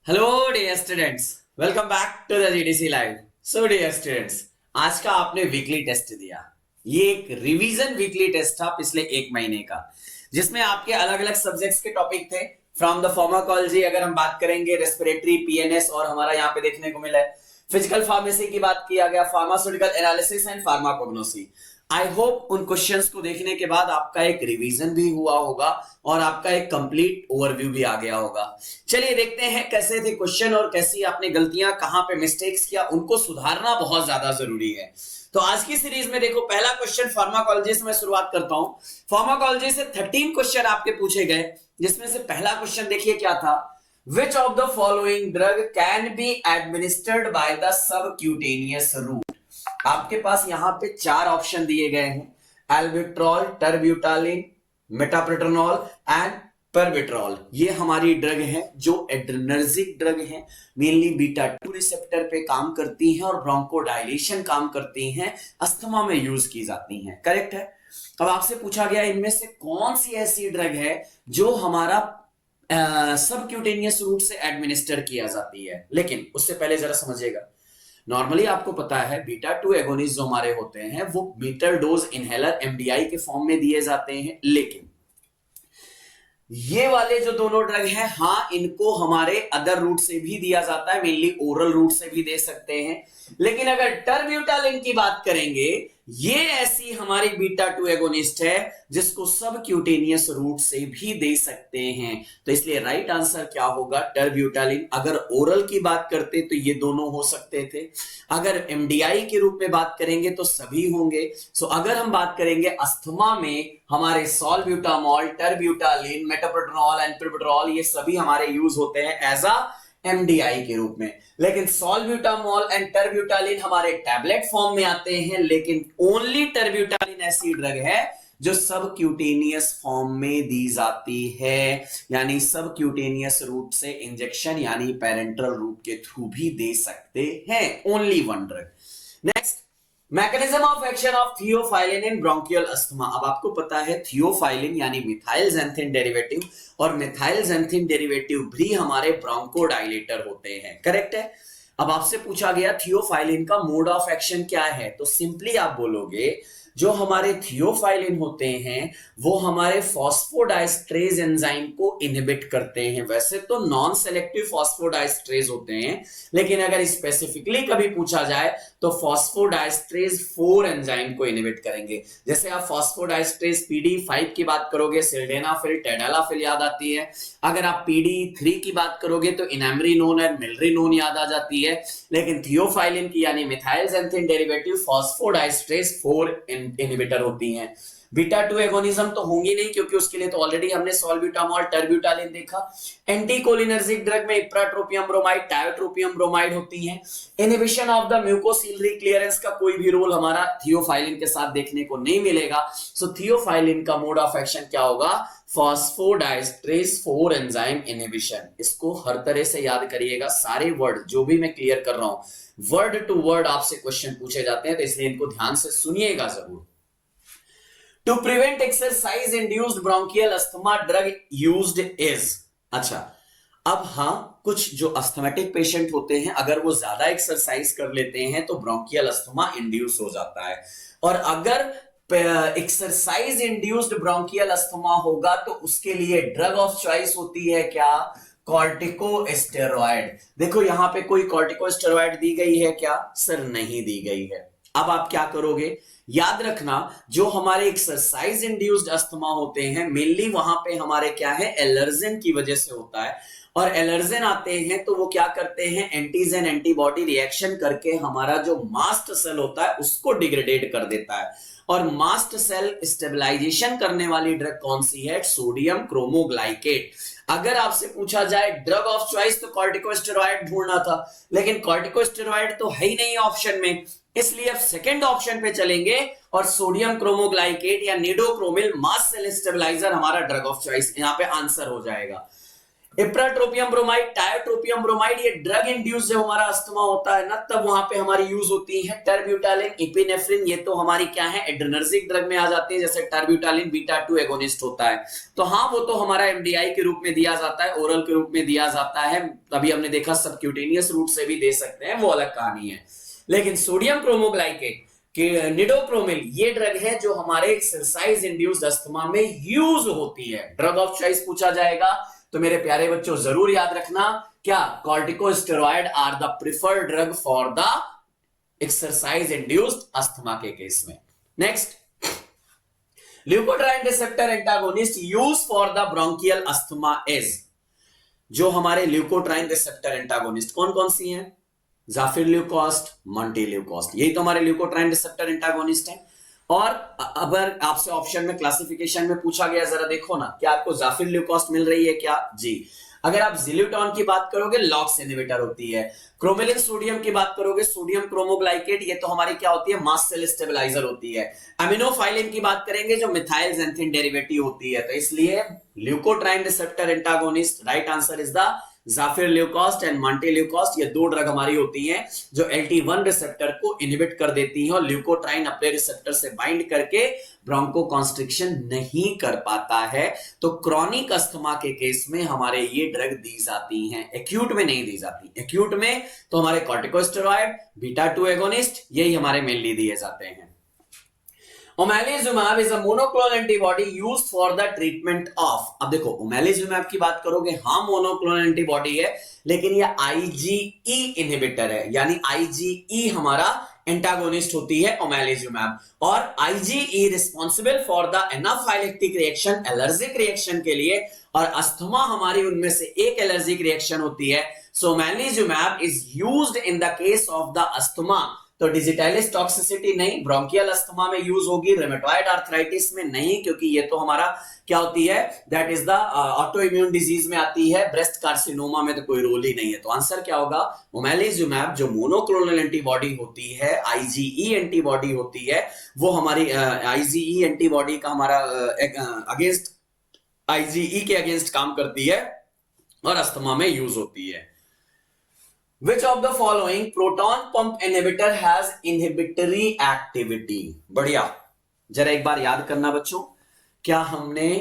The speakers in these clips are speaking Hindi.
Hello dear students, welcome back to the GDC live. So dear students, आज का आपने वीकली टेस्ट दिया। ये एक रिवीजन वीकली टेस्ट था पिछले एक महीने का, जिसमें आपके अलग अलग सब्जेक्ट्स के टॉपिक थे। फ्रॉम द फार्माकोलॉजी अगर हम बात करेंगे, रेस्पिरेटरी, पीएनएस, और हमारा यहाँ पे देखने को मिला है फिजिकल फार्मेसी की बात किया गया, pharmaceutical analysis and pharmacognosy. I hope उन क्वेश्चंस को देखने के बाद आपका एक रिवीजन भी हुआ होगा और आपका एक कंप्लीट ओवरव्यू भी आ गया होगा। चलिए देखते हैं कैसे थे क्वेश्चन और कैसी आपने गलतियां, कहां पे मिस्टेक्स किया, उनको सुधारना बहुत ज्यादा जरूरी है। तो आज की सीरीज में देखो, पहला क्वेश्चन फार्माकोलॉजी से मैं शुरुआत करता हूं। फार्माकोलॉजी से 13 क्वेश्चन आपके पूछे गए, जिसमें से पहला क्वेश्चन देखिए क्या था। Which of the following drug can be administered by the subcutaneous route. आपके पास यहां पे 4 ऑप्शन दिए गए हैं: एल्बिट्रॉल, टर्ब्यूटालिन, मेटाप्रोटेनॉल एंड परबिट्रॉल। ये हमारी ड्रग है जो एड्रेनर्जिक ड्रग है, मेनली बीटा 2 रिसेप्टर पे काम करती हैं और ब्रोंकोडायलेशन काम करती हैं, अस्थमा में यूज की जाती हैं। करेक्ट है। अब आपसे पूछा गया इनमें से कौन सी ऐसी ड्रग है जो हमारा सबक्यूटेनियस रूट से एडमिनिस्टर किया जाती है। लेकिन उससे पहले जरा समझिएगा, नॉर्मली आपको पता है बीटा 2 एगोनिस्ट जो हमारे होते हैं वो मीटर डोज इनहेलर एमडीआई के फॉर्म में दिए जाते हैं। लेकिन ये वाले जो दोनों ड्रग हैं, हाँ, इनको हमारे अदर रूट से भी दिया जाता है, मेनली ओरल रूट से भी दे सकते हैं। लेकिन अगर टर्ब्यूटालिन की बात करेंगे, ये ऐसी हमारी बीटा 2 एगोनिस्ट है जिसको सब क्यूटेनियस रूट से भी दे सकते हैं। तो इसलिए राइट आंसर क्या होगा? टर्ब्यूटालिन। अगर ओरल की बात करते तो ये दोनों हो सकते थे, अगर एमडीआई के रूप में बात करेंगे तो सभी होंगे। सो अगर हम बात करेंगे अस्थमा में, हमारे सॉल्ब्यूटामॉल, टर्ब्यूटालिन, मेटाप्रोटेनॉल एंड परबिट्रॉल, ये सभी हमारे यूज होते हैं एज अ एमडीआई के रूप में। लेकिन सॉल्ब्यूटामॉल एंड टर्ब्यूटालिन हमारे टैबलेट फॉर्म में आते हैं। लेकिन ओनली टर्ब्यूटालिन ऐसी ड्रग है जो सब क्यूटेनियस फॉर्म में दी जाती है, यानी सब क्यूटेनियस रूट से इंजेक्शन यानी पेरेंटल रूट के थ्रू भी दे सकते हैं। Only one drug. Next, mechanism of action of theophylline in bronchial asthma. अब आपको पता है थियोफाइलिन यानी मिथाइल ज़ैंथिन डेरिवेटिव, और मिथाइल ज़ैंथिन डेरिवेटिव भी हमारे ब्रोंकोडायलेटर होते हैं। करेक्ट है। अब आपसे पूछा गया थियोफाइलिन का मोड ऑफ एक्शन क्या है, तो सिंपली आप बोलोगे जो हमारे थियोफाइलिन होते हैं वो हमारे फॉस्फोडाइस्ट्रेज एंजाइम को इनहिबिट करते हैं। वैसे तो नॉन सेलेक्टिव फॉस्फोडाइस्ट्रेज होते हैं, लेकिन अगर स्पेसिफिकली कभी पूछा जाए तो फॉस्फोडाइस्ट्रेज 4 एंजाइम को इनहिबिट करेंगे। जैसे आप फॉस्फोडाइस्ट्रेज PD5 की बात करोगे, सिल्डेनाफिल, टेडालाफिल याद आती है। अगर आप PD3 की बात करोगे तो इनामरीनोन और मिलरीनोन याद आ जाती है। लेकिन थियोफाइलिन की यानी methyl xanthine derivative phosphodiesterase 4 inhibitor होती हैं। बीटा 2 एगोनिज्म तो होंगी नहीं, क्योंकि उसके लिए तो ऑलरेडी हमने सॉल्ब्यूटामॉल, टर्ब्यूटालिन देखा। एंटीकोलिनर्जिक ड्रग में इप्राट्रोपियम ब्रोमाइड, टायोट्रोपियम ब्रोमाइड होती हैं। Inhibition of the mucociliary clearance का कोई भी रोल हमारा थियोफाइलिन के साथ देखने को नहीं मिलेगा। सो थियोफाइलिन का मोड ऑफ एक्शन क्या होगा? Phosphodiesterase 4 enzyme inhibition. इसको हर तरह से याद करिएगा, सारे वर्ड जो भी मैं क्लियर कर रहा हूं वर्ड टू वर्ड आपसे क्वेश्चन पूछे जाते हैं, तो इसलिए इनको ध्यान से सुनिएगा जरूर। To prevent exercise induced bronchial asthma drug used is. अच्छा, अब हाँ, कुछ जो अस्थमेटिक पेशेंट होते हैं अगर वो ज्यादा एक्सरसाइज कर लेते हैं तो ब्रोंकियल अस्थमा इंड्यूस हो जाता है। और अगर एक्सरसाइज इंड्यूस्ड ब्रोंकियल अस्थमा होगा तो उसके लिए ड्रग ऑफ चॉइस होती है क्या? कॉर्टिकोस्टेरॉइड। देखो यहां पे कोई कॉर्टिकोस्टेरॉइड दी गई है क्या? सर नहीं दी गई है। अब आप क्या करोगे? याद रखना, जो हमारे एक्सरसाइज इंड्यूस्ड अस्थमा होते हैं मेनली वहां पे हमारे क्या है, एलर्जन की वजह से होता है। और एलर्जन आते हैं तो वो क्या करते हैं, एंटीजन एंटीबॉडी रिएक्शन करके हमारा जो मास्ट सेल होता है उसको डिग्रेडेट कर देता है। और मास्ट सेल स्टेबलाइजेशन करने वाली ड्रग कौन सी है? Sodium cromoglycate. अगर आपसे पूछा जाए ड्रग ऑफ चॉइस तो कॉर्टिकोस्टेरॉइड ढूंढना था, लेकिन कॉर्टिकोस्टेरॉइड तो है ही नहीं ऑप्शन में, इसलिए अब सेकंड ऑप्शन पे चलेंगे और सोडियम क्रोमोग्लाइकेट या निडोक्रोमिल मास्ट सेल स्टेबलाइजर हमारा ड्रग ऑफ चॉइस यहां पे आंसर हो जाएगा। इप्राट्रोपियम ब्रोमाइड, टायोट्रोपियम ब्रोमाइड, ये ड्रग इंड्यूस जब हमारा अस्थमा होता है ना, तब वहां पे हमारी यूज होती है। टर्ब्यूटालिन, इपिनेफ्रिन, ये तो हमारी क्या है, एड्रेनर्जिक ड्रग में आ जाती है, जैसे टर्ब्यूटालिन बीटा 2 एगोनिस्ट होता है। तो हाँ, वो तो हमारा एमडीआई के रूप में दिया जाता है, ओरल के रूप में दिया जाता है। अभी हमने देखा सबक्यूटेनियस रूट से भी दे सकते हैं, वो अलग कहानी है। लेकिन सोडियम क्रोमोग्लाइकेट कि निडोप्रोमिल, ये ड्रग है जो हमारे एक्सरसाइज इंड्यूस्ड अस्थमा में यूज होती है। ड्रग ऑफ चॉइस पूछा जाएगा तो मेरे प्यारे बच्चों जरूर याद रखना, क्या corticosteroid are the preferred drug for the exercise induced asthma के केस में। Next, leukotriene receptor antagonist use for the bronchial asthma is, जो हमारे ल्यूकोट्राइन रिसेप्टर एंटागोनिस्ट कौन कौन सी हैं, ज़ाफिरल्यूकोस्ट, मॉन्टेल्यूकोस्ट, यही तो हमारे ल्यूकोट्राइन रिसेप्टर एंटागोनिस्ट हैं। और अगर आपसे ऑप्शन में क्लासिफिकेशन में पूछा गया, जरा देखो ना, क्या आपको ज़ाफिरल्यूकोस्ट मिल रही है क्या? जी। अगर आप जिल्यूटॉन की बात करोगे, लॉक्स इनहिबिटर होती है। क्रोमेलिन सोडियम की बात करोगे, सोडियम क्रोमोग्लाइकेट, ये तो हमारी क्या होती है, मास्ट सेल स्टेबलाइजर होती है। अमीनोफाइलिन की बात करेंगे, जो मिथाइल ज़ैंथिन डेरिवेटिव होती है। तो इसलिए leukotriene receptor antagonist, right answer is the zafirlukast and montelukast. ये दो ड्रग हमारी होती हैं जो LT1 रिसेप्टर को इनहिबिट कर देती हैं, और ल्यूकोट्राइन अपने रिसेप्टर से बाइंड करके ब्रोंकोकॉन्स्ट्रिक्शन नहीं कर पाता है। तो क्रॉनिक अस्थमा के केस में हमारे ये ड्रग दी जाती हैं, एक्यूट में नहीं दी जाती। एक्यूट में तो हमारे कॉर्टिकोस्टेरॉइड, बीटा 2 एगोनिस्ट, यही हमारे मेनली दिए जाते हैं। ओमेलिजुमैब is a monoclonal antibody used for the treatment of, अब देखो ओमेलिजुमैब की बात करोगे, हाँ मोनोक्लोनल एंटीबॉडी है, लेकिन ये IgE इनहिबिटर है, यानी IgE हमारा एंटागोनिस्ट होती है ओमेलिजुमैब। और IgE responsible for the anaphylactic reaction, allergic reaction के लिए, और अस्थमा हमारी उनमें से एक एलर्जिक रिएक्शन होती है। So omalizumab is used in the case of the asthma. तो डिजिटाइलिस टॉक्सिसिटी नहीं, ब्रोंकियल अस्थमा में यूज होगी, रेमेटॉइड आर्थराइटिस में नहीं, क्योंकि ये तो हमारा क्या होती है, that is the autoimmune disease में आती है। ब्रेस्ट कार्सिनोमा में तो कोई रोल ही नहीं है। तो आंसर क्या होगा, ओमेलिजुमैब जो मोनोक्लोनल एंटीबॉडी होती है, IgE एंटीबॉडी होती है, वो हमारी IgE एंटीबॉडी का हमारा अगेंस्ट, IgE के अगेंस्ट काम करती है और अस्थमा में यूज होती है। Which of the following proton pump inhibitor has inhibitory activity? बढ़िया, जरा एक बार याद करना बच्चों, क्या हमने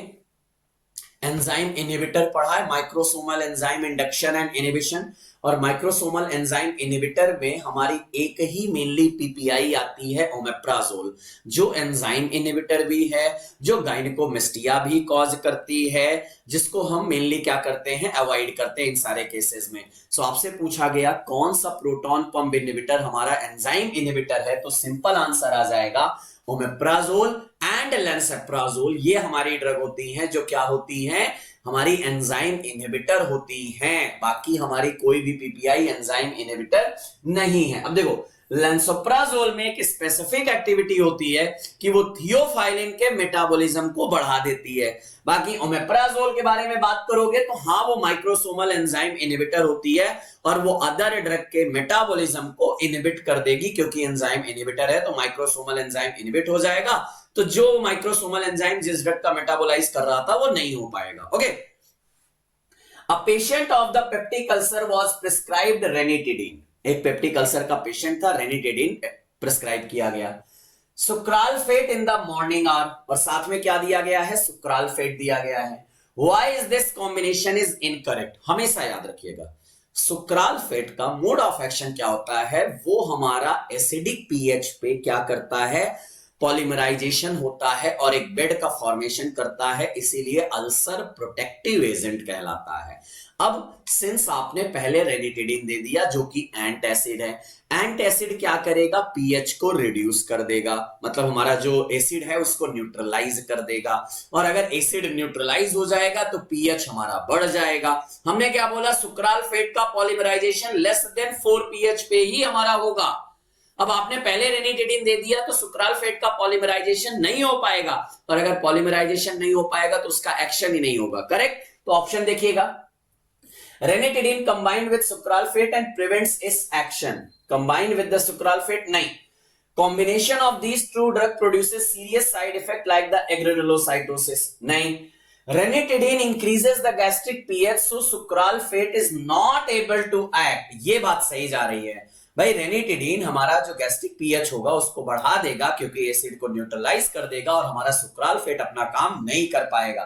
एंजाइम इनहिबिटर पढ़ा है, microsomal enzyme induction and inhibition. और माइक्रोसोमल एंजाइम इनहिबिटर में हमारी एक ही मेनली PPI आती है, ओमेप्राजोल, जो एंजाइम इनहिबिटर भी है, जो गायनिकोमेस्टिया भी कॉज करती है, जिसको हम मेनली क्या करते हैं, अवॉइड करते हैं इन सारे केसेस में। सो आपसे पूछा गया कौन सा प्रोटॉन पंप इनहिबिटर हमारा एंजाइम इनहिबिटर है, तो सिंपल आंसर आ जाएगा ओमेप्राजोल एंड लेंसेप्राजोल। ये हमारी ड्रग होती हैं जो क्या होती हैं, हमारी एंजाइम इनहिबिटर होती हैं। बाकी हमारी कोई भी PPI एंजाइम इनहिबिटर नहीं है। अब देखो, लेंसोप्राजोल में एक स्पेसिफिक एक्टिविटी होती है कि वो थियोफाइलिन के मेटाबॉलिज्म को बढ़ा देती है। बाकी ओमेप्राजोल के बारे में बात करोगे तो हाँ, वो माइक्रोसोमल एंजाइम इनहिबिटर होती है और वो अदर ड्रग के मेटाबॉलिज्म को इनहिबिट कर देगी, क्योंकि एंजाइम इनहिबिटर है तो माइक्रोसोमल एंजाइम इनहिबिट हो जाएगा। तो जो माइक्रोसोमल एंजाइम जिस ड्रग का मेटाबोलाइज कर रहा था वो नहीं हो पाएगा। Okay, a patient of the peptic ulcer was prescribed ranitidine. एक पेप्टिक अल्सर का पेशेंट था, रेनिटिडिन प्रिस्क्राइब किया गया। Sucralfate in the morning hour, और साथ में क्या दिया गया है, सुक्रालफेट दिया गया है। Why is this combination is incorrect, हमेशा याद रखिएगा। सुक्रालफेट का मोड ऑफ एक्शन क्या होता है, वो हमारा एसिडिक pH पे क्या करता है, पॉलीमराइजेशन होता है और एक बेड का फॉर्मेशन करता है, इसीलिए अल्सर प्रोटेक्टिव एजेंट कहलाता है। अब सिंस आपने पहले रेनिटिडिन दे दिया जो कि एंट एसिड है, एंट एसिड क्या करेगा, पीएच को रिड्यूस कर देगा, मतलब हमारा जो एसिड है उसको न्यूट्रलाइज कर देगा। और अगर एसिड न्यूट्रलाइज हो जाएगा तो पीएच हमारा बढ़ जाएगा। हमने क्या बोला, सुक्रालफेट का पॉलीमराइजेशन लेस देन 4 पीएच पे ही हमारा होगा। अब आपने पहले रेनिटिडिन दे दिया तो सुक्रालफेट का पॉलीमराइजेशन नहीं हो पाएगा, और अगर पॉलीमराइजेशन नहीं हो पाएगा तो उसका एक्शन ही नहीं होगा। करेक्ट, तो ऑप्शन देखिएगा, ranitidine combined with sucralfate and prevents its action. Combined with the sucralfate नहीं, combination of these two drug produces serious side effect like the agranulocytosis नहीं, ranitidine increases the gastric pH so sucralfate is not able to act. ये बात सही जा रही है भाई। रेनिटिडीन हमारा जो गैस्ट्रिक पीएच होगा उसको बढ़ा देगा क्योंकि एसिड को न्यूट्रलाइज कर देगा और हमारा सुक्रालफेट अपना काम नहीं कर पाएगा।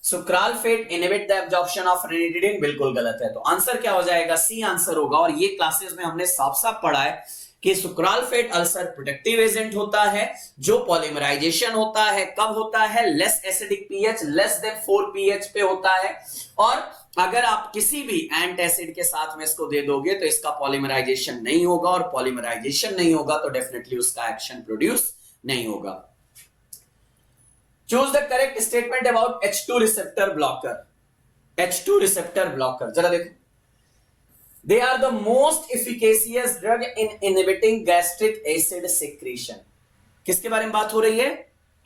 Sucralfate inhibit the absorption of ranitidine, बिल्कुल गलत है। तो आंसर क्या हो जाएगा? सी आंसर होगा। और ये क्लासेस में हमने साफ साफ पढ़ा है कि सुक्रालफेट अल्सर प्रोटेक्टिव एजेंट होता है जो पॉलीमराइजेशन होता है कब होता है? Less acidic pH, less than 4 pH पे होता है। और अगर आप किसी भी एंट एसिड के साथ में इसको दे दोगे तो इसका पॉलीमराइजेशन नहीं होगा, और पॉलीमराइजेशन नहीं होगा तो डेफिनेटली उसका एक्शन प्रोड्यूस नहीं होगा। Choose the correct statement about H2 receptor blocker. H2 receptor blocker जरा देखो। They are the most efficacious drug in inhibiting gastric acid secretion। किसके बारे में बात हो रही है?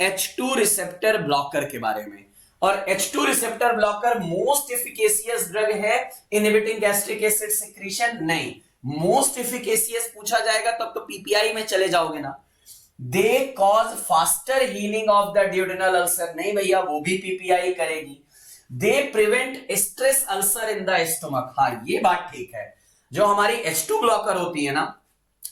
H2 रिसेप्टर ब्लॉकर के बारे में। और H2 receptor blocker most efficacious drug है इनहिबिटिंग गैस्ट्रिक एसिड सिक्रीशन? नहीं। मोस्ट एफिकेशियस पूछा जाएगा तब तो पीपीआई में चले जाओगे ना। They cause faster healing of the duodenal ulcer, नहीं भैया वो भी पीपीआई करेगी। They prevent stress ulcer in the stomach, हाँ ये बात ठीक है। जो हमारी H2 ब्लॉकर होती है ना,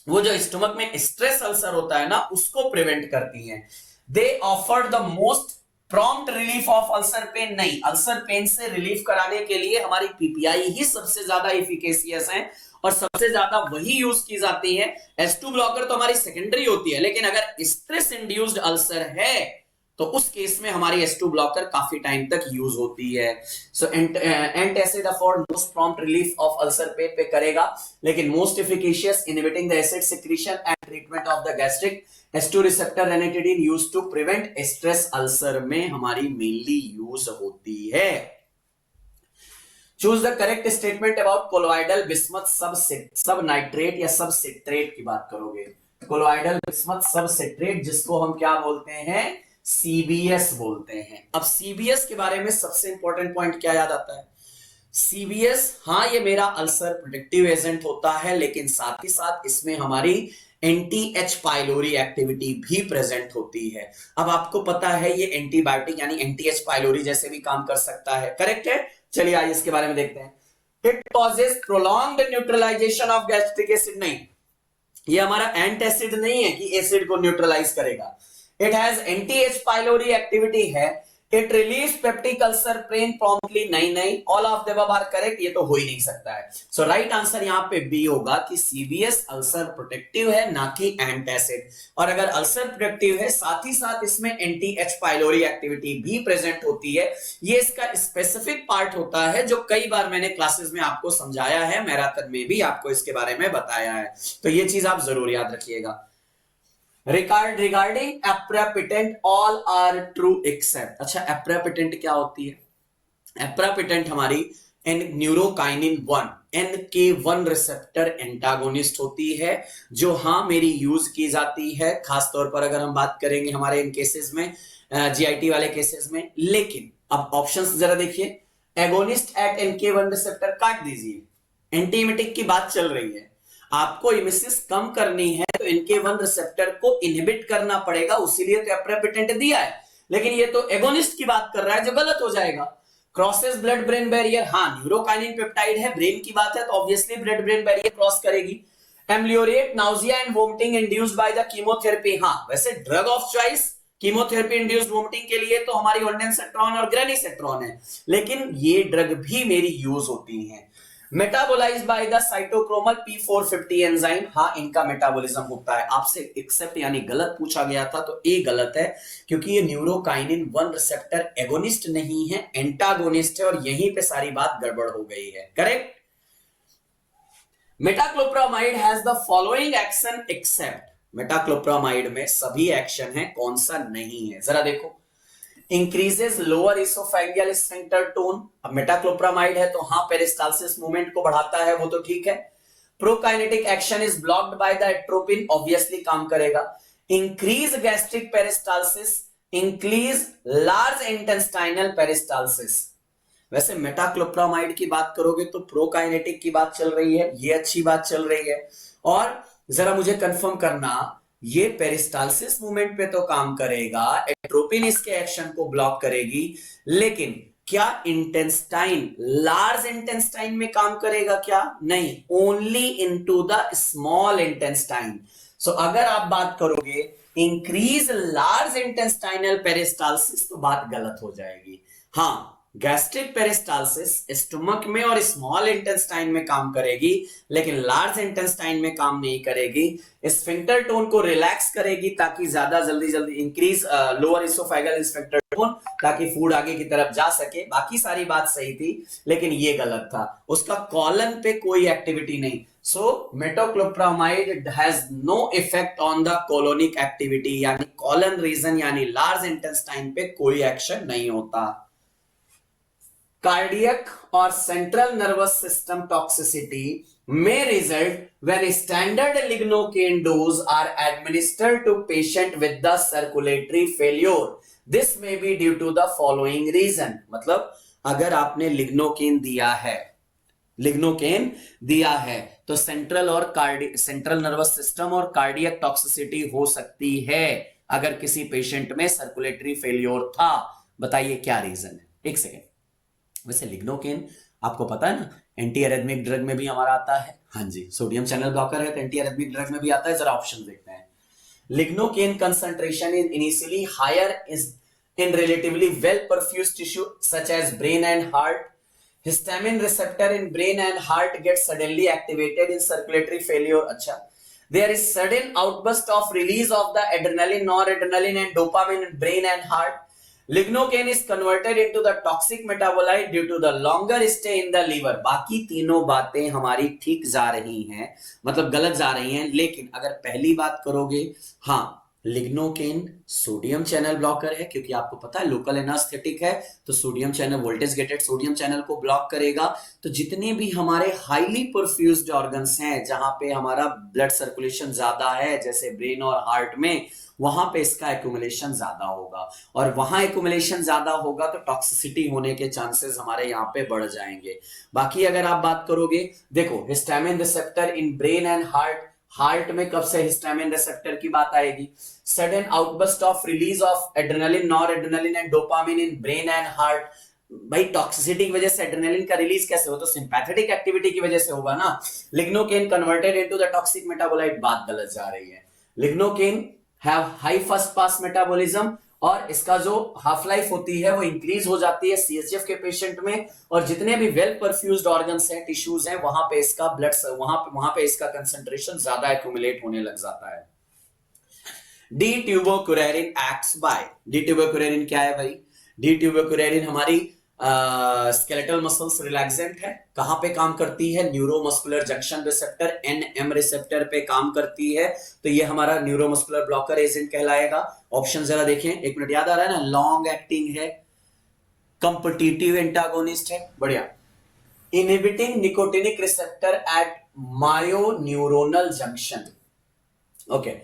वो जो स्टमक में स्ट्रेस अल्सर होता है ना उसको प्रिवेंट करती है। They offer the most prompt relief of ulcer pain, नहीं अल्सर पेन से रिलीफ कराने के लिए हमारी पीपीआई ही सबसे ज्यादा इफिकेशियस है और सबसे ज्यादा वही यूज की जाती है। H2 ब्लॉकर तो हमारी सेकेंडरी होती है, लेकिन अगर स्ट्रेस इंड्यूस्ड अल्सर है तो उस केस में हमारी H2 ब्लॉकर काफी टाइम तक यूज होती है। So antacid afford most prompt relief of ulcer pain पे करेगा, लेकिन most efficient inhibiting the acid secretion and treatment of the gastric H2 receptor ranitidine used to prevent stress ulcer में हमारी मेनली यूज होती है। Choose the correct statement about colloidal bismuth subnitrate या सब सिट्रेट की बात करोगे। कोलोइडल बिस्मथ सब सिट्रेट जिसको हम क्या बोलते हैं? सीबीएस बोलते हैं। अब सीबीएस के बारे में सबसे इंपॉर्टेंट पॉइंट क्या याद आता है? सीबीएस, हाँ ये मेरा अल्सर प्रोटेक्टिव एजेंट होता है, लेकिन साथ ही साथ इसमें हमारी एंटी एच पाइलोरी एक्टिविटी भी प्रेजेंट होती है। अब आपको पता है ये एंटीबायोटिक यानी एंटी एच पाइलोरी जैसे भी काम कर सकता है, करेक्ट है? चलिए आइए इसके बारे में देखते हैं। It causes prolonged neutralisation of gastric acid, नहीं ये हमारा एंट एसिड नहीं है कि एसिड को न्यूट्रलाइज करेगा। It has anti H pylori activity है। It relieves peptic ulcer pain promptly, नहीं all of the above are correct, ये तो हो ही नहीं सकता है। सो राइट आंसर यहां पे बी होगा कि सीबीएस अल्सर प्रोटेक्टिव है ना कि एंट एसिड। और अगर अल्सर प्रोटेक्टिव है साथ ही साथ इसमें एंटी एच पाइलोरी एक्टिविटी भी प्रेजेंट होती है, ये इसका स्पेसिफिक पार्ट होता है जो कई बार मैंने क्लासेस में आपको समझाया है, मैराथन में भी आपको इसके बारे में बताया है। तो ये चीज आप जरूर याद रखिएगा। Regarding aprepitant all are true except, अच्छा aprepitant क्या होती है? aprepitant हमारी न्यूरोकाइनिन 1 NK1 रिसेप्टर एंटागोनिस्ट होती है जो हाँ मेरी यूज की जाती है, खासतौर पर अगर हम बात करेंगे हमारे इन केसेस में जीआईटी वाले केसेस में। लेकिन अब ऑप्शंस जरा देखिए। एगोनिस्ट एट NK1 रिसेप्टर काट दीजिए, एंटीएमेटिक की बात चल रही है, आपको इमिसिस कम करनी है तो NK1 रिसेप्टर को इनहिबिट करना पड़ेगा, उसीलिए तो एप्रेपिटेंट दिया है। लेकिन ये तो एगोनिस्ट की बात कर रहा है जो गलत हो जाएगा। क्रॉसेस ब्लड ब्रेन बैरियर, हाँ न्यूरोकाइनिन पेप्टाइड है, ब्रेन की बात है तो obviously blood brain barrier cross करेगी। Ameliorate nausea and vomiting induced by the chemotherapy, हाँ वैसे drug of choice chemotherapy induced vomiting के लिए तो हमारी ओंडेनसेट्रॉन और ग्रेनिसेट्रॉन है, लेकिन ये ड्रग भी मेरी यूज होती है। Metabolised by the cytochrome P450 enzyme, हाँ इनका मेटाबॉलिज्म होता है। आपसे एक्सेप्ट यानी गलत पूछा गया था तो ए गलत है, क्योंकि ये न्यूरोकाइनिन 1 रिसेप्टर एगोनिस्ट नहीं है, एंटागोनिस्ट है, और यहीं पे सारी बात गड़बड़ हो गई है। Correct. Metoclopramide has the following action except, metoclopramide में सभी एक्शन है, कौन सा नहीं है जरा देखो। Increases lower oesophageal sphincter tone, अब मेटाक्लोप्रामाइड है तो हाँ पेरिस्टालसिस मूवमेंट को बढ़ाता है, वो तो ठीक है। Prokinetic action is blocked by the atropine, obviously काम करेगा। Increase gastric peristalsis, increase large intestinal peristalsis. वैसे मेटाक्लोप्रामाइड की बात करोगे तो प्रोकाइनेटिक की बात चल रही है, ये अच्छी बात चल रही है। और जरा मुझे कंफर्म करना, ये पेरिस्टालसिस मूवमेंट पे तो काम करेगा, एट्रोपिन इसके एक्शन को ब्लॉक करेगी, लेकिन क्या इंटेस्टाइन, लार्ज इंटेस्टाइन में काम करेगा क्या? नहीं, only into the small intestine. So अगर आप बात करोगे इंक्रीज लार्ज इंटेस्टाइनल पेरिस्टालसिस तो बात गलत हो जाएगी। हाँ, गैस्ट्रिक पेरिस्टालसिस स्टमक में और स्मॉल इंटेस्टाइन में काम करेगी, लेकिन लार्ज इंटेस्टाइन में काम नहीं करेगी। स्फिंक्टर टोन को रिलैक्स करेगी ताकि ज्यादा जल्दी increase lower oesophageal sphincter tone, ताकि फूड आगे की तरफ जा सके। बाकी सारी बात सही थी, लेकिन ये गलत था। उसका कॉलन पे कोई एक्टिविटी नहीं। So metoclopramide has no effect on the colonic activity, यानी कॉलन रीजन यानी लार्ज इंटेस्टाइन पे कोई एक्शन नहीं होता। कार्डियक और central nervous system toxicity may result when standard lignocaine dose are administered to patient with the circulatory failure. This may be due to the following reason. मतलब अगर आपने लिग्नोकेन दिया है तो सेंट्रल नर्वस सिस्टम और कार्डियक टॉक्सिसिटी हो सकती है अगर किसी पेशेंट में सर्कुलेटरी फेलियर था। बताइए क्या रीजन है? एक सेकेंड। वैसे लिग्नोकेन आपको पता है ना, एंटी एरिथमिक ड्रग में भी हमारा आता है। हाँ जी, सोडियम चैनल ब्लॉकर है तो एंटी एरिथमिक ड्रग में भी आता है। जरा ऑप्शन देखते हैं। Lignocaine concentration is initially higher in relatively well perfused tissue such as brain and heart. Histamine receptor in brain and heart gets suddenly activated in circulatory failure. अच्छा, there is sudden outburst of release of the adrenaline, noradrenaline and dopamine in brain and heart. Lignocaine is converted into the toxic metabolite due to the longer stay in the liver. बाकी तीनों बातें हमारी ठीक जा रही हैं, मतलब गलत जा रही हैं। लेकिन अगर पहली बात करोगे, हाँ, लिग्नोकेन सोडियम चैनल ब्लॉकर है, क्योंकि आपको पता है लोकल एनास्थेटिक है, तो sodium channel, voltage gated sodium channel को ब्लॉक करेगा। तो जितने भी हमारे हाईली परफ्यूज्ड ऑर्गन्स हैं, जहां पे हमारा ब्लड सर्कुलेशन ज्यादा है, जैसे ब्रेन और हार्ट में, वहां पे इसका एक्यूमुलेशन ज्यादा होगा, और वहां एक्यूमुलेशन ज्यादा होगा तो टॉक्सिसिटी होने के चांसेस हमारे यहाँ पे बढ़ जाएंगे। बाकी अगर आप बात करोगे, देखो histamine receptor in brain and heart में कब से हिस्टामिन रिसेप्टर की बात आएगी? Sudden outburst of release of adrenaline, noradrenaline and dopamine in brain and heart. भाई टॉक्सिसिटी की वजह से एड्रेनालिन का रिलीज कैसे हो? तो सिंपैथेटिक एक्टिविटी की वजह से होगा ना। Lignocaine converted into the toxic metabolite, बात गलत जा रही है। Lignocaine have high first pass metabolism, और इसका जो हाफ लाइफ होती है वो इंक्रीज हो जाती है सीएचएफ के पेशेंट में, और जितने भी वेल परफ्यूज्ड ऑर्गन्स हैं, टिश्यूज हैं, वहां पे इसका ब्लड वहां पे इसका कंसंट्रेशन ज्यादा एक्यूमुलेट होने लग जाता है। डी ट्यूबोक्यूरेरिन एक्ट्स बाय, डी ट्यूबोक्यूरेरिन क्या है भाई? डी ट्यूबोक्यूरेरिन हमारी स्केलेटल मसल्स रिलैक्सेंट है। कहां पे काम करती है? Neuromuscular junction receptor, NM receptor पे काम करती है। तो ये हमारा न्यूरोमस्कुलर ब्लॉकर एजेंट कहलाएगा। ऑप्शन जरा देखें, एक मिनट, याद आ रहा है ना? लॉन्ग एक्टिंग है, कंपिटिटिव एंटागोनिस्ट है, बढ़िया। Inhibiting nicotinic receptor at myoneural junction, okay.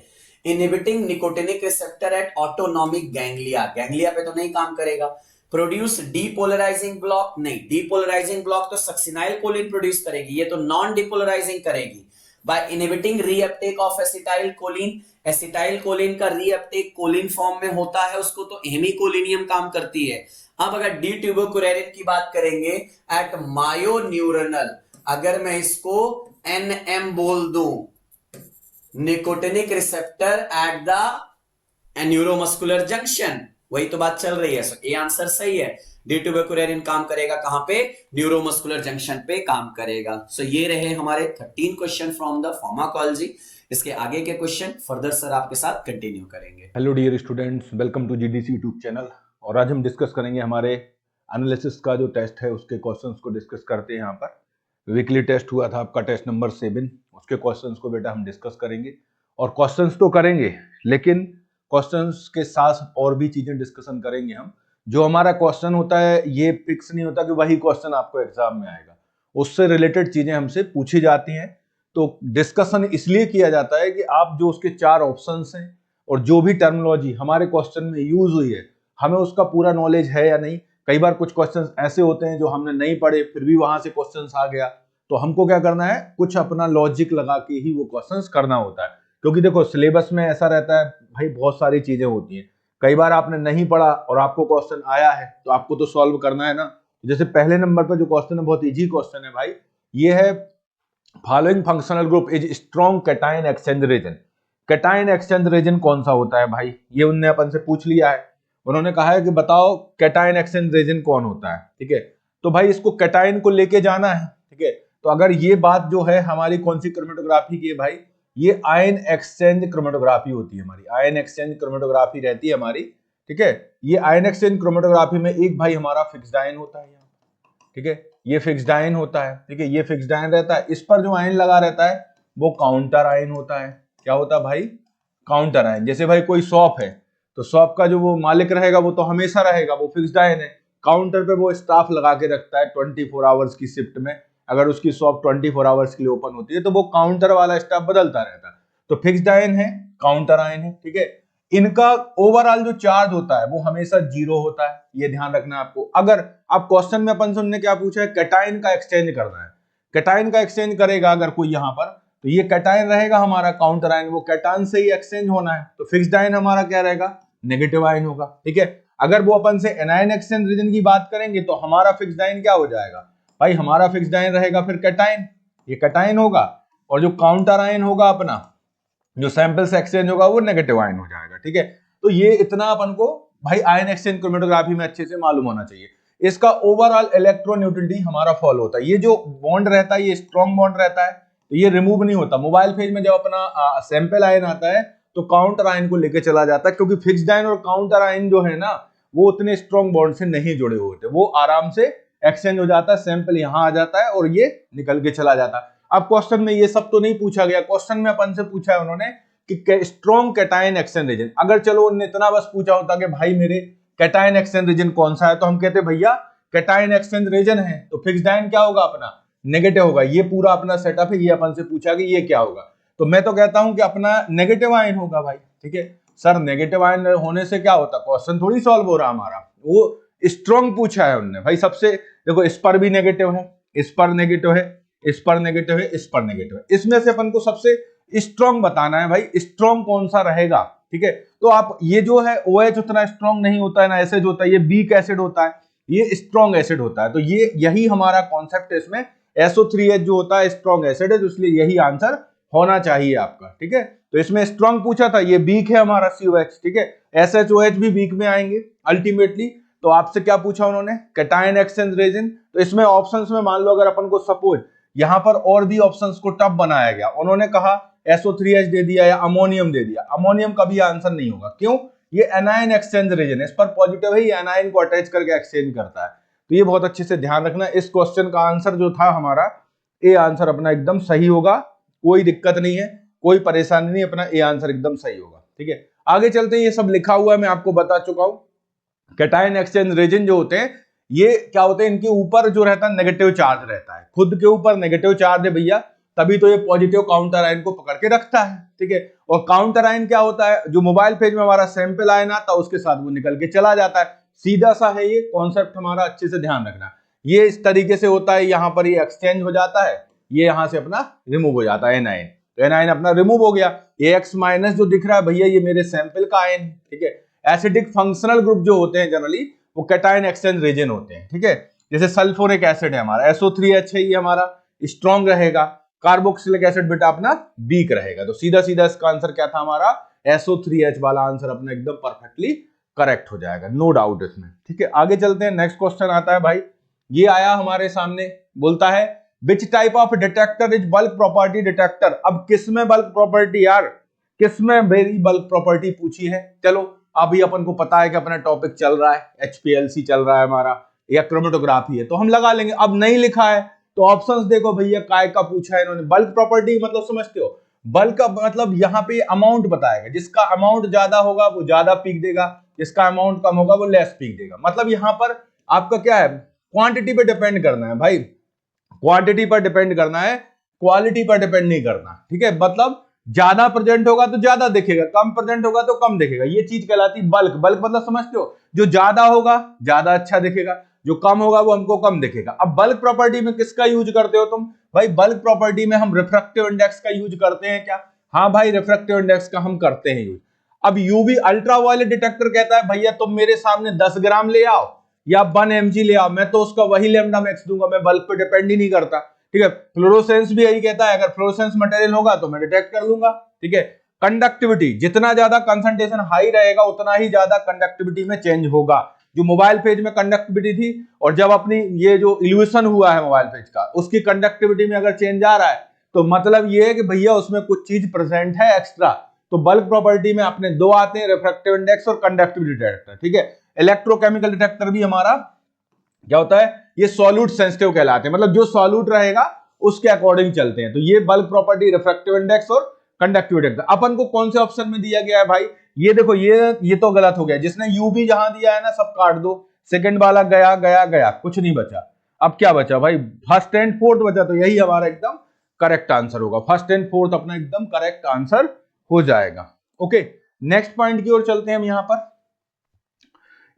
Inhibiting nicotinic receptor at autonomic ganglia, ganglia पे तो नहीं काम करेगा। प्रोड्यूस डीपोलराइजिंग ब्लॉक, नहीं, डीपोलराइजिंग ब्लॉक तो सक्सिनाइल कोलिन प्रोड्यूस करेगी, ये तो नॉन डीपोलराइजिंग करेगी। By inhibiting reuptake of acetyl choline, acetyl choline का रीअपटेक कोलिन फॉर्म में होता है, उसको तो हेमिकोलिनियम काम करती है। अब अगर डी ट्यूबोक्यूरेरिन की बात करेंगे एट मायोन्यूरोनल, अगर मैं इसको एनएम बोल दूं, nicotinic receptor at the neuromuscular junction, वही तो बात चल रही है। सो ये आंसर सही है। डी ट्यूबोक्यूरेरिन काम करेगा कहां पे? न्यूरोमस्कुलर जंक्शन पे काम करेगा। सो ये रहे हमारे 13 क्वेश्चन फ्रॉम द फार्माकोलॉजी। इसके आगे के क्वेश्चन फर्दर सर आपके साथ कंटिन्यू करेंगे। Hello dear students, welcome to GDC YouTube channel. और आज हम डिस्कस करेंगे हमारे एनालिसिस का जो टेस्ट है उसके क्वेश्चंस को डिस्कस करते हैं। यहाँ पर वीकली टेस्ट हुआ था आपका, टेस्ट नंबर 7, उसके क्वेश्चंस को बेटा हम डिस्कस करेंगे। और क्वेश्चंस तो करेंगे, लेकिन क्वेश्चंस के साथ और भी चीजें डिस्कशन करेंगे हम। जो हमारा क्वेश्चन होता है ये फिक्स नहीं होता कि वही क्वेश्चन आपको एग्जाम में आएगा, उससे रिलेटेड चीजें हमसे पूछी जाती हैं। तो डिस्कशन इसलिए किया जाता है कि आप जो उसके 4 ऑप्शंस हैं और जो भी टर्मिनोलॉजी हमारे क्वेश्चन में यूज हुई है, हमें उसका पूरा नॉलेज है या नहीं। कई बार कुछ क्वेश्चंस ऐसे होते हैं जो हमने नहीं पढ़े, फिर भी वहां से क्वेश्चंस आ गया, तो हमको क्या करना है, कुछ अपना लॉजिक लगा के ही वो क्वेश्चंस करना होता है। क्योंकि देखो सिलेबस में ऐसा रहता है भाई, बहुत सारी चीजें होती हैं, कई बार आपने नहीं पढ़ा और आपको क्वेश्चन आया है तो आपको तो सॉल्व करना है ना। जैसे पहले नंबर पर जो क्वेश्चन है बहुत इजी क्वेश्चन है भाई, ये है following functional group is strong cation exchange resin. Cation exchange resin कौन सा होता है भाई, ये उनने अपन से पूछ लिया है। उन्होंने कहा है कि बताओ कैटायन एक्सचेंज रीजन कौन होता है, ठीक है। तो भाई इसको कैटायन को लेके जाना है, ठीक है। तो अगर ये बात जो है हमारी कौन सी क्रोमेटोग्राफी की है भाई, ये आयन एक्सचेंज क्रोमेटोग्राफी होती है हमारी, आयन एक्सचेंज क्रोमेटोग्राफी रहती है हमारी, ठीक है। ये आयन एक्सचेंज क्रोमेटोग्राफी में एक भाई हमारा फिक्स्ड आयन होता है, ठीक है, ये फिक्स्ड आयन होता है, ठीक है, ये फिक्स्ड आयन रहता है। इस पर जो आयन लगा रहता है वो काउंटर आयन होता है। क्या होता है भाई, काउंटर आयन। जैसे भाई कोई शॉप है तो शॉप का जो वो मालिक रहेगा वो तो हमेशा रहेगा, वो फिक्स्ड आयन है। काउंटर पे वो स्टाफ लगा के रखता है 24 आवर्स की शिफ्ट में, अगर उसकी शॉप 24 आवर्स के लिए ओपन होती है तो वो काउंटर वाला स्टाफ बदलता रहता है, तो फिक्स्ड आयन है, काउंटर आयन है, ठीक है। इनका ओवरऑल जो चार्ज होता है वो हमेशा 0 होता है, ये ध्यान रखना है आपको। अगर आप क्वेश्चन में अपन ने क्या पूछा है, कैटायन का एक्सचेंज करना है, कैटायन का एक्सचेंज करेगा अगर कोई यहाँ पर, तो ये कैटायन रहेगा हमारा काउंटर आयन, वो कैटायन से ही एक्सचेंज होना है, तो फिक्स्ड आयन हमारा क्या रहेगा, नेगेटिव आयन होगा, ठीक है। अगर वो अपन से एनायन एक्सचेंज रीजन की बात करेंगे तो हमारा फिक्स्ड आयन क्या हो जाएगा भाई, हमारा फिक्स्ड आयन रहेगा फिर कैटायन, ये कैटायन होगा, और जो काउंटर आयन होगा अपना, जो सैंपल से एक्सचेंज होगा वो नेगेटिव आयन हो जाएगा, ठीक है। तो ये इतना अपन को भाई आयन एक्सचेंज क्रोमेटोग्राफी में अच्छे से मालूम होना चाहिए। इसका ओवरऑल इलेक्ट्रोन्यूट्रलिटी हमारा फॉलो होता है, ये जो बॉन्ड रहता है ये स्ट्रॉन्ग बॉन्ड रहता है, तो ये रिमूव नहीं होता। मोबाइल फेज में जब अपना सैंपल आयन आता है तो काउंटर आयन को लेके चला जाता है, क्योंकि फिक्स्ड आयन और काउंटर आयन जो है ना वो उतने स्ट्रॉन्ग बॉन्ड से नहीं जुड़े हुए थे, वो आराम से एक्सचेंज हो जाता है, सैंपल यहां आ जाता है और ये निकल के चला जाता है। अब क्वेश्चन में ये सब तो नहीं पूछा गया, क्वेश्चन में अपन से पूछा है उन्होंने कि स्ट्रॉन्ग कैटायन एक्सचेंज रीजन। अगर चलो उन्होंने इतना बस पूछा होता कि भाई मेरे कैटायन एक्सचेंज रीजन कौन सा है, तो हम कहते भैया कैटायन एक्सचेंज रीजन है, तो फिक्स्ड आयन क्या होगा अपना, नेगेटिव होगा। ये पूरा अपना सेटअप है, ये अपन से पूछा कि ये क्या होगा, तो मैं तो कहता हूं कि अपना नेगेटिव आयन होगा भाई, ठीक है। सर नेगेटिव आयन होने से क्या होता, क्वेश्चन थोड़ी सॉल्व हो रहा हमारा, वो स्ट्रॉन्ग पूछा है उन्होंने भाई। सबसे देखो इस पर भी नेगेटिव है, इस पर नेगेटिव है, इस पर नेगेटिव है, इस पर नेगेटिव है, इसमें से अपन को सबसे स्ट्रॉन्ग बताना है भाई, स्ट्रॉन्ग कौन सा रहेगा, ठीक है। तो आप ये जो है OH उतना स्ट्रॉन्ग नहीं होता है ना एसिड होता है, ये वीक एसिड होता है, ये स्ट्रॉन्ग एसिड होता है, तो ये यही हमारा कॉन्सेप्ट है इसमें। SO3H जो होता है स्ट्रॉन्ग एसिड है, तो इसलिए यही आंसर होना चाहिए आपका, ठीक है। तो इसमें स्ट्रॉन्ग पूछा था, ये वीक है हमारा COH, ठीक है। SHOH भी वीक में आएंगे अल्टीमेटली। तो आपसे क्या पूछा उन्होंने, कैटायन एक्सचेंज रीजन, तो इसमें ऑप्शंस में मान लो अगर अपन को सपोज यहां पर और भी ऑप्शंस को टफ बनाया गया, उन्होंने कहा SO3H दे दिया या अमोनियम दे दिया, अमोनियम कभी आंसर नहीं होगा, क्यों, ये एनायन एक्सचेंज रीजन है, इस पर पॉजिटिव है, ये एनायन को अटैच करके एक्सचेंज करता है। तो ये बहुत अच्छे से ध्यान रखना। इस क्वेश्चन का आंसर जो था हमारा, ए आंसर अपना एकदम सही होगा, कोई दिक्कत नहीं है, कोई परेशानी नहीं, अपना ए आंसर एकदम सही होगा, ठीक है। आगे चलते हैं, ये सब लिखा हुआ है मैं आपको बता चुका हूं। कैटायन एक्सचेंज रीजन जो होते हैं ये क्या होते हैं, इनके ऊपर जो रहता है नेगेटिव चार्ज रहता है, खुद के ऊपर नेगेटिव चार्ज है भैया, तभी तो ये पॉजिटिव काउंटर आयन को पकड़ के रखता है, ठीक है। और काउंटर आयन क्या होता है, जो मोबाइल फेज में हमारा सैंपल आयन आता है उसके साथ वो निकल के चला जाता है, सीधा सा है ये कॉन्सेप्ट हमारा, अच्छे से ध्यान रखना। ये इस तरीके से होता है, यहाँ पर ये एक्सचेंज हो जाता है, ये यहां से अपना रिमूव हो जाता है एनायन, तो एनायन अपना रिमूव हो गया। AX माइनस जो दिख रहा है भैया ये मेरे सैंपल का आयन, ठीक है। एसिडिक फंक्शनल ग्रुप जो होते हैं जनरली वो कैटायन एक्सचेंज रीजन होते हैं, ठीक है। जैसे सल्फ्यूरिक एसिड है हमारा, SO3H है, ये हमारा स्ट्रॉन्ग रहेगा, कार्बोक्सिलिक एसिड बेटा अपना वीक रहेगा, तो सीधा सीधा इसका आंसर क्या था हमारा, SO3H वाला आंसर अपना एकदम परफेक्टली करेक्ट हो जाएगा, नो डाउट इसमें, ठीक है। आगे चलते हैं, नेक्स्ट क्वेश्चन आता है भाई, ये आया हमारे सामने, बोलता है which type of detector is bulk property detector. अब किसमें बल्क प्रॉपर्टी यार, किसमें वेरी बल्क प्रॉपर्टी पूछी है। चलो अभी अपन को पता है कि अपना टॉपिक चल रहा है, HPLC चल रहा है हमारा, या क्रोमेटोग्राफी है, तो हम लगा लेंगे। अब नहीं लिखा है तो ऑप्शंस देखो भैया, काय का पूछा है इन्होंने, बल्क प्रॉपर्टी मतलब समझते हो, बल्क का मतलब यहाँ पे अमाउंट बताएगा, जिसका अमाउंट ज्यादा होगा वो ज्यादा पीक देगा, जिसका अमाउंट कम होगा वो लेस पीक देगा। मतलब यहाँ पर आपका क्या है, क्वांटिटी पे डिपेंड करना है भाई, क्वांटिटी पर डिपेंड करना है, क्वालिटी पर डिपेंड नहीं करना, ठीक है। मतलब ज्यादा प्रेजेंट होगा तो ज्यादा दिखेगा, कम प्रेजेंट होगा तो कम दिखेगा, ये चीज कहलाती है बल्क। बल्क मतलब समझते हो, जो ज्यादा होगा ज्यादा अच्छा दिखेगा, जो कम होगा वो हमको कम दिखेगा। अब बल्क प्रॉपर्टी में किसका यूज करते हो तुम भाई, बल्क प्रॉपर्टी में हम रिफ्रैक्टिव इंडेक्स का यूज करते हैं क्या, हाँ भाई रिफ्रैक्टिव इंडेक्स का हम करते हैं यूज। अब यूवी अल्ट्रावायलेट डिटेक्टर कहता है भैया तुम मेरे सामने 10 ग्राम ले आओ या 1 mg ले आओ, मैं तो उसका वही लैम्डा मैक्स दूंगा, मैं बल्क पे डिपेंड ही नहीं करता। ठीक है, फ्लोरोसेंस भी यही कहता है, अगर फ्लोरोसेंस मटेरियल होगा तो मैं डिटेक्ट कर लूंगा। ठीक है, कंडक्टिविटी, जितना ज्यादा कंसंट्रेशन हाई रहेगा उतना ही ज्यादा कंडक्टिविटी में चेंज होगा। जो मोबाइल फेज में कंडक्टिविटी थी और जब अपनी ये जो इल्यूशन हुआ है मोबाइल फेज का, उसकी कंडक्टिविटी में अगर चेंज आ रहा है तो मतलब ये है कि भैया उसमें कुछ चीज प्रेजेंट है एक्स्ट्रा। तो बल्क प्रॉपर्टी में अपने दो आते हैं, रिफ्रैक्टिव इंडेक्स और कंडक्टिविटी डिटेक्टर। ठीक है, इलेक्ट्रोकेमिकल डिटेक्टर भी हमारा क्या होता है, ये सॉल्यूट सेंसिटिव कहलाते हैं, मतलब जो सॉल्यूट रहेगा उसके अकॉर्डिंग चलते हैं। तो ये बल्क प्रॉपर्टी, रिफ्रैक्टिव इंडेक्स और कंडक्टिविटी डिटेक्टर अपन को कौन से ऑप्शन में दिया गया है भाई, ये देखो ये तो गलत हो गया, जिसने यूबी जहां दिया है ना सब काट दो, सेकंड वाला गया गया गया, कुछ नहीं बचा। अब क्या बचा भाई, फर्स्ट एंड फोर्थ बचा, तो यही हमारा एकदम करेक्ट आंसर होगा। फर्स्ट एंड फोर्थ अपना एकदम करेक्ट आंसर हो जाएगा। ओके, नेक्स्ट पॉइंट की ओर चलते हैं हम। यहां पर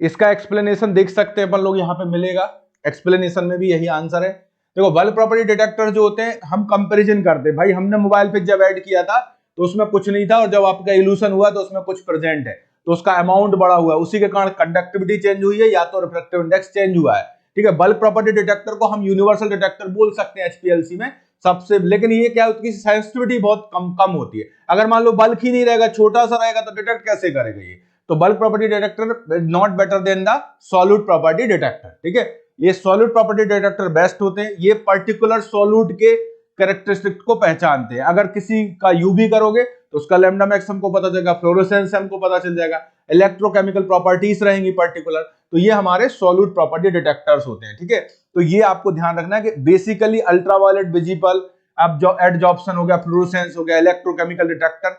इसका एक्सप्लेनेशन देख सकते हैं अपन लोग, यहां पे मिलेगा एक्सप्लेनेशन में भी यही आंसर है। देखो बल्क प्रॉपर्टी डिटेक्टर जो होते हैं हम कंपैरिजन करते हैं, भाई हमने मोबाइल पे जब ऐड किया था तो उसमें कुछ नहीं था और जब आपका इल्यूशन हुआ तो उसमें कुछ प्रेजेंट है, तो उसका अमाउंट बड़ा हुआ है, उसी के कारण कंडक्टिविटी चेंज हुई है या तो रिफ्रैक्टिव इंडेक्स चेंज हुआ है। ठीक है, बल्क प्रॉपर्टी डिटेक्टर को हम यूनिवर्सल डिटेक्टर बोल सकते हैं एचपीएलसी में सबसे, लेकिन ये क्या होती है, सेंसिटिविटी बहुत कम होती है। अगर मान लो बल्क ही नहीं रहेगा, छोटा सा रहेगा तो डिटेक्ट कैसे करेगा ये, तो bulk property detector not better than the solute property detector. ठीक है, ये सॉल्यूट प्रॉपर्टी डिटेक्टर बेस्ट होते हैं, ये पर्टिकुलर सॉल्यूट के कैरेक्टरिस्टिक को पहचानते हैं। अगर किसी का यूवी करोगे तो उसका लैम्डा मैक्स हमको पता चलेगा, फ्लोरोसेंस हमको पता चल जाएगा, इलेक्ट्रोकेमिकल प्रॉपर्टीज रहेंगी पर्टिकुलर, तो ये हमारे सॉल्यूट प्रॉपर्टी डिटेक्टर्स होते हैं। ठीक है, तो ये आपको ध्यान रखना है कि बेसिकली अल्ट्रावायलेट विजिबल, अब जो एडजॉर्प्शन हो गया, फ्लोरोसेंस हो गया, electrochemical detector,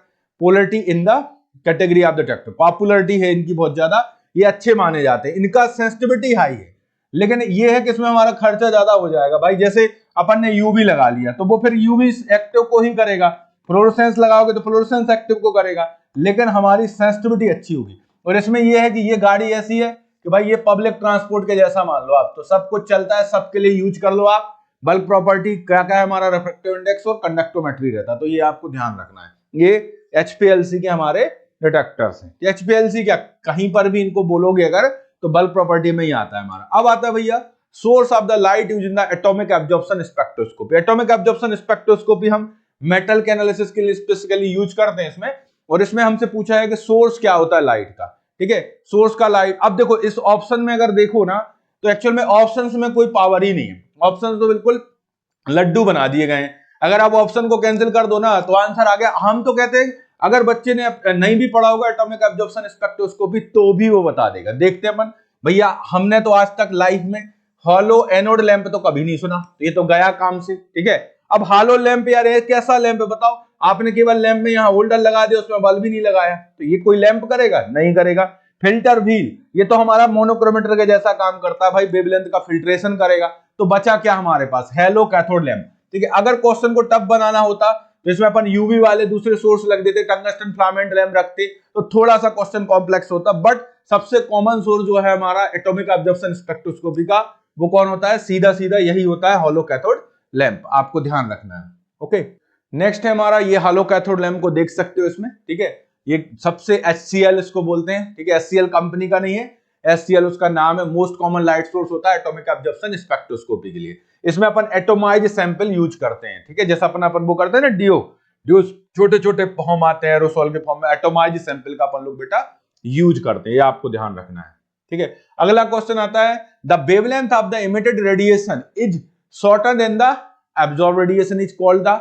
polarity in the category of detector, popularity है इनकी बहुत ज्यादा, ये अच्छे माने जाते हैं, इनका सेंसिटिविटी हाई है, लेकिन ये है कि इसमें हमारा खर्चा ज्यादा हो जाएगा। भाई जैसे अपन ने यूवी लगा लिया तो वो फिर यूवी एक्टिव को ही करेगा, फ्लोरोसेंस लगाओगे तो फ्लोरोसेंस एक्टिव को करेगा, लेकिन हमारी सेंसिटिविटी अच्छी होगी। और इसमें ये है कि ये गाड़ी ऐसी है कि भाई ये पब्लिक ट्रांसपोर्ट के जैसा मान लो आप, तो सब कुछ चलता है, सबके लिए यूज कर लो आप। बल्क प्रॉपर्टी क्या क्या है हमारा, रिफ्रैक्टिव इंडेक्स और कंडक्टोमेट्री रहता है, तो ये आपको ध्यान रखना है। ये एचपीएलसी के हमारे डिटेक्टर्स हैं। एचपीएलसी क्या, कहीं पर भी इनको बोलोगे अगर तो बल्क प्रॉपर्टी में ही आता है हमारा। अब आता है भैया source of the light use in the atomic absorption spectroscopy. Atomic absorption spectroscopy हम मेटल के एनालिसिस के लिए स्पेसिफिकली यूज करते हैं इसमें, और इसमें हमसे पूछा है कि सोर्स क्या होता है लाइट का। ठीक है, सोर्स का लाइट, अब देखो इस ऑप्शन में अगर देखो ना तो एक्चुअल में ऑप्शंस में कोई पावर ही नहीं है, ऑप्शंस तो बिल्कुल लड्डू बना दिए गए हैं। अगर आप ऑप्शन को कैंसिल कर दो ना तो आंसर आ गया। हम तो कहते हैं अगर बच्चे ने नहीं भी पढ़ा होगा एटॉमिक एब्जॉर्प्शन स्पेक्ट्रोस्कोपी तो भी वो बता देगा। देखते हैं अपन भैया, हमने तो आज तक लाइफ में हॉलो एनोड लैंप तो कभी नहीं सुना, तो ये तो गया काम से। ठीक है, अब हॉलो लैंप यार ये कैसा लैंप है बताओ, आपने केवल लैंप में यहाँ होल्डर लगा दिया, उसमें बल्ब भी नहीं लगाया, तो ये कोई लैंप करेगा, नहीं करेगा। फिल्टर व्हील, ये तो हमारा मोनोक्रोमेटर के जैसा काम करता है भाई, वेवलेंथ का फिल्ट्रेशन करेगा। तो बचा क्या हमारे पास, हेलो कैथोड लैंप। ठीक है, अगर क्वेश्चन को टफ बनाना होता तो इसमें अपन यूवी वाले दूसरे सोर्स लग देते, टंगस्टन फिलामेंट लैंप रखते, तो थोड़ा सा क्वेश्चन कॉम्प्लेक्स होता। बट सबसे कॉमन सोर्स जो है हमारा एटॉमिक एब्जॉर्प्शन स्पेक्ट्रोस्कोपी का, वो कौन होता है, सीधा सीधा यही होता है, हॉलो कैथोड लैंप। आपको ध्यान रखना है। ओके, नेक्स्ट है हमारा ये हॉलो कैथोड लैंप को देख सकते हो इसमें। ठीक है, ये सबसे HCl इसको बोलते हैं। ठीक है, HCl कंपनी का नहीं है, HCl उसका नाम है, मोस्ट कॉमन लाइट सोर्स होता है एटॉमिक एब्जॉर्प्शन स्पेक्ट्रोस्कोपी के लिए। इसमें अपन एटोमाइज सैंपल यूज करते हैं। ठीक है, जैसा अपन वो करते हैं ना डियो छोटे छोटे फॉर्म आते हैं एरोसोल के फॉर्म में, एटोमाइज सैंपल का अपन लोग बेटा यूज करते हैं, ये आपको ध्यान रखना है। ठीक है, अगला क्वेश्चन आता है the wavelength of the emitted radiation is shorter than the absorb radiation is called the,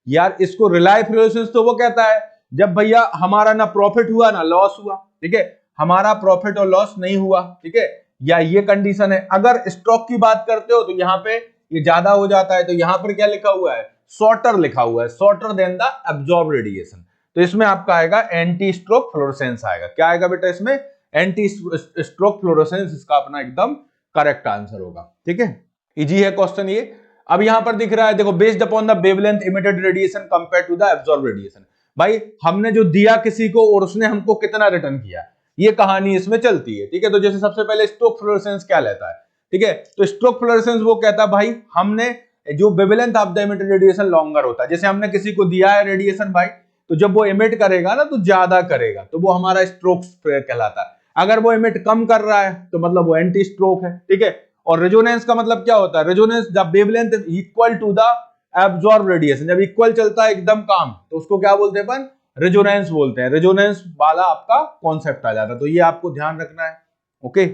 यार इसको रिलाई फ्लोरोसेंस तो वो कहता है जब भैया हमारा ना प्रॉफिट हुआ ना लॉस हुआ। ठीक है, हमारा प्रॉफिट और लॉस नहीं हुआ। ठीक है, या ये कंडीशन है। अगर स्ट्रोक की बात करते हो तो यहाँ पे ये ज्यादा हो जाता है, तो यहाँ पर क्या लिखा हुआ है, शॉर्टर लिखा हुआ है, shorter than the absorb radiation. तो इसमें आपका आएगा एंटी स्ट्रोक फ्लोरोसेंस आएगा। क्या आएगा बेटा इसमें, एंटी स्ट्रोक फ्लोरोसेंस, इसका अपना एकदम करेक्ट आंसर होगा। ठीक है, इजी है क्वेश्चन ये। अब यहां पर दिख रहा है देखो, based upon the wavelength emitted radiation compared to the absorb radiation. भाई हमने जो दिया किसी को और उसने हमको कितना रिटर्न किया, ये कहानी इसमें चलती है। ठीक है, तो जैसे सबसे पहले स्ट्रोक फ्लोरोसेंस क्या लेता है। ठीक है, तो स्ट्रोक फ्लोरोसेंस वो कहता है भाई हमने जो wavelength of the emitted radiation longer होता है, जैसे हमने किसी को दिया है रेडिएशन भाई, तो जब वो इमिट करेगा ना तो ज्यादा करेगा, तो वो हमारा स्ट्रोक कहलाता है। अगर वो इमिट कम कर रहा है तो मतलब वो एंटी स्ट्रोक है, ठीक है। और रेजोनेंस का मतलब क्या होता है? रेजोनेंस जब wavelength is equal to the absorb radiation, जब इक्वल चलता है एकदम काम, तो उसको क्या बोलते हैं अपन? रेजोनेंस बोलते हैं। रेजोनेंस वाला आपका कॉन्सेप्ट आ जाता है, तो ये आपको ध्यान रखना है। ओके,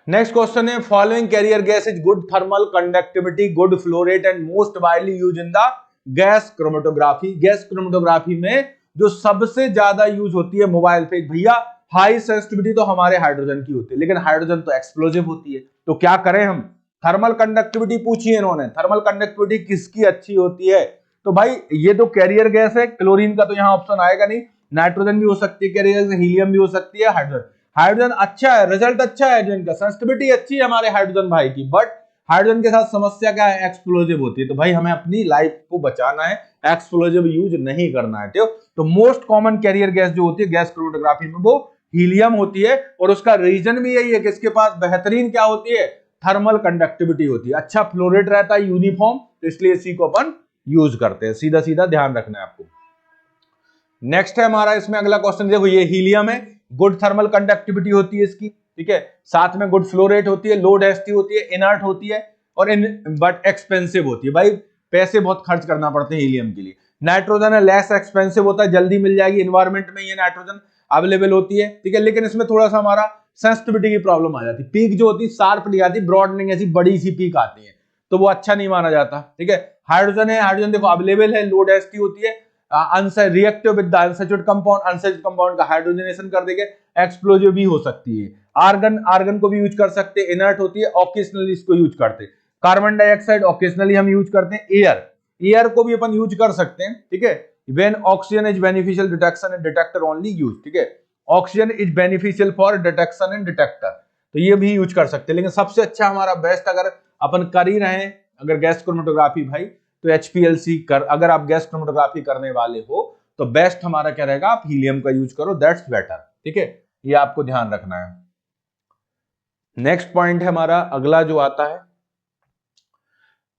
नेक्स्ट क्वेश्चन है, following carrier gas is good thermal conductivity, good flow rate and most widely use in the gas chromatography. Gas chromatography में जो सबसे ज्यादा यूज होती है मोबाइल पे, भैया हाई सेंसिटिविटी तो हमारे हाइड्रोजन की होती है, लेकिन हाइड्रोजन तो एक्सप्लोजिव होती है, तो क्या करें हम? थर्मल कंडक्टिविटी पूछी है इन्होंने, थर्मल कंडक्टिविटी किसकी अच्छी होती है? तो भाई ये तो कैरियर गैस है, क्लोरीन का तो यहाँ ऑप्शन आएगा नहीं, नाइट्रोजन भी हो सकती है कैरियर गैस, हीलियम भी हो सकती है, हाइड्रोजन। हाइड्रोजन अच्छा है, रिजल्ट अच्छा है हाइड्रोजन का, सेंसिटिविटी अच्छी है हमारे हाइड्रोजन भाई की, बट हाइड्रोजन के साथ समस्या क्या है? एक्सप्लोजिव होती है। तो भाई हमें अपनी लाइफ को बचाना है, एक्सप्लोजिव यूज नहीं करना है। तो मोस्ट कॉमन कैरियर गैस जो होती है गैस क्रोमेटोग्राफी में वो हीलियम होती है, और उसका रीजन भी यही है कि इसके पास बेहतरीन क्या होती है? थर्मल कंडक्टिविटी होती है, अच्छा फ्लो रेट रहता है, यूनिफॉर्म, तो इसलिए इसी को अपन यूज करते हैं। सीधा सीधा ध्यान रखना है आपको। नेक्स्ट है हमारा इसमें अगला क्वेश्चन, देखो ये हीलियम है, गुड थर्मल कंडक्टिविटी होती है इसकी, ठीक है, साथ में गुड फ्लो रेट होती है, लो डेंसिटी होती है, इनर्ट होती है, और बट एक्सपेंसिव होती है। भाई पैसे बहुत खर्च करना पड़ते हैं हीलियम के लिए। नाइट्रोजन है, लेस एक्सपेंसिव होता है, जल्दी मिल जाएगी, एनवायरमेंट में ये नाइट्रोजन अवेलेबल होती है, ठीक है, लेकिन इसमें थोड़ा सा हमारा सेंसिटिविटी की प्रॉब्लम आ जाती है, पीक जो होती है शार्प नहीं आती, ब्रॉडनिंग ऐसी बड़ी सी पीक आती है, तो वो अच्छा नहीं माना जाता, ठीक है। हाइड्रोजन है, हाइड्रोजन देखो अवेलेबल है, लो डेंसिटी होती है, reactive with the unsaturated compound, unsaturated compound का हाइड्रोजनेशन कर देंगे, एक्सप्लोजिव भी हो सकती है। आर्गन को भी यूज कर सकते हैं, इनर्ट होती है, ऑकेजनली इसको यूज करते हैं। कार्बन डाइऑक्साइड ऑकेजनली हम यूज करते हैं। एयर को भी अपन यूज कर सकते हैं, ठीक है। When oxygen is beneficial detection and detector only use, ठीक है, oxygen is beneficial for detection and detector, तो ये भी यूज कर सकते हैं। लेकिन सबसे अच्छा हमारा बेस्ट अगर अपन कर ही रहे हैं अगर गैस क्रोमेटोग्राफी भाई, तो HPLC कर, अगर आप गैस क्रोमेटोग्राफी करने वाले हो तो बेस्ट हमारा क्या रहेगा? आप हीलियम का यूज करो, दैट्स बेटर, ठीक है, ये आपको ध्यान रखना है। नेक्स्ट पॉइंट है हमारा अगला जो आता है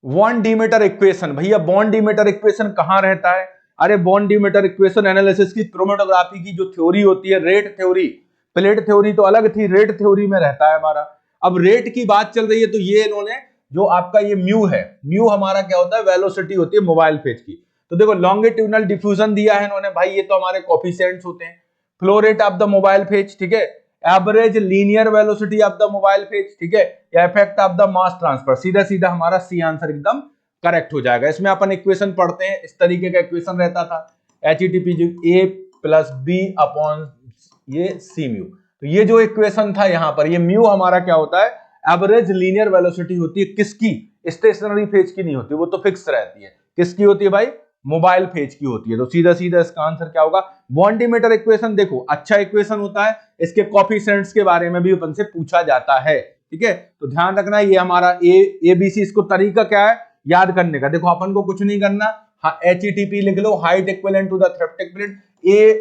बॉन्ड डिमीटर इक्वेशन। भैया बॉन्ड डिमीटर इक्वेशन कहां रहता है? अरे बॉन्ड डिमीटर इक्वेशन एनालिसिस की, क्रोमेटोग्राफी की जो थ्योरी होती है, रेट थ्योरी, प्लेट थ्योरी तो अलग थी, रेट थ्योरी में रहता है हमारा। अब रेट की बात चल रही है, तो ये इन्होंने जो आपका ये म्यू है, म्यू हमारा क्या होता है? वेलोसिटी होती है मोबाइल फेज की। तो देखो लॉन्गिट्यूडनल डिफ्यूजन दिया है इन्होंने, भाई ये तो हमारे कोफिशिएंट्स होते हैं। Flow rate of the mobile phase, ठीक है, average linear velocity of the mobile phase, ठीक है, या effect of the mass transfer, सीधा सीधा हमारा सी आंसर एकदम करेक्ट हो जाएगा। इसमें अपन इक्वेशन पढ़ते हैं, इस तरीके का इक्वेशन रहता था, HETP जो A + B अपॉन ये सी म्यू। तो ये जो इक्वेशन था यहाँ पर, ये म्यू हमारा क्या होता है? एवरेज लीनियर वेलोसिटी होती है, किसकी? स्टेशनरी फेज की नहीं होती, वो तो फिक्स रहती है। किसकी होती है भाई? मोबाइल फेज की होती है। तो सीधा सीधा इसका आंसर क्या होगा? बॉन्ड डिमीटर इक्वेशन देखो अच्छा इक्वेशन होता है, इसके कोफिशिएंट्स के बारे में भी अपन से पूछा जाता है, ठीक है। तो ध्यान रखना ये हमारा ABC, इसको तरीका क्या है याद करने का? देखो अपन को कुछ नहीं करना, HETP लिख लो, height equivalent to the theoretical plate.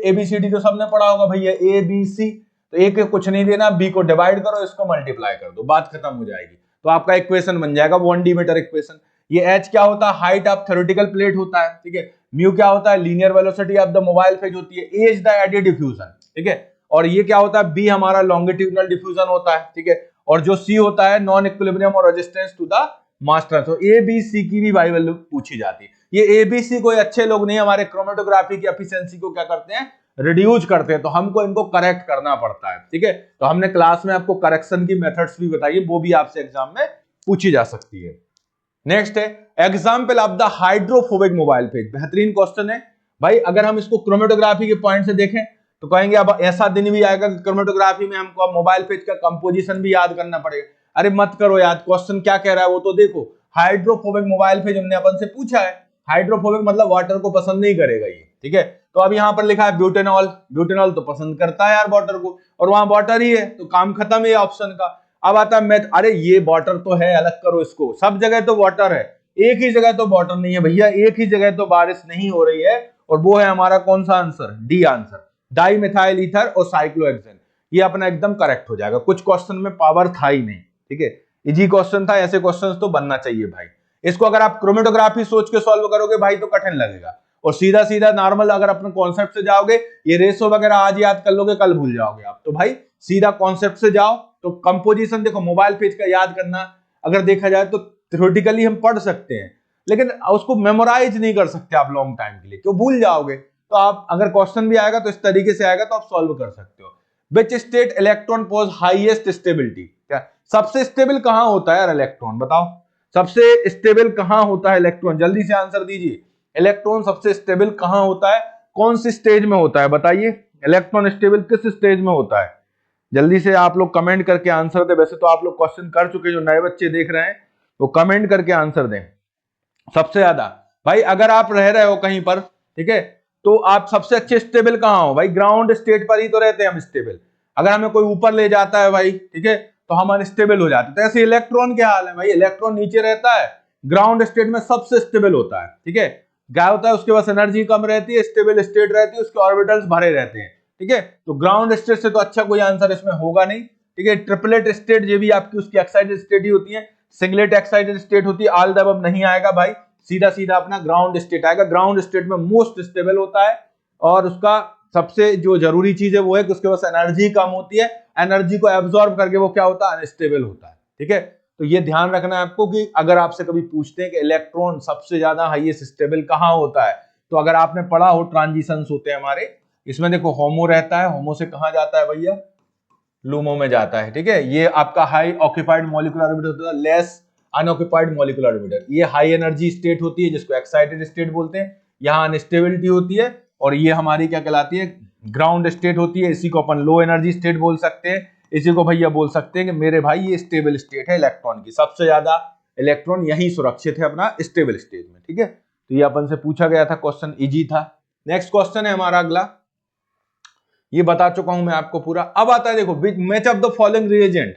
ABCD तो सबने पढ़ा होगा भैया, ABC, तो A के कुछ नहीं देना, B को डिवाइड करो, इसको मल्टीप्लाई कर दो, बात खत्म हो जाएगी। तो आपका इक्वेशन बन जाएगा बॉन्ड डिमीटर इक्वेशन। ये H क्या होता है? हाइट ऑफ थ्योरेटिकल प्लेट होता है, ठीक है। म्यू क्या होता है? Linear velocity of the mobile phase होती है। A is the eddy diffusion, ठीक है। और ये क्या होता है? B हमारा लॉन्गिट्यूडनल डिफ्यूजन होता है, ठीक है। और जो C होता है नॉन इक्विलिब्रियम और resistance to the mass transfer. ABC की भी भाई वैल्यू पूछी जाती है। ये ABC कोई अच्छे लोग नहीं, हमारे क्रोमेटोग्राफी की एफिशिएंसी को क्या करते हैं? रिड्यूस करते हैं, तो हमको इनको करेक्ट करना पड़ता है, ठीक है। तो हमने क्लास में आपको करेक्शन की मेथड्स भी बताई, वो भी आपसे एग्जाम में पूछी जा सकती है। नेक्स्ट है example of the hydrophobic mobile phase. बेहतरीन क्वेश्चन है भाई। अगर हम इसको क्रोमेटोग्राफी के पॉइंट से देखें तो कहेंगे अब ऐसा दिन भी आएगा कि क्रोमेटोग्राफी में हमको अब मोबाइल फेज का कंपोजिशन भी याद करना पड़ेगा। अरे मत करो याद, क्वेश्चन क्या कह रहा है वो तो देखो। हाइड्रोफोबिक मोबाइल फेज हमने अपन से पूछा है, हाइड्रोफोबिक मतलब वाटर को पसंद नहीं करेगा ये, ठीक है। तो अब यहाँ पर लिखा है ब्यूटेनॉल, ब्यूटेनॉल तो पसंद करता है यार वाटर को, और वहां वाटर ही है, तो काम खत्म है ऑप्शन का। अब आता है मैथ, अरे ये वाटर तो है, अलग करो इसको, सब जगह तो वाटर है, एक ही जगह तो वाटर नहीं है भैया, एक ही जगह तो बारिश नहीं हो रही है, और वो है हमारा कौन सा answer? D answer, di methyl ether और साइक्लोहेक्सेन। ये अपना एकदम करेक्ट हो जाएगा। कुछ क्वेश्चन में पावर था ही नहीं, ठीक है, इजी क्वेश्चन था, ऐसे क्वेश्चन तो बनना चाहिए भाई। इसको अगर आप क्रोमेटोग्राफी सोच के सॉल्व करोगे भाई तो कठिन लगेगा, और सीधा सीधा नॉर्मल अगर अपने कॉन्सेप्ट से जाओगे, ये रेशो वगैरह आज याद कर लोगे, कल भूल जाओगे आप। तो भाई सीधा कॉन्सेप्ट से जाओ। तो कंपोजिशन देखो, मोबाइल पेज का याद करना अगर देखा जाए तो थ्योरेटिकली हम पढ़ सकते हैं, लेकिन उसको मेमोराइज नहीं कर सकते आप लॉन्ग टाइम के लिए, क्यों भूल जाओगे। तो आप अगर क्वेश्चन भी आएगा तो इस तरीके से आएगा तो आप सॉल्व कर सकते हो। Which state electron pose highest stability, क्या सबसे स्टेबल कहां होता है यार इलेक्ट्रॉन, बताओ सबसे स्टेबल कहां होता है इलेक्ट्रॉन, जल्दी से आंसर दीजिए। इलेक्ट्रॉन सबसे स्टेबल कहां होता है, कौन सी स्टेज में होता है, बताइए इलेक्ट्रॉन स्टेबल किस स्टेज में होता है। जल्दी से आप लोग कमेंट करके आंसर दें। वैसे तो आप लोग क्वेश्चन कर चुके, जो नए बच्चे देख रहे हैं वो कमेंट करके आंसर दें। सबसे ज्यादा भाई अगर आप रह रहे हो कहीं पर, ठीक है, तो आप सबसे अच्छे स्टेबल कहां हो भाई, ग्राउंड स्टेट पर ही तो रहते हैं हम स्टेबल। अगर हमें कोई ऊपर ले जाता है भाई, ठीक है, तो हम अनस्टेबल हो जाते हैं। तो ऐसे इलेक्ट्रॉन क्या हाल है भाई, इलेक्ट्रॉन नीचे रहता है, ग्राउंड स्टेट में सबसे स्टेबल होता है, ठीक है। क्या होता है, उसके पास एनर्जी कम रहती है, स्टेबल स्टेट रहती है, उसके ऑर्बिटल्स भरे रहते हैं, ठीक है। तो ग्राउंड स्टेट से तो अच्छा कोई आंसर इसमें होगा नहीं, ठीक है। ट्रिपलेट स्टेट ये भी आपकी उसकी एक्साइटेड स्टेट ही होती है, सिंगलेट एक्साइटेड स्टेट होती है, ऑल द अबव नहीं आएगा भाई, सीधा सीधा अपना ग्राउंड स्टेट आएगा। ग्राउंड स्टेट में मोस्ट स्टेबल होता है, और उसका सबसे जो जरूरी चीज है वो है कि उसके पास एनर्जी कम होती है, एनर्जी को एब्जॉर्ब करके वो क्या होता है, अनस्टेबल होता है, ठीक है। तो ये ध्यान रखना है आपको कि अगर आपसे कभी पूछते हैं कि इलेक्ट्रॉन सबसे ज्यादा हाईएस्ट स्टेबल कहां होता है, तो अगर आपने पढ़ा हो ट्रांजिशंस होते हैं हमारे, इसमें देखो होमो रहता है, होमो से कहां जाता है भैया, लूमो में जाता है, ठीक है। ये आपका हाई ऑक्यूपाइड मॉलिक्यूलर ऑर्बिटर होता है, लेस अनऑक्यूपाइड मॉलिक्यूलर ऑर्बिटर, ये हाई एनर्जी स्टेट होती है जिसको एक्साइटेड स्टेट बोलते हैं, यहाँ अनस्टेबिलिटी होती है, और ये हमारी क्या कहलाती है, ग्राउंड स्टेट होती है। इसी को अपन लो एनर्जी स्टेट बोल सकते हैं, इसी को भैया बोल सकते हैं कि मेरे भाई ये स्टेबल स्टेट है इलेक्ट्रॉन की, सबसे ज्यादा इलेक्ट्रॉन यही सुरक्षित है अपना स्टेबल स्टेट में, ठीक है। तो ये अपन से पूछा गया था, क्वेश्चन इजी था। नेक्स्ट क्वेश्चन है हमारा अगला, ये बता चुका हूं मैं आपको पूरा। अब आता है देखो, match of the following reagent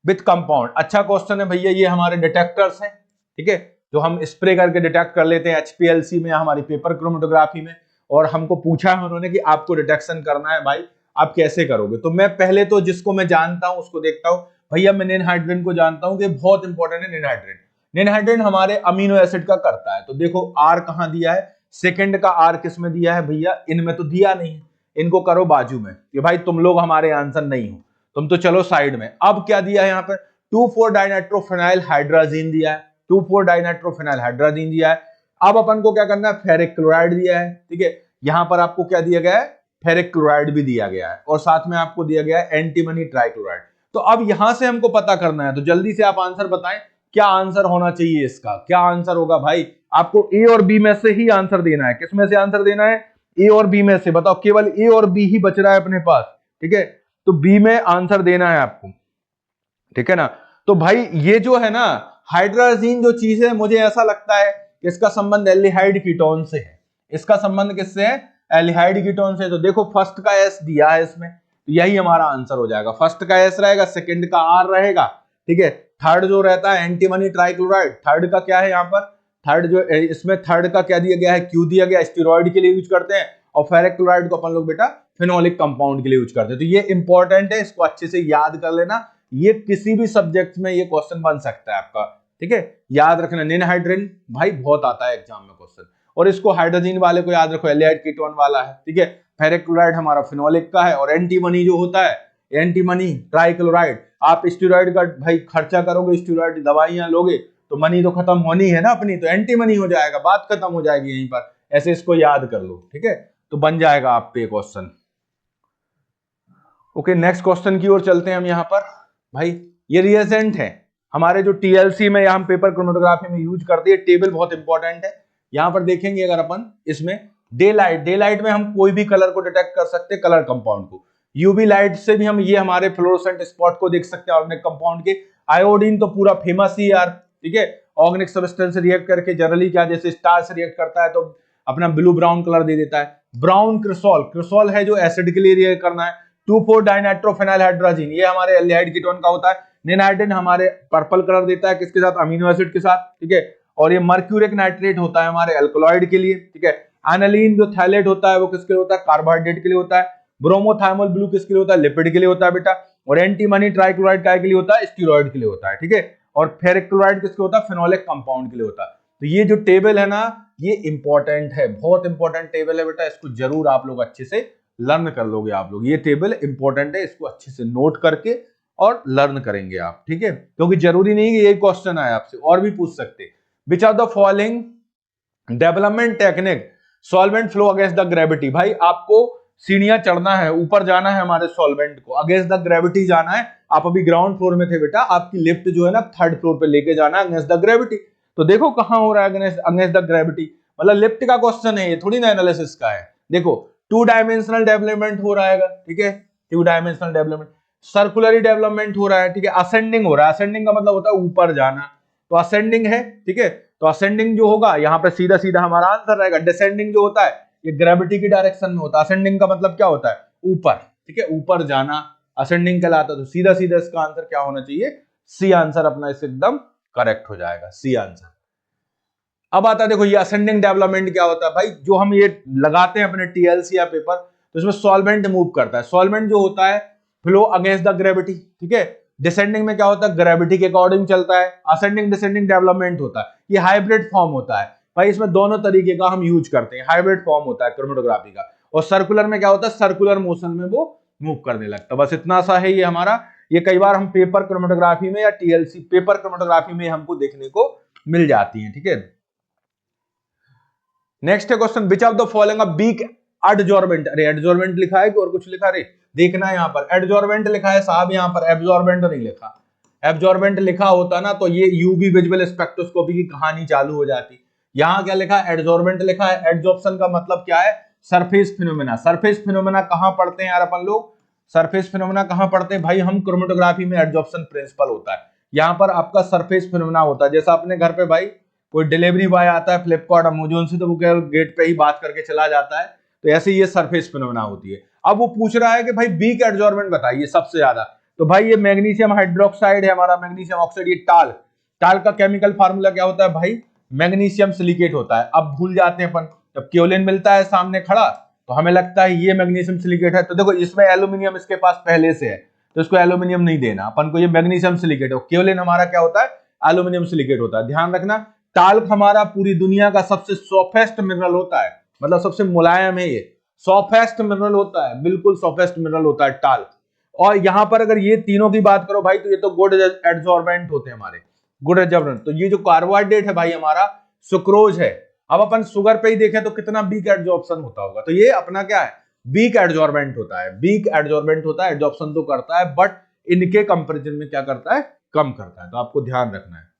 with compound. अच्छा क्वेश्चन है भैया, ये हमारे डिटेक्टर्स हैं, ठीक है, जो हम स्प्रे करके डिटेक्ट कर लेते हैं HPLC में या हमारी पेपर क्रोमेटोग्राफी में, और हमको पूछा है उन्होंने कि आपको डिटेक्शन करना है भाई, आप कैसे करोगे। तो मैं पहले तो जिसको मैं जानता हूं उसको देखता हूं भैया, मैं निनहाइड्रिन को जानता हूं कि बहुत इंपॉर्टेंट है निनहाइड्रिन। निनहाइड्रिन हमारे अमीनो एसिड का करता है, तो देखो R कहां दिया है, सेकंड का R किस में दिया है भैया, इनमें तो दिया नहीं, इनको करो बाजू में कि भाई तुम लोग हमारे आंसर नहीं हो, तुम तो चलो साइड में। अब क्या दिया है यहाँ पर, 2,4-डाइनाइट्रोफेनाइल हाइड्राजीन दिया है, 2,4-डाइनाइट्रोफेनाइल हाइड्राजीन दिया है। अब अपन को क्या करना है, फेरिक क्लोराइड दिया है, ठीक है। यहां पर आपको क्या दिया गया है, फेरिक क्लोराइड भी दिया गया है, और साथ में आपको दिया गया है एंटीमनी ट्राइक्लोराइड। तो अब यहां से हमको पता करना है, तो जल्दी से आप आंसर बताएं, क्या आंसर होना चाहिए इसका, क्या आंसर होगा भाई। आपको ए और बी में से ही आंसर देना है, किस में से आंसर देना है, ए और बी में से। बताओ, केवल ए और बी ही बच रहा है अपने पास, ठीक है, तो बी में आंसर देना है आपको, ठीक है ना। तो भाई ये जो है ना हाइड्राजीन जो चीज है, मुझे ऐसा लगता है कि इसका संबंध एल्डिहाइड कीटोन से है। इसका संबंध किससे है, एल्डिहाइड कीटोन से। तो देखो फर्स्ट का एस दिया है इसमें, तो यही हमारा आंसर हो जाएगा। फर्स्ट का एस रहेगा, सेकंड का आर रहेगा, ठीक है। थर्ड जो रहता है एंटीमनी ट्राइक्लोराइड, थर्ड का क्या है यहाँ पर, थर्ड जो इसमें थर्ड का क्या दिया गया है, क्यू दिया गया, स्टेरॉइड के लिए यूज करते हैं, और फेरिक क्लोराइड को अपन लोग बेटा फिनोलिक कंपाउंड के लिए यूज करते हैं। तो ये इंपॉर्टेंट है, इसको अच्छे से याद कर लेना, ये किसी भी सब्जेक्ट में ये क्वेश्चन बन सकता है आपका, ठीक है। याद रखना, निनहाइड्रिन भाई बहुत आता है एग्जाम में क्वेश्चन, और इसको हाइड्रोजन वाले को याद रखो, एल्डिहाइड कीटोन वाला है, ठीक है। फेरिक क्लोराइड हमारा फिनोलिक का है, और एंटीमनी जो होता है एंटीमनी ट्राइक्लोराइड। आप स्टेरॉइड का भाई खर्चा करोगे, स्टेरॉइड दवाइयां लोगे तो मनी तो खत्म होनी है ना अपनी, तो एंटीमनी हो जाएगा, बात खत्म हो जाएगी यहीं पर। ऐसे इसको याद कर लो, ठीक है, तो बन जाएगा आप पे क्वेश्चन। ओके, नेक्स्ट क्वेश्चन की ओर चलते हैं हम। यहाँ पर भाई ये रिएजेंट है हमारे जो TLC में या हम पेपर क्रोमेटोग्राफी में यूज करते हैं, टेबल बहुत इंपॉर्टेंट है। यहाँ पर देखेंगे अगर अपन इसमें डे लाइट में हम कोई भी कलर को डिटेक्ट कर सकते हैं, कलर कंपाउंड को। यूवी लाइट से भी हम ये हमारे फ्लोरोसेंट स्पॉट को देख सकते हैं ऑर्गेनिक कंपाउंड के। आयोडीन तो पूरा फेमस ही यार, ठीक है, ऑर्गेनिक सब्सटेंस से रिएक्ट करके जनरली क्या, जैसे स्टार से रिएक्ट करता है तो अपना ब्लू ब्राउन कलर दे देता है। ब्राउन क्रिसोल है जो एसिड के लिए रिएक्ट करना है। 2,4-डाइनाइट्रोफेनाइल हाइड्राजीन ये हमारे एल्डिहाइड कीटोन का होता है। निनहाइड्रिन हमारे पर्पल कलर देता है, किसके साथ, अमीनो एसिड के साथ, ठीक है। और ये मर्क्यूरिक नाइट्रेट होता है हमारे अल्कलॉइड के लिए, ठीक है। एनालीन जो थैलेट होता है वो किसके लिए होता है, कार्बोहाइड्रेट के लिए होता है। ब्रोमोथाइमोल ब्लू किसके लिए होता है, लिपिड के लिए होता है बेटा। और एंटीमनी ट्राइक्लोराइड काय के लिए होता है, स्टेरॉइड के लिए होता है, ठीक है। और फेरिक क्लोराइड किसके होता है, फिनोलिक कंपाउंड के लिए होता है। तो ये जो टेबल है ना, ये इंपॉर्टेंट है, बहुत इंपॉर्टेंट टेबल है बेटा, इसको जरूर आप लोग अच्छे से लर्न कर लोगे आप लोग। ये टेबल इंपॉर्टेंट है, इसको अच्छे से नोट करके और लर्न करेंगे आप, ठीक है, क्योंकि जरूरी नहीं कि ये क्वेश्चन आए आपसे, और भी पूछ सकते। Which are the following development technique solvent flow against the gravity. भाई आपको सीढ़ियां चढ़ना है, ऊपर जाना है हमारे सॉल्वेंट को, अगेंस्ट द ग्रेविटी जाना है। आप अभी ग्राउंड फ्लोर में थे बेटा, आपकी लिफ्ट जो है ना थर्ड फ्लोर पे लेके जाना है अगेंस्ट द ग्रेविटी। तो देखो कहां हो रहा है अगेंस्ट द ग्रेविटी, मतलब लिफ्ट का क्वेश्चन है ये, थोड़ी ना एनालिसिस का है। देखो 2 डायमेंशनल डेवलपमेंट हो रहा है, ठीक है, 2 डायमेंशनल डेवलपमेंट, सर्कुलरी डेवलपमेंट हो रहा है, ठीक है, असेंडिंग हो रहा है। असेंडिंग का मतलब होता है ऊपर जाना, तो असेंडिंग है, ठीक है। तो असेंडिंग जो होगा यहाँ पे सीधा सीधा हमारा आंसर रहेगा। डिसेंडिंग जो होता है ये ग्रेविटी की डायरेक्शन में होता है। असेंडिंग का मतलब क्या होता है, ऊपर, ठीक है, ऊपर जाना असेंडिंग कहलाता है। तो सीधा सीधा इसका आंसर क्या होना चाहिए, सी आंसर अपना इस एकदम करेक्ट हो जाएगा, सी आंसर। अब आता है देखो ये असेंडिंग डेवलपमेंट क्या होता है भाई, जो हम ये लगाते हैं अपने टीएलसी या पेपर, तो इसमें सॉल्वेंट मूव करता है। सॉल्वेंट जो होता है फ्लो अगेंस्ट द ग्रेविटी, ठीक है। डिसेंडिंग में क्या होता है, ग्रेविटी के अकॉर्डिंग चलता है। असेंडिंग डिसेंडिंग डेवलपमेंट होता है, ये हाइब्रिड फॉर्म होता है भाई, इसमें दोनों तरीके का हम यूज करते हैं। हाइब्रिड फॉर्म होता है क्रोमेटोग्राफी का। और सर्कुलर में क्या होता है, सर्कुलर मोशन में वो मूव करने लगता है। बस इतना सा है ये हमारा। ये कई बार हम पेपर क्रोमेटोग्राफी में या टीएलसी पेपर क्रोमेटोग्राफी में हमको देखने को मिल जाती है, ठीक है। नेक्स्ट है question, which of the following a weak adsorbent. अरे एडजॉर्बेंट लिखा है कि और कुछ लिखा, रे देखना है यहाँ पर एडजॉर्बेंट लिखा है साहब, यहाँ पर एब्जॉर्बेंट नहीं लिखा। एब्जॉर्बेंट लिखा होता ना तो ये यूवी विजुअल स्पेक्ट्रोस्कोपी की कहानी चालू हो जाती। यहाँ क्या लिखा है, एडजॉर्बेंट लिखा है। एडजॉर्प्शन का मतलब क्या है, सरफेस फिनोमेना। सरफेस फिनोमेना कहां पढ़ते हैं यार अपन लोग, सरफेस फिनोमेना कहां पढ़ते हैं भाई, हम क्रोमेटोग्राफी में एडजॉर्प्शन प्रिंसिपल होता है। यहाँ पर आपका सरफेस फिनोमेना होता है। जैसा अपने घर पे भाई कोई डिलीवरी बॉय आता है फ्लिपकार्ट अमेजोन से, तो वो गेट पे ही बात करके चला जाता है, तो ऐसे ये सरफेस फिनोमेना होती है। अब वो पूछ रहा है कि भाई वीक एडजॉर्बेंट बताइए सबसे ज्यादा, तो भाई ये मैग्नीशियम हाइड्रोक्साइड है हमारा, मैग्नीशियम ऑक्साइड। ये टाल, टाल का केमिकल फार्मूला क्या होता है भाई, मैग्नीशियम सिलिकेट होता है। अब भूल जाते हैं अपन, जब क्योलिन मिलता है सामने खड़ा तो हमें लगता है ये मैग्नीशियम सिलिकेट है, तो देखो इसमें एल्यूमिनियम इसके पास पहले से है, तो इसको एल्यूमिनियम नहीं देना अपन को, ये मैग्नीशियम सिलिकेट है। क्योलिन हमारा क्या होता है, एल्यूमिनियम सिलिकेट होता है। ध्यान रखना, टाल्क हमारा पूरी दुनिया का सबसे सॉफ्टेस्ट मिनरल होता है, मतलब सबसे मुलायम है, ये सॉफ्टेस्ट मिनरल होता है, बिल्कुल सॉफ्टेस्ट मिनरल होता है टाल्क। और यहां पर अगर ये तीनों की बात करो भाई, तो ये तो गुड एडजॉर्बेंट होते हैं हमारे, गुड एडजॉर्बेंट। तो ये जो कार्बोहाइड्रेट है भाई हमारा सुक्रोज है। अब अपन शुगर पे ही देखें तो कितना वीक एडजॉर्प्शन होता होगा, तो ये अपना क्या है, वीक एडजॉर्बेंट होता है। वीक एडजॉर्बेंट होता है, एडजॉर्प्शन तो करता है बट इनके कंपैरिजन में क्या करता है, कम करता है। तो आपको ध्यान रखना है।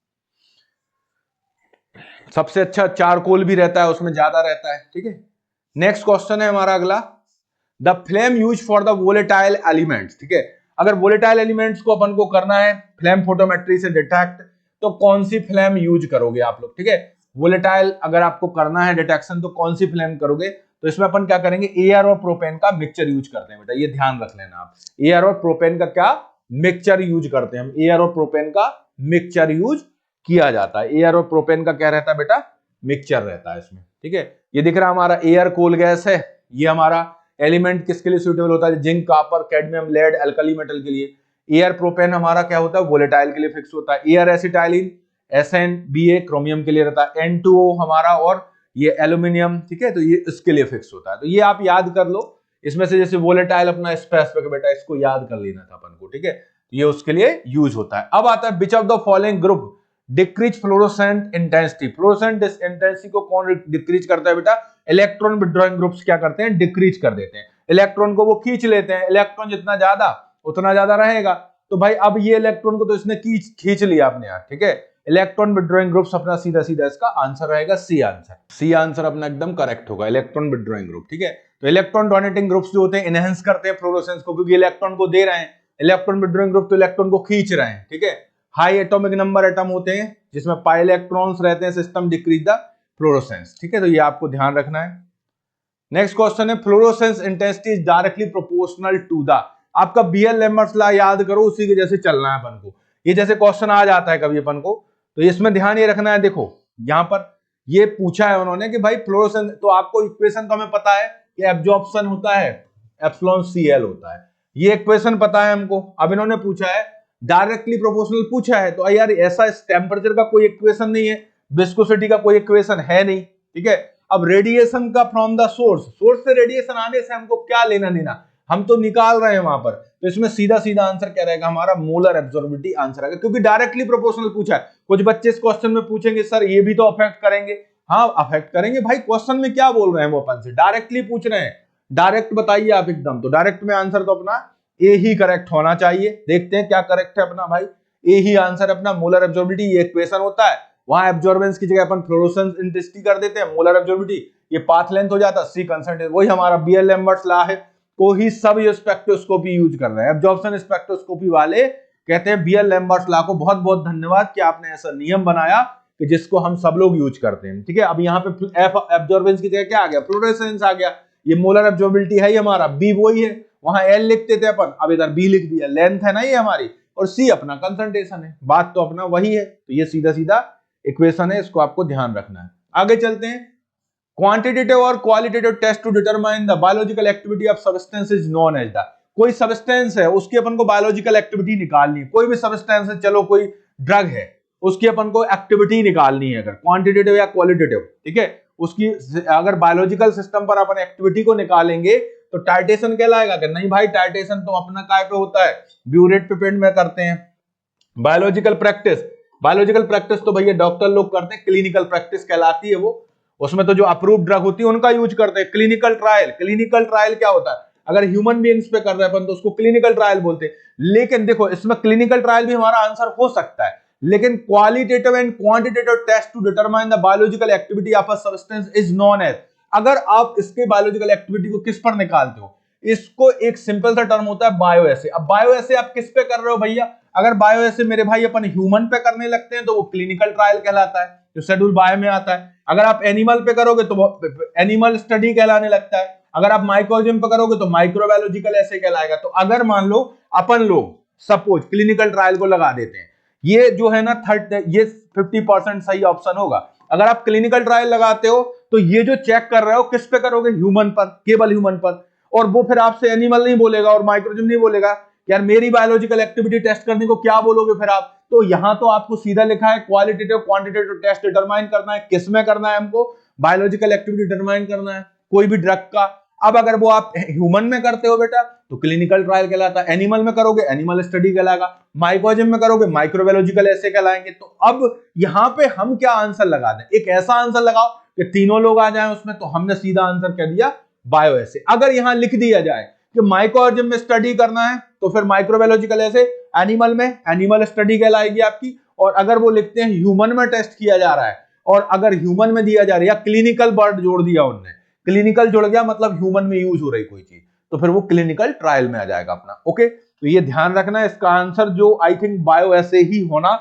सबसे अच्छा चारकोल भी रहता है, उसमें ज्यादा रहता है, ठीक है। नेक्स्ट क्वेश्चन है हमारा अगला, the flame use for the volatile elements, ठीक है। अगर वोलेटाइल एलिमेंट्स को अपन को करना है फ्लेम फोटोमेट्री से डिटेक्ट, तो कौन सी फ्लेम यूज करोगे आप लोग, ठीक है। वोलेटाइल अगर आपको करना है डिटेक्शन तो कौन सी फ्लेम करोगे, तो इसमें अपन क्या करेंगे, एआर और प्रोपेन का मिक्सचर यूज करते हैं बेटा, ये ध्यान रख लेना आप। एआर और प्रोपेन का क्या मिक्सचर यूज करते हैं हम, एआर और प्रोपेन का मिक्सचर यूज किया जाता है। एआर और प्रोपेन का क्या रहता है बेटा, मिक्सचर रहता है इसमें, ठीक है। ये दिख रहा है हमारा एयर कोल गैस है, ये हमारा एलिमेंट किसके लिए सुटेबल होता है, zinc copper cadmium lead alkali metal के लिए। एयर प्रोपेन हमारा क्या होता है, वोलेटाइल के लिए फिक्स होता है। एयर एसिटाइलिन SnBa क्रोमियम के लिए रहता है। N2O हमारा और ये एल्यूमिनियम, ठीक है, तो ये इसके लिए फिक्स होता है। तो ये आप याद कर लो, इसमें से जैसे वोलेटाइल अपना स्पेसिफिक बेटा, इसको याद कर लेना था अपन को, ठीक है, ये उसके लिए यूज होता है। अब आता है विच of the following group decrease fluorescent intensity. Fluorescent intensity को कौन डिक्रीज करता है बेटा, इलेक्ट्रॉन विथड्रॉइंग ग्रुप्स क्या करते हैं, डिक्रीज कर देते हैं। इलेक्ट्रॉन को वो खींच लेते हैं, इलेक्ट्रॉन जितना ज्यादा उतना ज्यादा रहेगा। तो भाई अब ये इलेक्ट्रॉन को तो इसने खींच लिया अपने यहाँ, ठीक है। इलेक्ट्रॉन विथड्रॉइंग ग्रुप्स अपना सीधा सीधा इसका आंसर रहेगा सी आंसर। सी आंसर अपना एकदम करेक्ट होगा, इलेक्ट्रॉन विथड्रॉइंग ग्रुप, ठीक है। तो इलेक्ट्रॉन डोनेटिंग ग्रुप्स जो होते हैं इनहेंस करते हैं फ्लोरोसेंस को, क्योंकि इलेक्ट्रॉन को दे रहे हैं। इलेक्ट्रॉन विथड्रॉइंग ग्रुप तो इलेक्ट्रॉन को खींच रहे हैं, ठीक है। हाई एटॉमिक नंबर एटम होते हैं जिसमें पाई इलेक्ट्रॉन्स रहते हैं, सिस्टम डिक्रीज द फ्लोरोसेंस, ठीक है। तो ये आपको ध्यान रखना है। नेक्स्ट क्वेश्चन है, fluorescence intensity is directly proportional to the. आपका बीएल लेमर्स लॉ याद करो, उसी के जैसे चलना है अपन को। ये जैसे क्वेश्चन आ जाता है कभी अपन को, तो इसमें ध्यान ये रखना है। देखो यहां पर ये पूछा है उन्होंने कि भाई फ्लोरोसेंस, तो आपको इक्वेशन तो हमें पता है कि एब्जॉर्प्शन होता है एप्सिलॉन Cl होता है, ये इक्वेशन पता है हमको। अब इन्होंने पूछा है डायरेक्टली प्रोपोर्शनल पूछा है, तो यार ऐसा टेम्परेचर का कोई इक्वेशन नहीं है विस्कोसिटी का कोई इक्वेशन है नहीं, ठीक है। अब रेडिएशन का फ्रॉम द सोर्स से रेडिएशन आने से हमको क्या लेना देना, हम तो निकाल रहे हैं वहां पर, तो इसमें सीधा सीधा आंसर क्या रहेगा हमारा, मोलर एब्जॉर्बिलिटी आंसर आएगा, क्योंकि डायरेक्टली प्रोपोर्शनल पूछा है। कुछ बच्चे इस क्वेश्चन में पूछेंगे सर ये भी तो अफेक्ट करेंगे, हाँ अफेक्ट करेंगे भाई, क्वेश्चन में क्या बोल रहे हैं वो अपन से, डायरेक्टली पूछ रहे हैं, डायरेक्ट बताइए आप एकदम, तो डायरेक्ट में आंसर तो अपना ए ही करेक्ट होना चाहिए। देखते हैं क्या करेक्ट है अपना भाई, ए ही आंसर अपना, मोलर एब्जॉर्बिलिटी ये इक्वेशन होता है, वहां एब्जॉर्बेंस की जगह अपन फ्लोरोसेंस इंटेंसिटी कर देते हैं, मोलर एब्जॉर्बिलिटी ये पाथ लेंथ हो जाता है, सी कंसंट्रेशन, वही हमारा बीएल लैम्बर्ट्स लॉ है, को ही सब ये स्पेक्ट्रोस्कोपी यूज कर रहे हैं, एब्जॉर्प्शन स्पेक्ट्रोस्कोपी वाले कहते हैं बीएल लैम्बर्ट्स लॉ को बहुत बहुत धन्यवाद कि आपने ऐसा नियम बनाया कि जिसको हम सब लोग यूज करते हैं, ठीक है। अब यहाँ पे एफ एब्जॉर्बेंस की जगह क्या आ गया, फ्लोरोसेंस आ गया, ये मोलर एब्जॉर्बिलिटी है ही हमारा, बी वही है, वहां एल लिखते थे अपन, अब इधर बी लिख दिया, लेंथ है ना ये हमारी, और सी अपना कंसंट्रेशन है, बात तो अपना वही है, तो ये सीधा सीधा इक्वेशन है, इसको आपको ध्यान रखना है। आगे चलते हैं, क्वांटिटेटिव और qualitative test to determine the biological activity of substance is known as the, कोई सब्सटेंस है उसकी अपन को बायोलॉजिकल एक्टिविटी निकालनी है, कोई भी सब्सटेंस है, चलो कोई ड्रग है उसकी अपन को एक्टिविटी निकालनी है, अगर क्वांटिटेटिव या क्वालिटेटिव, ठीक है, उसकी अगर बायोलॉजिकल सिस्टम पर अपन एक्टिविटी को निकालेंगे तो टाइटेशन कहलाएगा कि नहीं भाई, टाइटेशन तो अपना काय पे होता है, ब्यूरेट पिपेट में करते हैं। बायोलॉजिकल प्रैक्टिस तो भैया डॉक्टर लोग करते हैं, क्लिनिकल प्रैक्टिस कहलाती है वो, उसमें तो जो अप्रूव्ड ड्रग होती है उनका यूज करते हैं। क्लिनिकल ट्रायल क्या होता है, अगर ह्यूमन बीइंग्स पे कर रहे हैं अपन तो उसको क्लिनिकल ट्रायल बोलते हैं, लेकिन देखो इसमें क्लिनिकल ट्रायल भी हमारा आंसर हो सकता है, लेकिन qualitative and quantitative test to determine the biological activity of a substance is known as, अगर आप इसके बायोलॉजिकल एक्टिविटी को किस पर निकालते हो, इसको एक सिंपल सा टर्म होता है बायोएसे। अब बायोएसे आप किस पे कर रहे हो भैया, अगर बायोएसे मेरे भाई अपन ह्यूमन पे करने लगते हैं तो वो क्लिनिकल ट्रायल कहलाता है, जो शेड्यूल बायो में आता है, अगर आप एनिमल पे करोगे तो वो एनिमल स्टडी कहलाने लगता है, अगर आप माइक्रोऑर्गेनिज्म पे करोगे तो माइक्रोबायोलॉजिकल ऐसे कहलाएगा। तो अगर मान लो अपन लोग सपोज क्लिनिकल ट्रायल को लगा देते हैं, ये जो है ना ये 50% सही ऑप्शन होगा। अगर आप क्लिनिकल ट्रायल लगाते हो तो ये जो चेक कर रहे हो किस पे करोगे, ह्यूमन पर, केवल ह्यूमन पर, और वो फिर आपसे एनिमल नहीं बोलेगा और माइक्रोऑर्गेनिज्म नहीं बोलेगा, यार मेरी बायोलॉजिकल एक्टिविटी टेस्ट करने को क्या बोलोगे फिर आप। तो यहां तो आपको सीधा लिखा है क्वालिटेटिव क्वांटिटेटिव टेस्ट डिटरमाइन करना है, किसमें करना है हमको, बायोलॉजिकल एक्टिविटी डिटरमाइन करना है कोई भी ड्रग का। अब अगर वो आप ह्यूमन में करते हो बेटा तो क्लिनिकल ट्रायल कहलाता है, एनिमल में करोगे एनिमल स्टडी कहलाएगा, माइक्रोऑर्गेनिज्म में करोगे माइक्रोबायोलॉजिकल ऐसे कहलाएंगे। तो अब यहां पे हम क्या आंसर लगा दें, एक ऐसा आंसर लगाओ कि तीनों लोग आ जाएं उसमें, तो हमने सीधा आंसर कह दिया बायो ऐसे। अगर यहां लिख दिया जाए कि माइक्रोऑर्गेनिज्म में स्टडी करना है तो फिर माइक्रोबायोलॉजिकल ऐसे, एनिमल में एनिमल स्टडी कहलाएगी आपकी, और अगर वो लिखते हैं ह्यूमन में टेस्ट किया जा रहा है, और अगर ह्यूमन में दिया जा रहा है या क्लिनिकल वर्ड जोड़ दिया उनने, क्लिनिकल जुड़ गया मतलब ह्यूमन में यूज हो रही कोई चीज, तो फिर वो क्लिनिकल ट्रायल में आ जाएगा अपना। ओके, तो ये ध्यान रखना है, इसका आंसर जो आई थिंक बायो ऐसे ही होना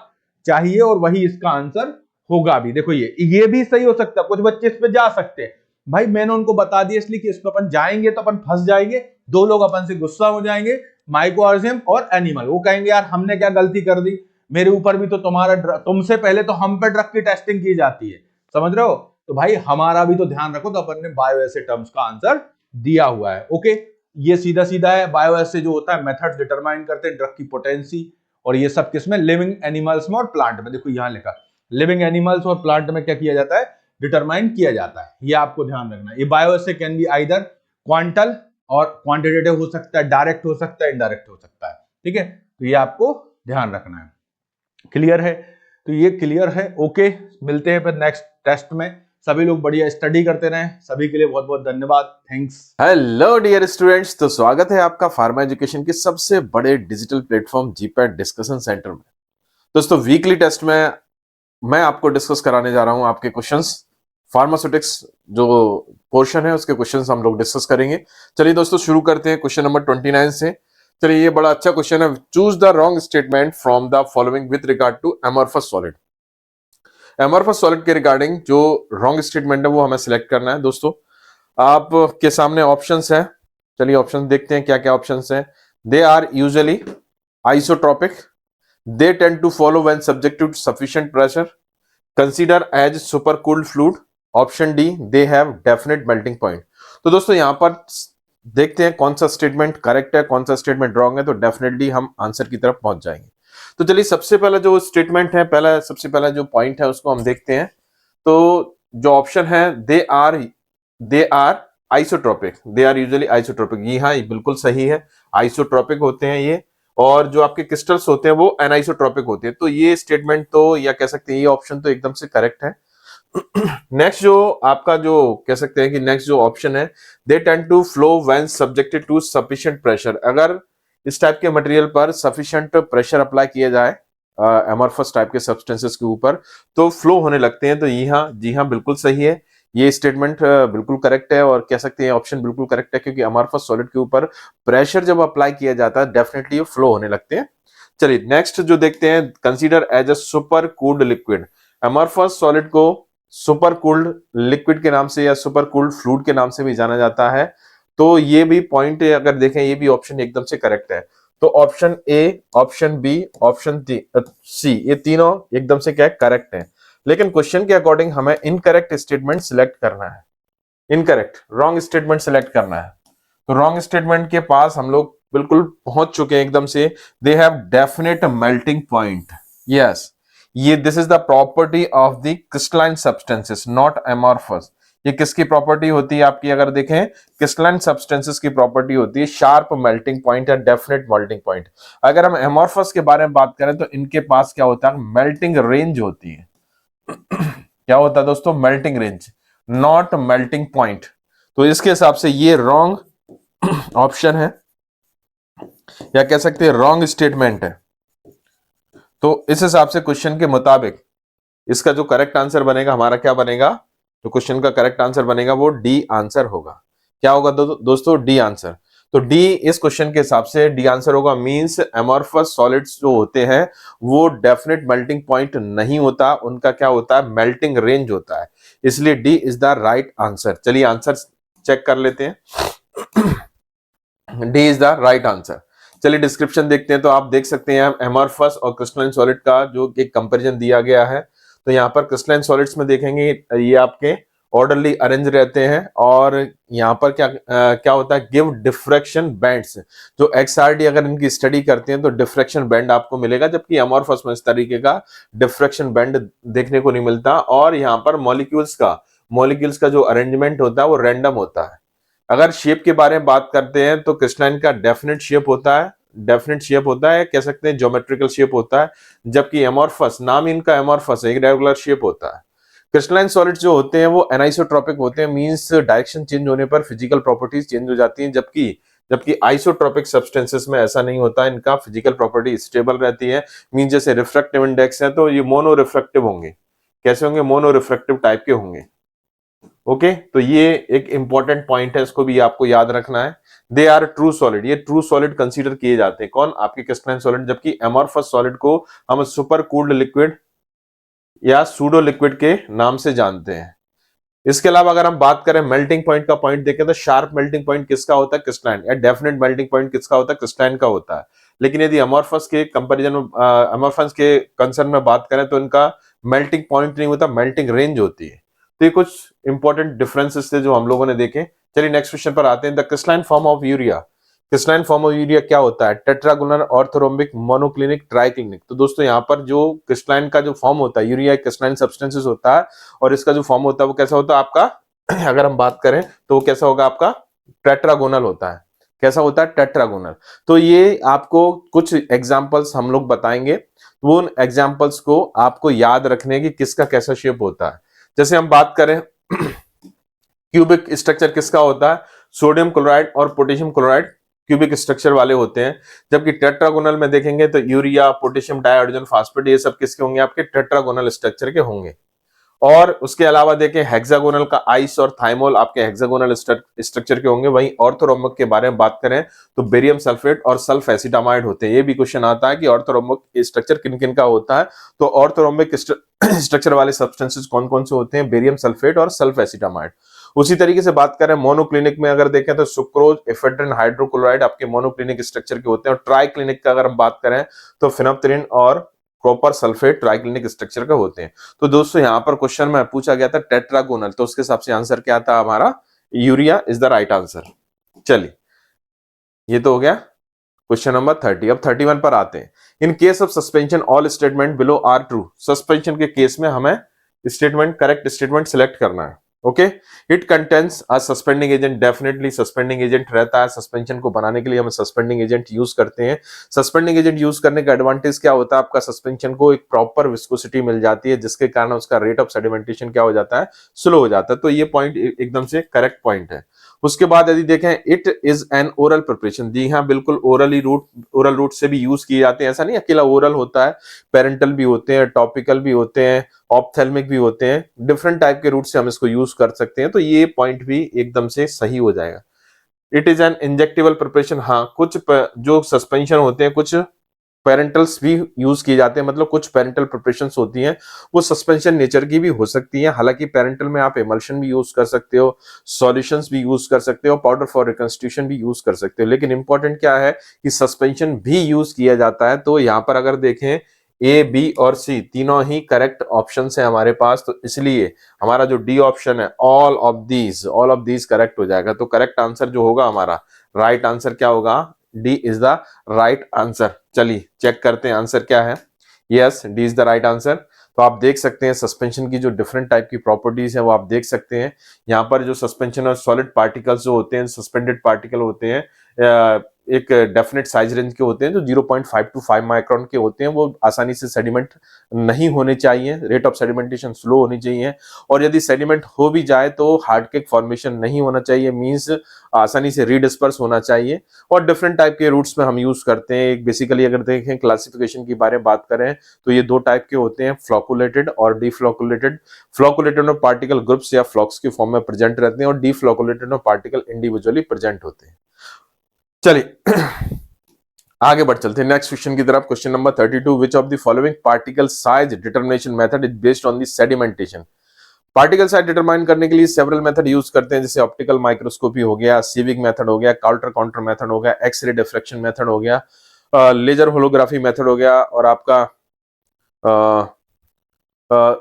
चाहिए और वही इसका आंसर होगा भी। देखो ये भी सही हो सकता है, कुछ बच्चे इस पे जा सकते हैं भाई, मैंने उनको बता दिया इसलिए कि इस पे अपन जाएंगे तो अपन फंस जाएंगे, दो लोग अपन से गुस्सा हो जाएंगे, माइक्रोऑर्गेनिज्म और एनिमल, वो कहेंगे यार हमने क्या गलती कर दी, मेरे ऊपर भी तो तुमसे पहले तो हम पे ड्रग की टेस्टिंग की जाती है, समझ रहे हो, तो भाई हमारा भी तो ध्यान रखो। तो अपन ने बायो ऐसे टर्म्स का आंसर दिया हुआ है। ओके, ये सीधा सीधा है, बायो ऐसे जो होता है मेथड्स डिटरमाइन करते हैं ड्रग की पोटेंसी, और ये सब किसमें, लिविंग एनिमल्स में और प्लांट में। देखो यहां लिखा लिविंग एनिमल्स और प्लांट में क्या किया जाता है, डिटरमाइन किया जाता है, ये आपको ध्यान रखना है। ये बायो ऐसे कैन बी आइदर क्वांटल और क्वांटिटेटिव हो सकता है, डायरेक्ट हो सकता है, इनडायरेक्ट हो सकता है, ठीक है, तो ये आपको ध्यान रखना है। क्लियर है, तो ये क्लियर है। ओके, मिलते हैं फिर नेक्स्ट टेस्ट में, सभी लोग बढ़िया स्टडी करते रहें, सभी के लिए बहुत बहुत धन्यवाद, थैंक्स। हेलो डियर स्टूडेंट्स, तो स्वागत है आपका फार्मा एजुकेशन के सबसे बड़े digital platform GPAT discussion centre में। दोस्तों, वीकली टेस्ट में मैं आपको डिस्कस कराने जा रहा हूं आपके क्वेश्चंस, फार्मास्यूटिक्स जो पोर्शन है उसके क्वेश्चंस हम लोग डिस्कस करेंगे। चलिए दोस्तों शुरू करते हैं क्वेश्चन नंबर 29 से। चलिए, ये बड़ा अच्छा क्वेश्चन है, choose the wrong statement from the following with regard to amorphous solid. Amorphous solid के रिगार्डिंग जो रॉन्ग स्टेटमेंट है वो हमें सिलेक्ट करना है। दोस्तों, आपके सामने ऑप्शंस हैं, चलिए ऑप्शन देखते हैं क्या क्या ऑप्शंस हैं। They are usually isotropic, they tend to follow when subjected to sufficient pressure, consider as super cooled fluid, option D they have definite melting point. तो दोस्तों यहां पर देखते हैं कौन सा स्टेटमेंट करेक्ट है, कौन सा स्टेटमेंट रॉन्ग है, तो डेफिनेटली हम आंसर की तरफ पहुंच जाएंगे। तो चलिए सबसे पहला जो स्टेटमेंट है, सबसे पहला जो पॉइंट है उसको हम देखते हैं। तो जो ऑप्शन है they are isotropic, they are usually isotropic, ये हाँ ये बिल्कुल सही है, आइसोट्रोपिक होते हैं ये। और जो आपके क्रिस्टल्स होते हैं वो एनाइसोट्रोपिक होते हैं। तो ये स्टेटमेंट तो या कह सकते हैं ये ऑप्शन तो एकदम से करेक्ट है। नेक्स्ट जो आपका जो कह सकते हैं कि नेक्स्ट जो ऑप्शन है, they tend to flow when subjected to sufficient pressure, अगर इस टाइप के मटेरियल पर सफिशिएंट प्रेशर अप्लाई किया जाए एमॉर्फस टाइप के सब्सटेंसेस के ऊपर तो फ्लो होने लगते हैं। तो जी हाँ बिल्कुल सही है, ये स्टेटमेंट बिल्कुल करेक्ट है और कह सकते हैं ऑप्शन बिल्कुल करेक्ट है, क्योंकि अमॉर्फस सॉलिड के ऊपर प्रेशर जब अप्लाई किया जाता है डेफिनेटली ये फ्लो होने लगते हैं। चलिए नेक्स्ट जो देखते हैं, consider as a super cooled liquid, amorphous solid को सुपर कूल्ड लिक्विड के नाम से या सुपर कूल्ड फ्लूइड के नाम से भी जाना जाता है। तो ये भी पॉइंट अगर देखें ये भी ऑप्शन एकदम से करेक्ट है। तो option A, option B, option C, ये तीनों एकदम से क्या करेक्ट है। लेकिन क्वेश्चन के अकॉर्डिंग हमें इनकरेक्ट स्टेटमेंट सिलेक्ट करना है, इनकरेक्ट रॉन्ग स्टेटमेंट सिलेक्ट करना है। तो रॉन्ग स्टेटमेंट के पास हम लोग बिल्कुल पहुंच चुके हैं एकदम से। They have definite melting point, yes, ये this is the property of the crystalline substances not amorphous. ये किसकी प्रॉपर्टी होती है आपकी, अगर देखें क्रिस्टलाइन सब्सटेंसेस की प्रॉपर्टी होती है शार्प मेल्टिंग पॉइंट या डेफिनेट मेल्टिंग पॉइंट। अगर हम एमॉर्फस के बारे में बात करें तो इनके पास क्या होता है, मेल्टिंग रेंज होती है। क्या होता है दोस्तों, melting range, not melting point. तो इसके हिसाब से ये रॉन्ग ऑप्शन है या कह सकते हैं रॉन्ग स्टेटमेंट है। तो इस हिसाब से क्वेश्चन के मुताबिक इसका जो करेक्ट आंसर बनेगा हमारा क्या बनेगा, तो क्वेश्चन का करेक्ट आंसर बनेगा वो डी आंसर होगा। क्या होगा दोस्तों, डी आंसर। तो डी इस क्वेश्चन के हिसाब से डी आंसर होगा, मींस एमॉर्फस सॉलिड्स जो होते हैं वो डेफिनेट मेल्टिंग पॉइंट नहीं होता, उनका क्या होता है, मेल्टिंग रेंज होता है। इसलिए D is the right answer. चलिए आंसर चेक कर लेते हैं। D is the right answer. चलिए डिस्क्रिप्शन देखते हैं। तो आप देख सकते हैं एमॉर्फस और क्रिस्टलाइन सॉलिड का जो एक कंपैरिजन दिया गया है। तो यहाँ पर क्रिस्टलाइन सॉलिड्स में देखेंगे ये आपके ऑर्डरली अरेंज रहते हैं और यहाँ पर क्या होता है, गिव डिफ्रैक्शन बैंड्स। जो एक्सआरडी अगर इनकी स्टडी करते हैं तो डिफ्रैक्शन बैंड आपको मिलेगा, जबकि एमॉर्फस में इस तरीके का डिफ्रैक्शन बैंड देखने को नहीं मिलता। और यहाँ पर मॉलिक्यूल्स का जो अरेंजमेंट होता है वो रैंडम होता है। अगर शेप के बारे में बात करते हैं तो क्रिस्टलाइन का डेफिनेट शेप होता है, कह सकते हैं ज्योमेट्रिकल शेप होता है, जबकि एमॉर्फस, नाम इनका एमॉर्फस है, एक रेगुलर शेप होता है। क्रिस्टलाइन सॉलिड्स जो होते हैं वो एनाइसोट्रोपिक होते हैं, मींस डायरेक्शन चेंज होने पर फिजिकल प्रॉपर्टीज चेंज हो जाती हैं, जबकि आइसोट्रोपिक सब्सटेंसेस में ऐसा नहीं होता, इनका फिजिकल प्रॉपर्टी स्टेबल रहती है। मींस जैसे रिफ्रैक्टिव इंडेक्स है तो ये मोनो रिफ्रैक्टिव होंगे। कैसे होंगे, मोनो रिफ्रैक्टिव टाइप के होंगे। ओके, तो ये एक इंपॉर्टेंट पॉइंट है, इसको भी आपको याद रखना है। दे आर ट्रू सॉलिड, ये ट्रू सॉलिड कंसीडर किए जाते हैं, कौन, आपके क्रिस्टलाइन सॉलिड, जबकि एमॉर्फस सॉलिड को हम सुपर कूल्ड लिक्विड या सूडो लिक्विड के नाम से जानते हैं। इसके अलावा अगर हम बात करें मेल्टिंग पॉइंट का पॉइंट देखें तो शार्प मेल्टिंग पॉइंट किसका होता है, क्रिस्टलाइन, या डेफिनेट मेल्टिंग पॉइंट किसका होता है, क्रिस्टलाइन का होता है। लेकिन यदि एमॉर्फस के कंपैरिजन में एमॉर्फस के कंसर्न में बात करें तो इनका मेल्टिंग पॉइंट नहीं होता, मेल्टिंग रेंज होती है। तो ये कुछ इंपॉर्टेंट डिफरेंसेस थे जो हम लोगों ने देखे। चलिए नेक्स्ट क्वेश्चन पर आते हैं। The crystalline form of urea, crystalline form of urea क्या होता है, टेट्रागोनल, ऑर्थोरोम्बिक, मोनोक्लिनिक, ट्राइक्लिनिक। तो दोस्तों यहाँ पर जो क्रिस्टलाइन का जो फॉर्म होता है, यूरिया क्रिस्टलाइन सब्सटेंसेस होता है और इसका जो फॉर्म होता है वो कैसा होता है आपका, अगर हम बात करें तो वो कैसा होगा आपका, टेट्रागोनल होता है। कैसा होता है, टेट्रागोनल। तो ये आपको कुछ एग्जांपल्स हम लोग बताएंगे, वो उन एग्जांपल्स को आपको याद रखने की किसका कैसा शेप होता है। जैसे हम बात करें क्यूबिक स्ट्रक्चर किसका होता है, सोडियम क्लोराइड और पोटेशियम क्लोराइड क्यूबिक स्ट्रक्चर वाले होते हैं, जबकि टेट्रागोनल में देखेंगे तो यूरिया, पोटेशियम डाइहाइड्रोजन फास्फेट, ये सब किसके होंगे, आपके टेट्रागोनल स्ट्रक्चर के होंगे। और उसके अलावा देखें हेक्सागोनल का आइस और थाइमोल आपके हेक्सागोनल स्ट्रक्चर के होंगे। वहीं ऑर्थोरोम्बिक के बारे में बात करें तो बेरियम सल्फेट और सल्फ एसिटामाइड होते हैं। ये भी क्वेश्चन आता है कि ऑर्थोरोम्बिक स्ट्रक्चर किन किन का होता है। तो ऑर्थोरोम्बिक स्ट्रक्चर वाले सब्सटेंसेस कौन कौन से होते हैं, बेरियम सल्फेट और सल्फ एसिटामाइड। उसी तरीके से बात करें मोनोक्लिनिक में अगर देखें तो सुक्रोज, एफेड्रिन, हाइड्रोक्लोराइड आपके मोनोक्लिनिक स्ट्रक्चर के होते हैं। और ट्राइक्लिनिक का अगर हम बात करें तो फिनोप्थेरिन और कॉपर सल्फेट ट्राइक्लिनिक स्ट्रक्चर का होते हैं। तो दोस्तों यहाँ पर क्वेश्चन में पूछा गया था टेट्रागोनल, तो उसके हिसाब से आंसर क्या था हमारा, urea is the right answer. चलिए ये तो हो गया क्वेश्चन नंबर 30। अब 31 पर आते हैं। In case of suspension all statement below are true. Suspension के केस में हमें स्टेटमेंट, करेक्ट स्टेटमेंट सिलेक्ट करना है। Okay, it contains a suspending agent. Definitely suspending agent रहता है। सस्पेंशन को बनाने के लिए हम सस्पेंडिंग एजेंट यूज करते हैं। सस्पेंडिंग एजेंट यूज करने का एडवांटेज क्या होता है, आपका सस्पेंशन को एक प्रॉपर विस्कोसिटी मिल जाती है, जिसके कारण उसका रेट ऑफ सेडिमेंटेशन क्या हो जाता है, स्लो हो जाता है। तो ये पॉइंट एकदम से करेक्ट पॉइंट है। उसके बाद यदि देखें, it is an oral preparation. जी हाँ, बिल्कुल ओरल रूट से भी यूज किए जाते हैं। ऐसा नहीं अकेला ओरल होता है, पेरेंटल भी होते हैं, टॉपिकल भी होते हैं, ऑप्थेल्मिक भी होते हैं। डिफरेंट टाइप के रूट से हम इसको यूज कर सकते हैं। तो ये पॉइंट भी एकदम से सही हो जाएगा। It is N injectable preparation. हाँ, कुछ जो सस्पेंशन होते हैं, कुछ पेरेंटल्स भी यूज किए जाते हैं, मतलब कुछ पेरेंटल प्रिपरेशंस होती हैं वो सस्पेंशन नेचर की भी हो सकती हैं। हालांकि पेरेंटल में आप एमल्शन भी यूज कर सकते हो, सॉल्यूशंस भी यूज कर सकते हो, पाउडर फॉर रिकंस्टिट्यूशन भी यूज कर सकते हो। लेकिन इंपॉर्टेंट क्या है कि सस्पेंशन भी यूज किया जाता है। तो यहाँ पर अगर देखें, ए, बी और सी तीनों ही करेक्ट ऑप्शन है हमारे पास, तो इसलिए हमारा जो डी ऑप्शन है, ऑल ऑफ दीज करेक्ट हो जाएगा। तो करेक्ट आंसर जो होगा हमारा, राइट आंसर क्या होगा, D is the right answer. चलिए चेक करते हैं आंसर क्या है। Yes, D is the right answer. तो आप देख सकते हैं सस्पेंशन की जो डिफरेंट टाइप की प्रॉपर्टीज है वो आप देख सकते हैं। यहाँ पर जो सस्पेंशन और सॉलिड पार्टिकल्स जो होते हैं, सस्पेंडेड पार्टिकल होते हैं, एक डेफिनेट साइज रेंज के होते हैं, जो 0.5 to 5 माइक्रोन के होते हैं। वो आसानी से सेडिमेंट नहीं होने चाहिए, रेट ऑफ सेडिमेंटेशन स्लो होनी चाहिए। और यदि सेडिमेंट हो भी जाए तो हार्ड केक फॉर्मेशन नहीं होना चाहिए, मींस आसानी से रीडिस्पर्स होना चाहिए। और डिफरेंट टाइप के रूट्स में हम यूज करते हैं। एक बेसिकली अगर देखें क्लासिफिकेशन के बारे में बात करें तो ये दो टाइप के होते हैं, फ्लोकुलेटेड और डीफ्लोकुलेटेड। फ्लोकुलेटेड में पार्टिकल ग्रुप्स या फ्लॉक्स के फॉर्म में प्रेजेंट रहते हैं, और डीफ्लोकुलेटेड में पार्टिकल इंडिविजुअली प्रेजेंट होते हैं। चलिए आगे बढ़ चलते हैं नेक्स्ट क्वेश्चन की तरफ। Question number 32, which of the following particle size determination method is based on the sedimentation. Particle size determine करने के लिए सेवरल मेथड यूज करते हैं, जैसे ऑप्टिकल माइक्रोस्कोपी हो गया, सीविक मेथड हो गया, काल्टर काउंटर मेथड हो गया, एक्सरे डिफ्रैक्शन मेथड हो गया, लेजर होलोग्राफी मेथड हो गया, और आपका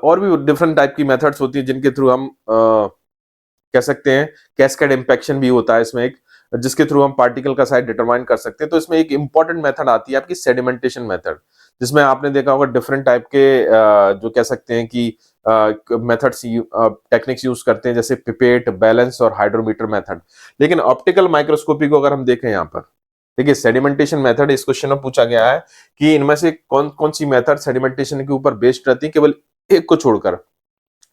और भी डिफरेंट टाइप की मेथड्स होती है जिनके थ्रू हम कह सकते हैं, कैस्केड इंपेक्शन भी होता है इसमें एक, जिसके थ्रू हम पार्टिकल का साइज डिटरमाइन कर सकते हैं। तो इसमें एक इंपॉर्टेंट मेथड आती है आपकी सेडिमेंटेशन मेथड, जिसमें आपने देखा होगा डिफरेंट टाइप के जो कह सकते हैं कि मेथड्स टेक्निक्स यूज करते हैं, जैसे पिपेट, बैलेंस और हाइड्रोमीटर मेथड। लेकिन ऑप्टिकल माइक्रोस्कोपी को अगर हम देखें, यहाँ पर देखिए सेडिमेंटेशन मेथड इस क्वेश्चन में पूछा गया है कि इनमें से कौन कौन सी मेथड सेडिमेंटेशन के ऊपर बेस्ड रहती है, केवल एक को छोड़कर।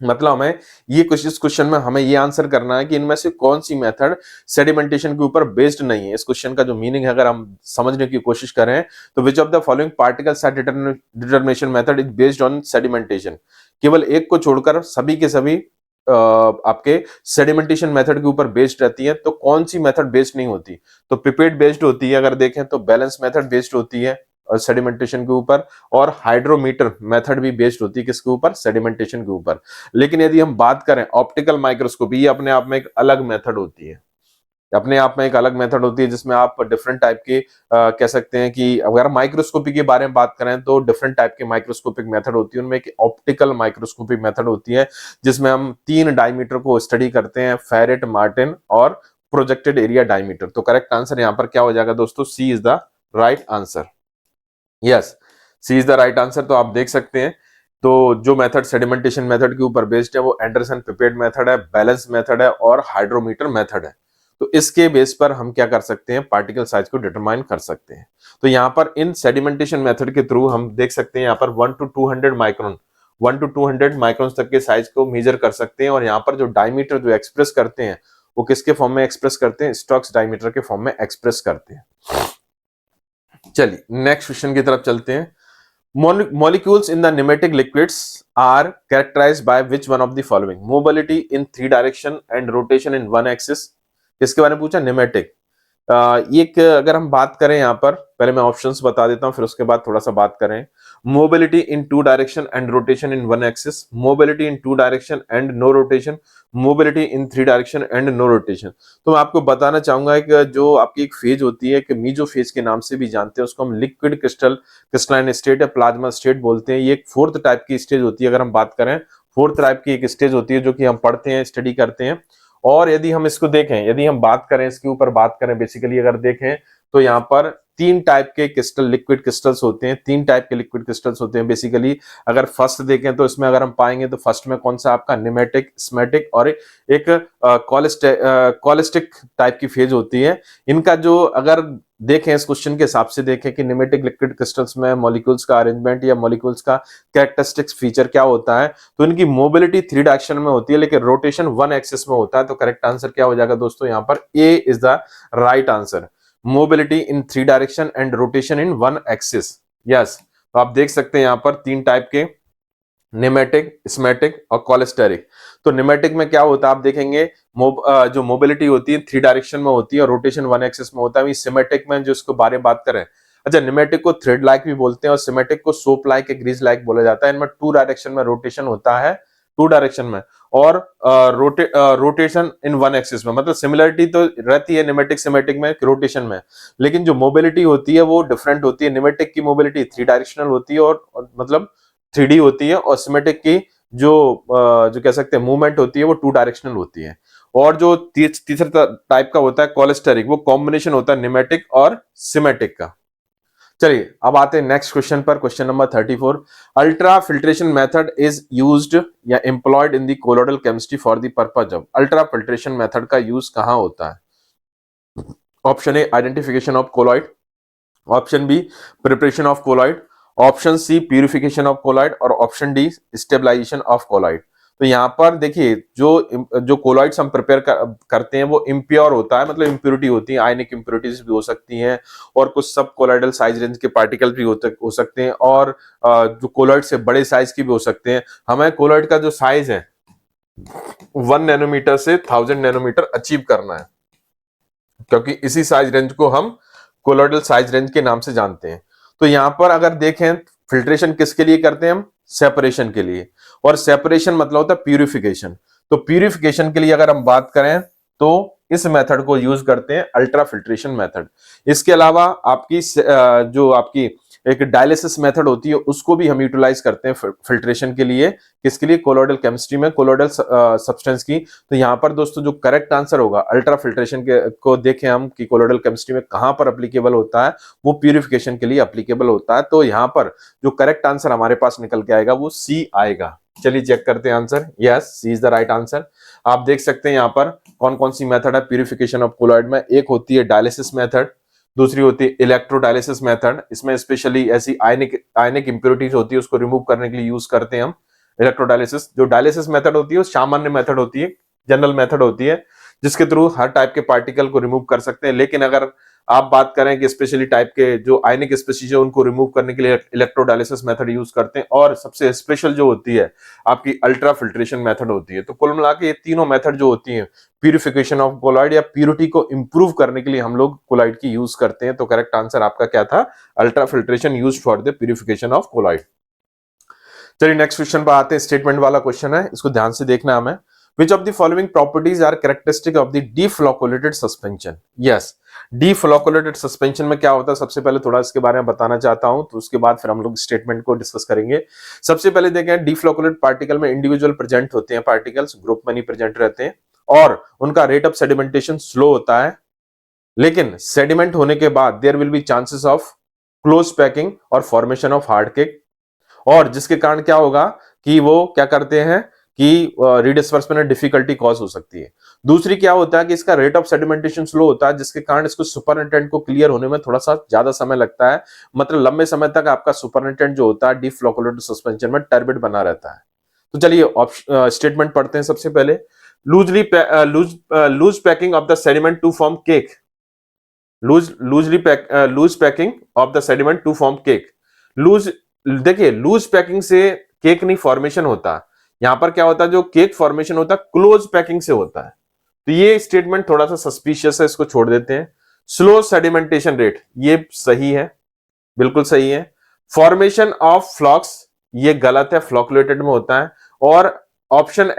मतलब हमें ये इस क्वेश्चन में हमें ये आंसर करना है कि इनमें से कौन सी मेथड सेडिमेंटेशन के ऊपर बेस्ड नहीं है। इस क्वेश्चन का जो मीनिंग है अगर हम समझने की कोशिश करें तो विच of the following particle size determination method is based on sedimentation. केवल एक को छोड़कर सभी के सभी आपके सेडिमेंटेशन मेथड के ऊपर बेस्ड रहती है। तो कौन सी मेथड बेस्ड नहीं होती, तो पिपेट बेस्ड होती है, अगर देखें तो बैलेंस मेथड बेस्ड होती है सेडिमेंटेशन के ऊपर, और हाइड्रोमीटर मेथड भी बेस्ड होती है किसके ऊपर, सेडिमेंटेशन के ऊपर। लेकिन यदि हम बात करें ऑप्टिकल माइक्रोस्कोपी, ये अपने आप में एक अलग मेथड होती है, अपने आप में एक अलग मेथड होती है, जिसमें आप डिफरेंट टाइप के कह सकते हैं कि अगर माइक्रोस्कोपी के बारे में बात करें तो डिफरेंट टाइप के माइक्रोस्कोपिक मेथड होती है। उनमें एक ऑप्टिकल माइक्रोस्कोपी मेथड होती है, जिसमें हम 3 डायमीटर को स्टडी करते हैं, फेरेट, मार्टिन और प्रोजेक्टेड एरिया डायमीटर। तो करेक्ट आंसर यहाँ पर क्या हो जाएगा दोस्तों, C is the right answer. Yes, C is the right answer. तो आप देख सकते हैं, तो जो मेथड सेडिमेंटेशन मेथड के ऊपर बेस्ड है वो एंडरसन पिपेट मेथड है, बैलेंस मेथड है और हाइड्रोमीटर मेथड है। तो इसके बेस पर हम क्या कर सकते हैं, पार्टिकल साइज को डिटरमाइन कर सकते हैं। तो यहाँ पर इन सेडिमेंटेशन मेथड के थ्रू हम देख सकते हैं यहाँ पर 1 to 200 माइक्रोन, 1 to 200 माइक्रोन तक के साइज को मेजर कर सकते हैं। और यहाँ पर जो डायमीटर जो एक्सप्रेस करते हैं वो किसके फॉर्म में एक्सप्रेस करते हैं, स्टोक्स डायमीटर के फॉर्म में एक्सप्रेस करते हैं। चलिए नेक्स्ट क्वेश्चन की तरफ चलते हैं। Molecules in the pneumatic liquids are characterized by which one of the following? Mobility in 3 direction and rotation in 1 axis। इसके बारे में पूछा, न्यूमेटिक। एक अगर हम बात करें यहाँ पर, पहले मैं ऑप्शंस बता देता हूँ फिर उसके बाद थोड़ा सा बात करें। Mobility in 2 direction and rotation in 1 axis, mobility in 2 direction and no rotation, mobility in 3 direction and no rotation. तो मैं आपको बताना चाहूंगा कि जो आपकी एक फेज होती है, कि मीजो फेज के नाम से भी जानते हैं उसको हम, लिक्विड क्रिस्टलाइन स्टेट या प्लाज्मा स्टेट बोलते हैं। ये एक 4th टाइप की स्टेज होती है। अगर हम बात करें 4th टाइप की एक स्टेज होती है जो कि हम पढ़ते हैं, स्टडी करते हैं। और यदि हम इसको देखें, यदि हम बात करें इसके ऊपर बात करें बेसिकली अगर देखें तो यहाँ पर तीन टाइप के क्रिस्टल, लिक्विड क्रिस्टल्स होते हैं, तीन टाइप के लिक्विड क्रिस्टल्स होते हैं बेसिकली। अगर फर्स्ट देखें तो इसमें अगर हम पाएंगे तो फर्स्ट में कौन सा आपका निमेटिक, स्मेटिक और एक कॉलिस्टिक टाइप की फेज होती है। इनका जो अगर देखें इस क्वेश्चन के हिसाब से देखें कि निमेटिक लिक्विड क्रिस्टल्स में मॉलिक्यूल्स का अरेंजमेंट या मॉलिक्यूल्स का कैरेक्टरिस्टिक्स फीचर क्या होता है, तो इनकी मोबिलिटी 3 डायरेक्शन में होती है लेकिन रोटेशन 1 एक्सिस में होता है। तो करेक्ट आंसर क्या हो जाएगा दोस्तों, यहाँ पर A is the right answer. Mobility in 3 direction and rotation in 1 axis. Yes, तो आप देख सकते हैं यहाँ पर तीन टाइप के, निमेटिक, स्मेटिक और कॉलेस्टेरिक। तो निमेटिक में क्या होता है आप देखेंगे, जो मोबिलिटी होती है 3 डायरेक्शन में होती है और रोटेशन 1 एक्सिस में होता है। सिमेटिक में जो इसको बारे में बात करें, अच्छा निमेटिक को थ्रेड लाइक भी बोलते हैं और सिमेटिक को सोप लाइक या ग्रीस लाइक बोला जाता है। इनमें 2 डायरेक्शन में रोटेशन होता है, 2 डायरेक्शन में, और रोटेशन इन 1 एक्सिस में। मतलब सिमिलरिटी तो रहती है निमेटिक सिमेटिक में रोटेशन में, लेकिन जो मोबिलिटी होती है वो डिफरेंट होती है। निमेटिक की मोबिलिटी 3 डायरेक्शनल होती है और मतलब 3D होती है, और सिमेटिक की जो कह सकते हैं मूवमेंट होती है वो 2 डायरेक्शनल होती है। और जो तीसरा टाइप का होता है कॉलेस्टेरिक, वो कॉम्बिनेशन होता है निमेटिक और सिमेटिक का। चलिए अब आते हैं नेक्स्ट क्वेश्चन पर, question number 34। Ultra filtration method is used या employed in the colloidal chemistry for the purpose of. Ultra filtration method का यूज कहां होता है? Option A identification of colloid, option B preparation of colloid, option C purification of colloid और option D stabilization of colloid. तो यहाँ पर देखिए जो कोलॉइड्स हम प्रिपेयर करते हैं वो इम्प्योर होता है, मतलब इम्प्योरिटी होती है, आयनिक इम्प्योरिटीज भी हो सकती हैं और कुछ सब कोलॉइडल साइज रेंज के पार्टिकल भी हो सकते हैं, और जो कोलॉइड से बड़े साइज की भी हो सकते हैं। हमें कोलॉइड का जो साइज है 1 नैनोमीटर से 1000 नैनोमीटर अचीव करना है, क्योंकि इसी साइज रेंज को हम कोलॉइडल साइज रेंज के नाम से जानते हैं। तो यहां पर अगर देखें फिल्ट्रेशन किसके लिए करते हैं हम? सेपरेशन के लिए, और सेपरेशन मतलब होता है प्यूरिफिकेशन। तो प्यूरिफिकेशन के लिए अगर हम बात करें तो इस मेथड को यूज करते हैं, अल्ट्रा फिल्ट्रेशन मेथड। इसके अलावा आपकी जो आपकी एक डायलिसिस मेथड होती है उसको भी हम यूटिलाइज करते हैं फिल्ट्रेशन के लिए। किसके लिए? कोलॉइडल केमिस्ट्री में, कोलॉइडल सब्सटेंस की। तो यहाँ पर दोस्तों जो करेक्ट आंसर होगा अल्ट्रा फिल्ट्रेशन को देखें हम कि कोलॉइडल केमिस्ट्री में कहां पर एप्लीकेबल होता है, वो प्यूरिफिकेशन के लिए एप्लीकेबल होता है। तो यहाँ पर जो करेक्ट आंसर हमारे पास निकल के आएगा वो सी आएगा। चलिए चेक करते हैं answer. Yes, C is the right answer. आप देख सकते हैं यहाँ पर कौन कौन सी मेथड है प्यूरिफिकेशन ऑफ कोलॉइड में। एक होती है डायलिसिस मेथड, दूसरी होती है इलेक्ट्रोडायलिसिस मेथड। इसमें स्पेशली ऐसी आयनिक इंप्योरिटीज होती है उसको रिमूव करने के लिए यूज करते हैं हम इलेक्ट्रोडायलिसिस। जो डायलिसिस मेथड होती है वो सामान्य मेथड होती है, जनरल मेथड होती है, जिसके थ्रू हर टाइप के पार्टिकल को रिमूव कर सकते हैं। लेकिन अगर आप बात करें कि स्पेशली टाइप के जो आयनिक स्पीशीज है उनको रिमूव करने के लिए इलेक्ट्रोडायलिसिस मेथड यूज करते हैं, और सबसे स्पेशल जो होती है आपकी अल्ट्रा फिल्ट्रेशन मेथड होती है। तो कुल मिला के ये तीनों मेथड जो होती हैं प्यूरिफिकेशन ऑफ कोलॉइड या प्यूरिटी को इंप्रूव करने के लिए हम लोग कोलॉइड की यूज करते हैं। तो करेक्ट आंसर आपका क्या था? Ultra filtration used for the purification of colloid. चलिए नेक्स्ट क्वेश्चन पर आते हैं, स्टेटमेंट वाला क्वेश्चन है, इसको ध्यान से देखना हमें। Which of the following properties are characteristic of the deflocculated suspension? Yes, deflocculated suspension में क्या होता है सबसे पहले थोड़ा इसके बारे में बताना चाहता हूं, तो उसके बाद फिर हम लोग स्टेटमेंट को डिस्कस करेंगे। सबसे पहले देखें डिफ्लोकुलेट पार्टिकल में इंडिविजुअल प्रेजेंट होते हैं, पार्टिकल्स ग्रुप में नहीं प्रेजेंट रहते हैं, और उनका रेट ऑफ सेडिमेंटेशन स्लो होता है। लेकिन सेडिमेंट होने के बाद there will be chances of close packing और फॉर्मेशन ऑफ हार्ड केक, और जिसके कारण क्या होगा कि वो क्या करते हैं कि रीडिस्पर्समेंट में डिफिकल्टी कॉज हो सकती है। दूसरी क्या होता है कि इसका रेट ऑफ सेडिमेंटेशन स्लो होता है, जिसके कारण इसको सुपरनेटेंट को क्लियर होने में थोड़ा सा ज्यादा समय लगता है। मतलब लंबे समय तक आपका सुपरनेटेंट जो होता है डिफ्लोकुलेटेड सस्पेंशन में टर्बिड बना रहता है। तो चलिए स्टेटमेंट पढ़ते हैं सबसे पहले। Loose packing of the sediment to form cake, loose packing of the sediment to form cake. देखिए लूज पैकिंग से केक नहीं फॉर्मेशन होता, यहां पर क्या होता है जो केक फॉर्मेशन होता है क्लोज पैकिंग से होता है। तो ये स्टेटमेंट थोड़ा सा सस्पिशियस है, इसको छोड़ देते हैं। स्लो सेडिमेंटेशन रेट, ये सही है, बिल्कुल सही है। फॉर्मेशन ऑफ फ्लॉक्स, ये गलत है, फ्लॉकुलेटेड में होता है। और ऑप्शन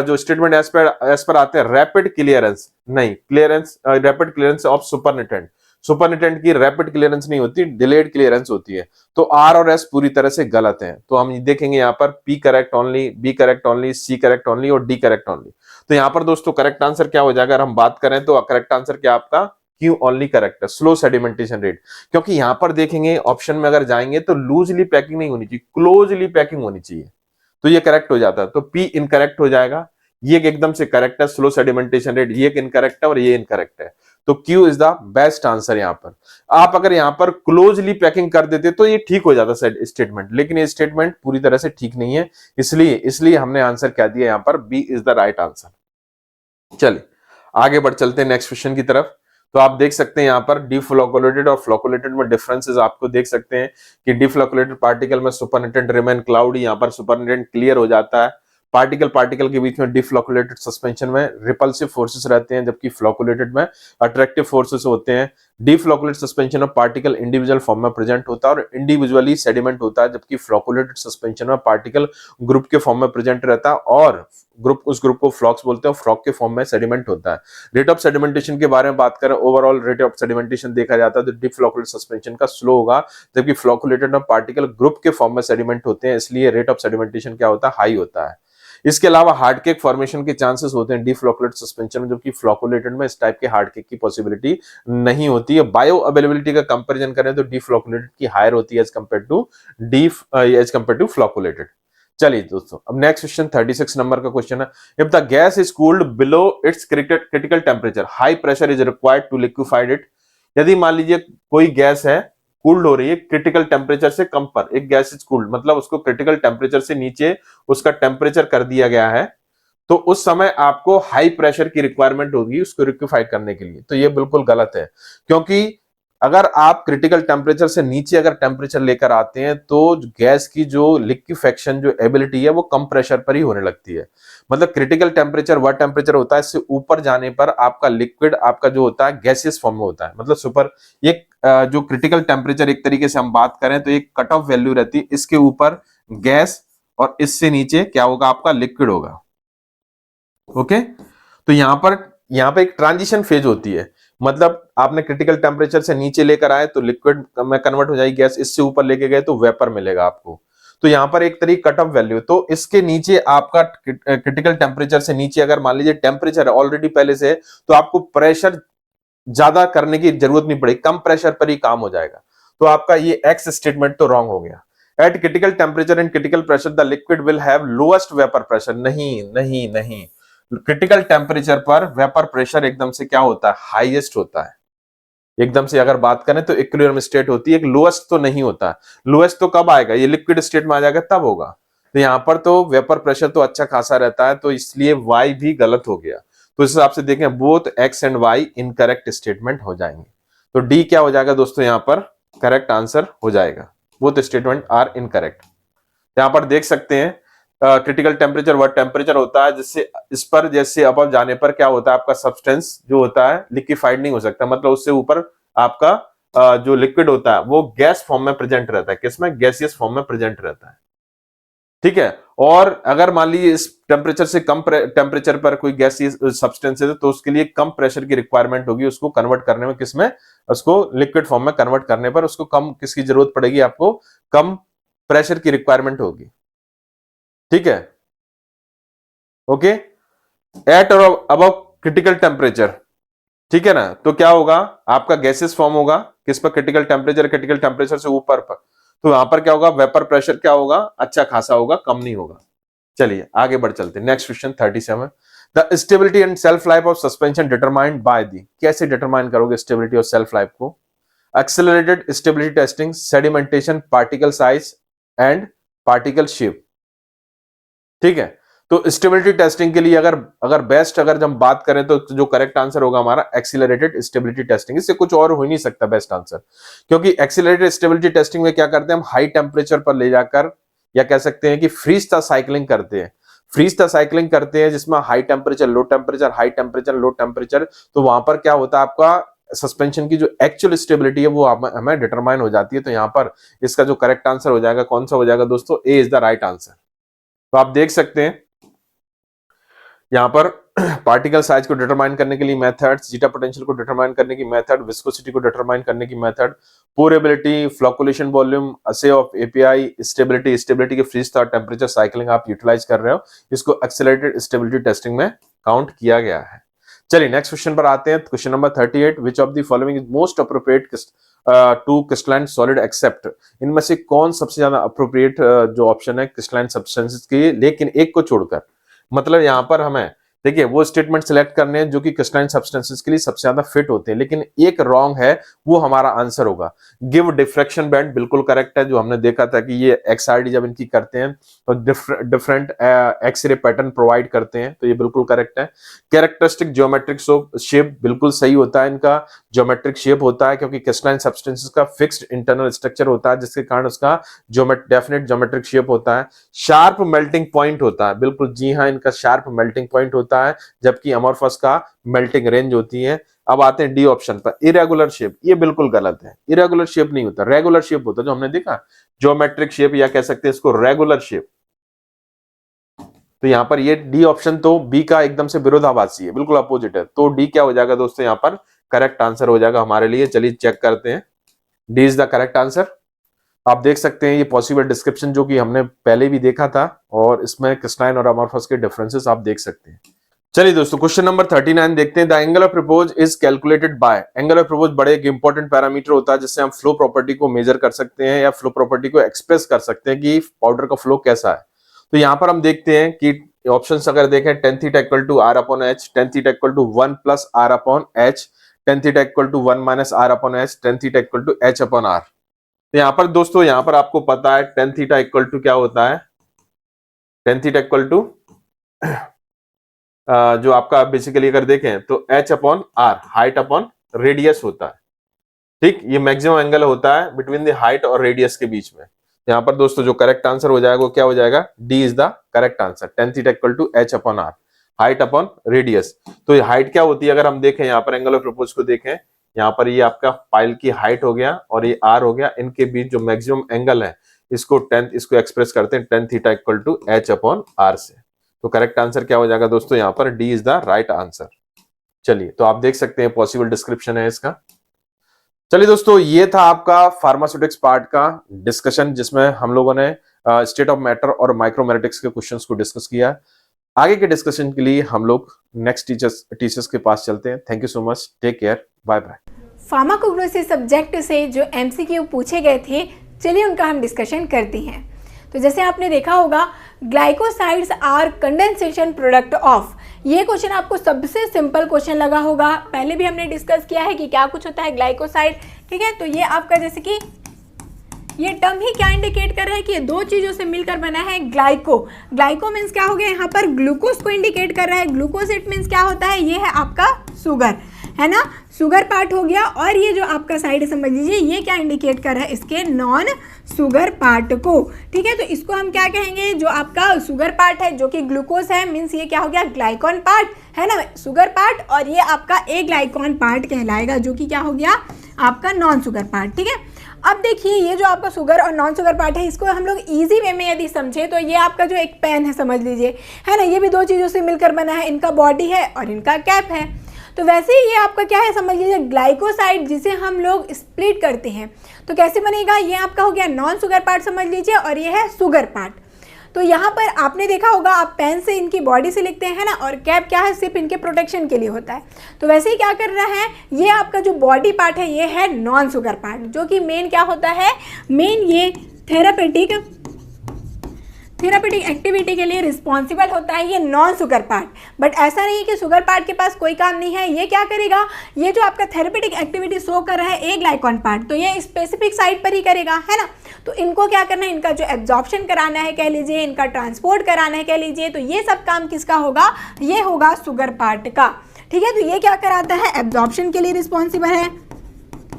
जो स्टेटमेंट एज पर आते हैं रैपिड क्लियरेंस, नहीं, clearance rapid clearance of supernatant, supernatant की रैपिड क्लियरेंस नहीं होती, डिलेड क्लियरेंस होती है। तो आर और एस पूरी तरह से गलत हैं। तो हम देखेंगे यहाँ पर P correct only, B correct only, C correct only और डी करेक्ट ओनली। तो यहाँ पर दोस्तों करेक्ट आंसर क्या हो जाएगा? अगर हम बात करें तो करेक्ट आंसर क्या आपका क्यों ओनली करेक्ट है? स्लो सेडिमेंटेशन रेट, क्योंकि यहां पर देखेंगे ऑप्शन में अगर जाएंगे तो लूजली पैकिंग नहीं होनी चाहिए, क्लोजली पैकिंग होनी चाहिए, तो ये करेक्ट हो जाता है, तो पी इनकरेक्ट हो जाएगा। ये एकदम से करेक्ट है, स्लो सेडिमेंटेशन रेट, ये इनकरेक्ट है और ये इनकरेक्ट है, तो Q is the best answer. यहां पर आप अगर यहां पर क्लोजली पैकिंग कर देते तो ये ठीक हो जाता स्टेटमेंट, लेकिन ये स्टेटमेंट पूरी तरह से ठीक नहीं है, इसलिए हमने आंसर क्या दिया यहां पर, B is the right answer. चलिए आगे बढ़ चलते हैं नेक्स्ट क्वेश्चन की तरफ। तो आप देख सकते हैं यहां पर डिफ्लोकुलेटेड और फ्लोकुलेटेड में डिफरेंसेस आपको देख सकते हैं कि डिफ्लोकुलेटेड पार्टिकल में सुपरनेटेंट रिमेन क्लाउडी, यहां पर सुपरनेटेंट क्लियर हो जाता है। पार्टिकल के बीच में डिफ्लोकुलेटेड सस्पेंशन में रिपल्सिव फोर्सेस रहते हैं, जबकि फ्लोकुलेटेड में अट्रैक्टिव फोर्सेस होते हैं। डिफ्लोकुलेटेड सस्पेंशन में पार्टिकल इंडिविजुअल फॉर्म में प्रेजेंट होता है और इंडिविजुअली सेडिमेंट होता है, जबकि फ्लोकुलेटेड सस्पेंशन में पार्टिकल ग्रुप के फॉर्म में प्रेजेंट रहता है और उस ग्रुप को फ्लॉक्स बोलते हैं, फ्लॉक के फॉर्म में सेडिमेंट होता है। रेट ऑफ सेडिमेंटेशन के बारे में बात करें, ओवरऑल रेट ऑफ सेडिमेंटेशन देखा जाता है तो डिफ्लोकुलेटेड सस्पेंशन का स्लो होगा, जबकि फ्लोकुलेटेड में पार्टिकल ग्रुप के फॉर्म में सेडिमेंट होते हैं, इसलिए रेट ऑफ सेडिमेंटेशन क्या होता है, हाई होता है। इसके अलावा हार्ड केक फॉर्मेशन के चांसेस होते हैं डिफ्लोकुलेटेड सस्पेंशन में, जबकि फ्लोकुलेटेड में इस टाइप के हार्ड केक की पॉसिबिलिटी नहीं होती है। बायो अवेलेबिलिटी का कंपैरिजन करें तो डिफ्लोकुलेटेड की हायर होती है एज कंपेयर टू फ्लोकुलेटेड। चलिए दोस्तों, अब नेक्स्ट क्वेश्चन 36 नंबर का क्वेश्चन है, if the gas is cooled below its critical temperature high pressure is required to liquefied it. यदि मान लीजिए कोई गैस है कूल्ड हो रही है क्रिटिकल टेम्परेचर से कम पर, एक गैस इज कूल्ड मतलब उसको क्रिटिकल टेम्परेचर से नीचे उसका टेम्परेचर कर दिया गया है, तो उस समय आपको हाई प्रेशर की रिक्वायरमेंट होगी उसको लिक्विफाई करने के लिए। तो ये बिल्कुल गलत है, क्योंकि अगर आप क्रिटिकल टेम्परेचर से नीचे अगर टेम्परेचर लेकर आते हैं तो गैस की जो लिक्विफेक्शन जो एबिलिटी है वो कम प्रेशर पर ही होने लगती है। मतलब क्रिटिकल टेम्परेचर वह टेम्परेचर होता है, इससे ऊपर जाने पर आपका लिक्विड आपका जो होता है गैसियस फॉर्म में होता है। मतलब सुपर एक जो क्रिटिकल टेम्परेचर एक तरीके से हम बात करें तो एक कट ऑफ वैल्यू रहती है, इसके ऊपर गैस और इससे नीचे क्या होगा, आपका लिक्विड होगा। ओके, तो यहां पर एक ट्रांजिशन फेज होती है, मतलब आपने क्रिटिकल टेम्परेचर से नीचे लेकर आए तो लिक्विड में कन्वर्ट हो जाएगी गैस, इससे ऊपर लेके गए तो वेपर मिलेगा आपको। तो यहां पर एक तरीके कट ऑफ वैल्यू, तो इसके नीचे आपका क्रिटिकल टेम्परेचर से नीचे अगर मान लीजिए टेम्परेचर ऑलरेडी पहले से है तो आपको प्रेशर ज्यादा करने की जरूरत नहीं पड़ेगी, कम प्रेशर पर ही काम हो जाएगा। तो आपका ये एक्स स्टेटमेंट तो रॉन्ग हो गया। Eight critical temperature and critical pressure the liquid will have lowest vapour pressure. नहीं, क्रिटिकल टेम्परेचर पर वेपर प्रेशर एकदम से क्या होता है, हाईएस्ट होता है। एकदम से अगर बात करें तो इक्विलिब्रियम स्टेट होती है, लोएस्ट तो नहीं होता। लोएस्ट तो कब आएगा, ये लिक्विड स्टेट में आ जाएगा तब होगा। तो यहां पर तो वेपर प्रेशर तो अच्छा खासा रहता है, तो इसलिए वाई भी गलत हो गया। तो इस हिसाब से देखें both X and Y incorrect statement हो जाएंगे, तो डी क्या हो जाएगा दोस्तों, यहां पर करेक्ट आंसर हो जाएगा। Both statement are incorrect. यहां पर देख सकते हैं क्रिटिकल टेम्परेचर वह टेम्परेचर होता है जिससे इस पर जैसे अबव जाने पर क्या होता है, आपका सब्सटेंस जो होता है लिक्विफाइड नहीं हो सकता, मतलब उससे ऊपर आपका जो लिक्विड होता है वो गैस फॉर्म में प्रेजेंट रहता है, किसमें, गैसियस फॉर्म में प्रेजेंट रहता है। ठीक है, और अगर मान लीजिए इस टेम्परेचर से कम टेम्परेचर पर कोई गैसियस सब्सटेंस है तो उसके लिए कम प्रेशर की रिक्वायरमेंट होगी, उसको कन्वर्ट करने में, किसमें, उसको लिक्विड फॉर्म में कन्वर्ट करने पर उसको कम किसकी जरूरत पड़ेगी, आपको कम प्रेशर की रिक्वायरमेंट होगी। ठीक है, ओके, एट और अबव क्रिटिकल टेम्परेचर, ठीक है ना, तो क्या होगा, आपका गैसेस फॉर्म होगा किस पर, क्रिटिकल टेम्परेचर से ऊपर पर, तो यहां पर क्या होगा, वेपर प्रेशर क्या होगा, अच्छा खासा होगा, कम नहीं होगा। चलिए आगे बढ़ चलते हैं, next question 37। The stability and self life of suspension determined by the, कैसे डिटरमाइन करोगे स्टेबिलिटी और सेल्फ लाइफ को, accelerated stability testing, sedimentation, particle size and particle shape. ठीक है, तो स्टेबिलिटी टेस्टिंग के लिए अगर बेस्ट अगर हम बात करें तो जो करेक्ट आंसर होगा हमारा एक्सीलरेटेड स्टेबिलिटी टेस्टिंग, इससे कुछ और हो ही नहीं सकता बेस्ट आंसर, क्योंकि एक्सीलरेटेड स्टेबिलिटी टेस्टिंग में क्या करते हैं हम, हाई टेम्परेचर पर ले जाकर, या कह सकते हैं कि फ्रीज द साइकिलिंग करते हैं, जिसमें high temperature low temperature, high temperature low temperature, तो वहां पर क्या होता है, आपका सस्पेंशन की जो एक्चुअल स्टेबिलिटी है वो हमें डिटरमाइन हो जाती है। तो यहां पर इसका जो करेक्ट आंसर हो जाएगा, कौन सा हो जाएगा दोस्तों, ए इज द राइट आंसर। तो आप देख सकते हैं यहां पर पार्टिकल साइज को डिटरमाइन करने के लिए मेथड्स, जीटा पोटेंशियल को डिटरमाइन करने की मेथड, विस्कोसिटी को डिटरमाइन करने की method, pourability, flocculation volume, assay of API, stability के फ्रीज थॉ टेम्परेचर साइकिलिंग आप यूटिलाइज कर रहे हो, इसको एक्सेलरेटेड स्टेबिलिटी टेस्टिंग में काउंट किया गया है। चलिए नेक्स्ट क्वेश्चन पर आते हैं। Question number 38, which of the following is most appropriate to crystalline solid except, इनमें से कौन सबसे ज्यादा अप्रोप्रिएट जो ऑप्शन है क्रिस्टलाइन सब्सटेंसेस के लिए, लेकिन एक को छोड़कर। मतलब यहां पर हमें देखिए वो स्टेटमेंट सिलेक्ट करने हैं जो कि क्रिस्टलाइन सब्सटेंसेस के लिए सबसे ज्यादा फिट होते हैं, लेकिन एक रॉन्ग है, वो हमारा आंसर होगा। गिव डिफ्रैक्शन बैंड बिल्कुल करेक्ट है, जो हमने देखा था कि ये एक्सआरडी जब इनकी करते हैं तो डिफरेंट एक्सरे पैटर्न प्रोवाइड करते हैं, तो ये बिल्कुल करेक्ट है। कैरेक्टरिस्टिक ज्योमेट्रिक शेप बिल्कुल सही होता है, इनका ज्योमेट्रिक शेप होता है क्योंकि क्रिस्टलाइन सब्सटेंसेस का फिक्स्ड इंटरनल स्ट्रक्चर होता है, जिसके कारण उसका डेफिनेट ज्योमेट्रिक शेप होता है। शार्प मेल्टिंग पॉइंट होता है, बिल्कुल जी हाँ, इनका शार्प मेल्टिंग पॉइंट होता है, जबकि अमोर्फस का मेल्टिंग रेंज होती है। अब आते हैं डी ऑप्शन पर, इरेगुलर शेप, ये बिल्कुल गलत है। इरेगुलर शेप नहीं होता, रेगुलर शेप होता है, जो हमने देखा ज्योमेट्रिक शेप, या कह सकते हैं इसको रेगुलर शेप। तो यहां पर ये डी ऑप्शन तो बी का एकदम से विरोधाभासी है, बिल्कुल अपोजिट है। तो डी क्या हो जाएगा दोस्तों, यहां पर करेक्ट आंसर हो जाएगा हमारे लिए। चलिए चेक करते हैं, D is the correct answer. आप देख सकते हैं ये पॉसिबल डिस्क्रिप्शन जो कि हमने पहले भी देखा था, और इसमें क्रिस्टलाइन और अमोर्फस के डिफरेंसेस आप देख सकते हैं। चलिए दोस्तों क्वेश्चन नंबर 39 देखते हैं। The angle of repose is calculated by, angle of repose बड़े एक इंपॉर्टेंट पैरामीटर होता है जिससे हम फ्लो प्रॉपर्टी को मेजर कर सकते हैं या फ्लो प्रॉपर्टी को एक्सप्रेस कर सकते हैं कि पाउडर का फ्लो कैसा है। तो यहां पर हम देखते हैं कि ऑप्शंस अगर देखें, tan theta equal to r upon h, tan theta equal to 1 plus r upon h, tan theta equal to 1 minus r upon h, tan theta equal to h upon r। तो यहां पर दोस्तों, यहां पर आपको पता है tan थीटा इक्वल टू क्या होता है, tan थीटा इक्वल टू जो आपका बेसिकली अगर देखें तो h upon r, height upon radius होता है। ठीक, ये मैक्सिमम एंगल होता है बिटवीन द हाइट और रेडियस के बीच में। यहाँ पर दोस्तों जो करेक्ट आंसर हो जाएगा वो क्या हो जाएगा, D is the correct answer. tan theta equal to h upon r, height upon radius. तो हाइट क्या होती है, अगर हम देखें यहाँ पर एंगल ऑफ रिपोज को देखें, यहाँ पर ये आपका पाइल की हाइट हो गया और ये r हो गया, इनके बीच जो मैक्सिमम एंगल है इसको एक्सप्रेस करते हैं tan theta equal to h upon r से। तो करेक्ट आंसर क्या हो जाएगा दोस्तों, यहाँ पर D is the right answer. चलिए, तो आप देख सकते हैं पॉसिबल डिस्क्रिप्शन है इसका। चलिए दोस्तों, ये था आपका फार्मास्यूटिक्स पार्ट का डिस्कशन, जिसमें हम लोगों ने स्टेट ऑफ मैटर और माइक्रोमेटिक्स के क्वेश्चंस को डिस्कस किया। आगे के डिस्कशन के लिए हम लोग नेक्स्ट टीचर्स के पास चलते हैं। Thank you so much, take care, bye bye. Pharmacognosy subject से जो एमसीक्यू पूछे गए थे, चलिए उनका हम डिस्कशन करते हैं। तो जैसे आपने देखा होगा, glycosides are condensation product of, ये क्वेश्चन आपको सबसे सिंपल क्वेश्चन लगा होगा। पहले भी हमने डिस्कस किया है कि क्या कुछ होता है ग्लाइकोसाइड, ठीक है। तो ये आपका जैसे कि ये टर्म ही क्या इंडिकेट कर रहा है कि ये दो चीज़ों से मिलकर बना है ग्लाइको। ग्लाइको मीन्स क्या हो गया, यहाँ पर ग्लूकोज को इंडिकेट कर रहा है। ग्लूकोज इट मीन्स क्या होता है, ये है आपका शुगर, है ना, शुगर पार्ट हो गया। और ये जो आपका साइड समझ लीजिए, ये क्या इंडिकेट कर रहा है, इसके नॉन शुगर पार्ट को, ठीक है। तो इसको हम क्या कहेंगे, जो आपका शुगर पार्ट है जो कि ग्लूकोज है, मीन्स ये क्या हो गया, ग्लाइकॉन पार्ट, है ना, शुगर पार्ट। और ये आपका ए ग्लाइकॉन पार्ट कहलाएगा, जो कि क्या हो गया, आपका नॉन शुगर पार्ट, ठीक है। अब देखिए, ये जो आपका शुगर और नॉन शुगर पार्ट है, इसको हम लोग इजी वे में यदि समझे तो ये आपका जो एक पेन है समझ लीजिए, है ना, ये भी दो चीज़ों से मिलकर बना है, इनका बॉडी है और इनका कैप है। तो वैसे ही ये आपका क्या है, समझ लीजिए ग्लाइकोसाइड, जिसे हम लोग स्प्लिट करते हैं तो कैसे बनेगा, ये आपका हो गया नॉन शुगर पार्ट समझ लीजिए, और ये है शुगर पार्ट। तो यहाँ पर आपने देखा होगा, आप पेन से इनकी बॉडी से लिखते हैं ना, और कैप क्या है, सिर्फ इनके प्रोटेक्शन के लिए होता है। तो वैसे ही क्या कर रहा है, ये आपका जो बॉडी पार्ट है ये है नॉन शुगर पार्ट, जो कि मेन क्या होता है, मेन ये थेरापेटिक एक्टिविटी के लिए रिस्पॉन्सिबल होता है, ये नॉन शुगर पार्ट। बट ऐसा नहीं है कि शुगर पार्ट के पास कोई काम नहीं है, ये क्या करेगा, ये जो आपका थेरापेटिक एक्टिविटी शो कर रहा है ए ग्लाइकॉन पार्ट, तो ये स्पेसिफिक साइट पर ही करेगा, है ना। तो इनको क्या करना है, इनका जो एब्जॉर्प्शन कराना है कह लीजिए, इनका ट्रांसपोर्ट कराना है कह लीजिए, तो ये सब काम किसका होगा, ये होगा शुगर पार्ट का, ठीक है। तो ये क्या कराता है, एब्जॉर्प्शन के लिए रिस्पॉन्सिबल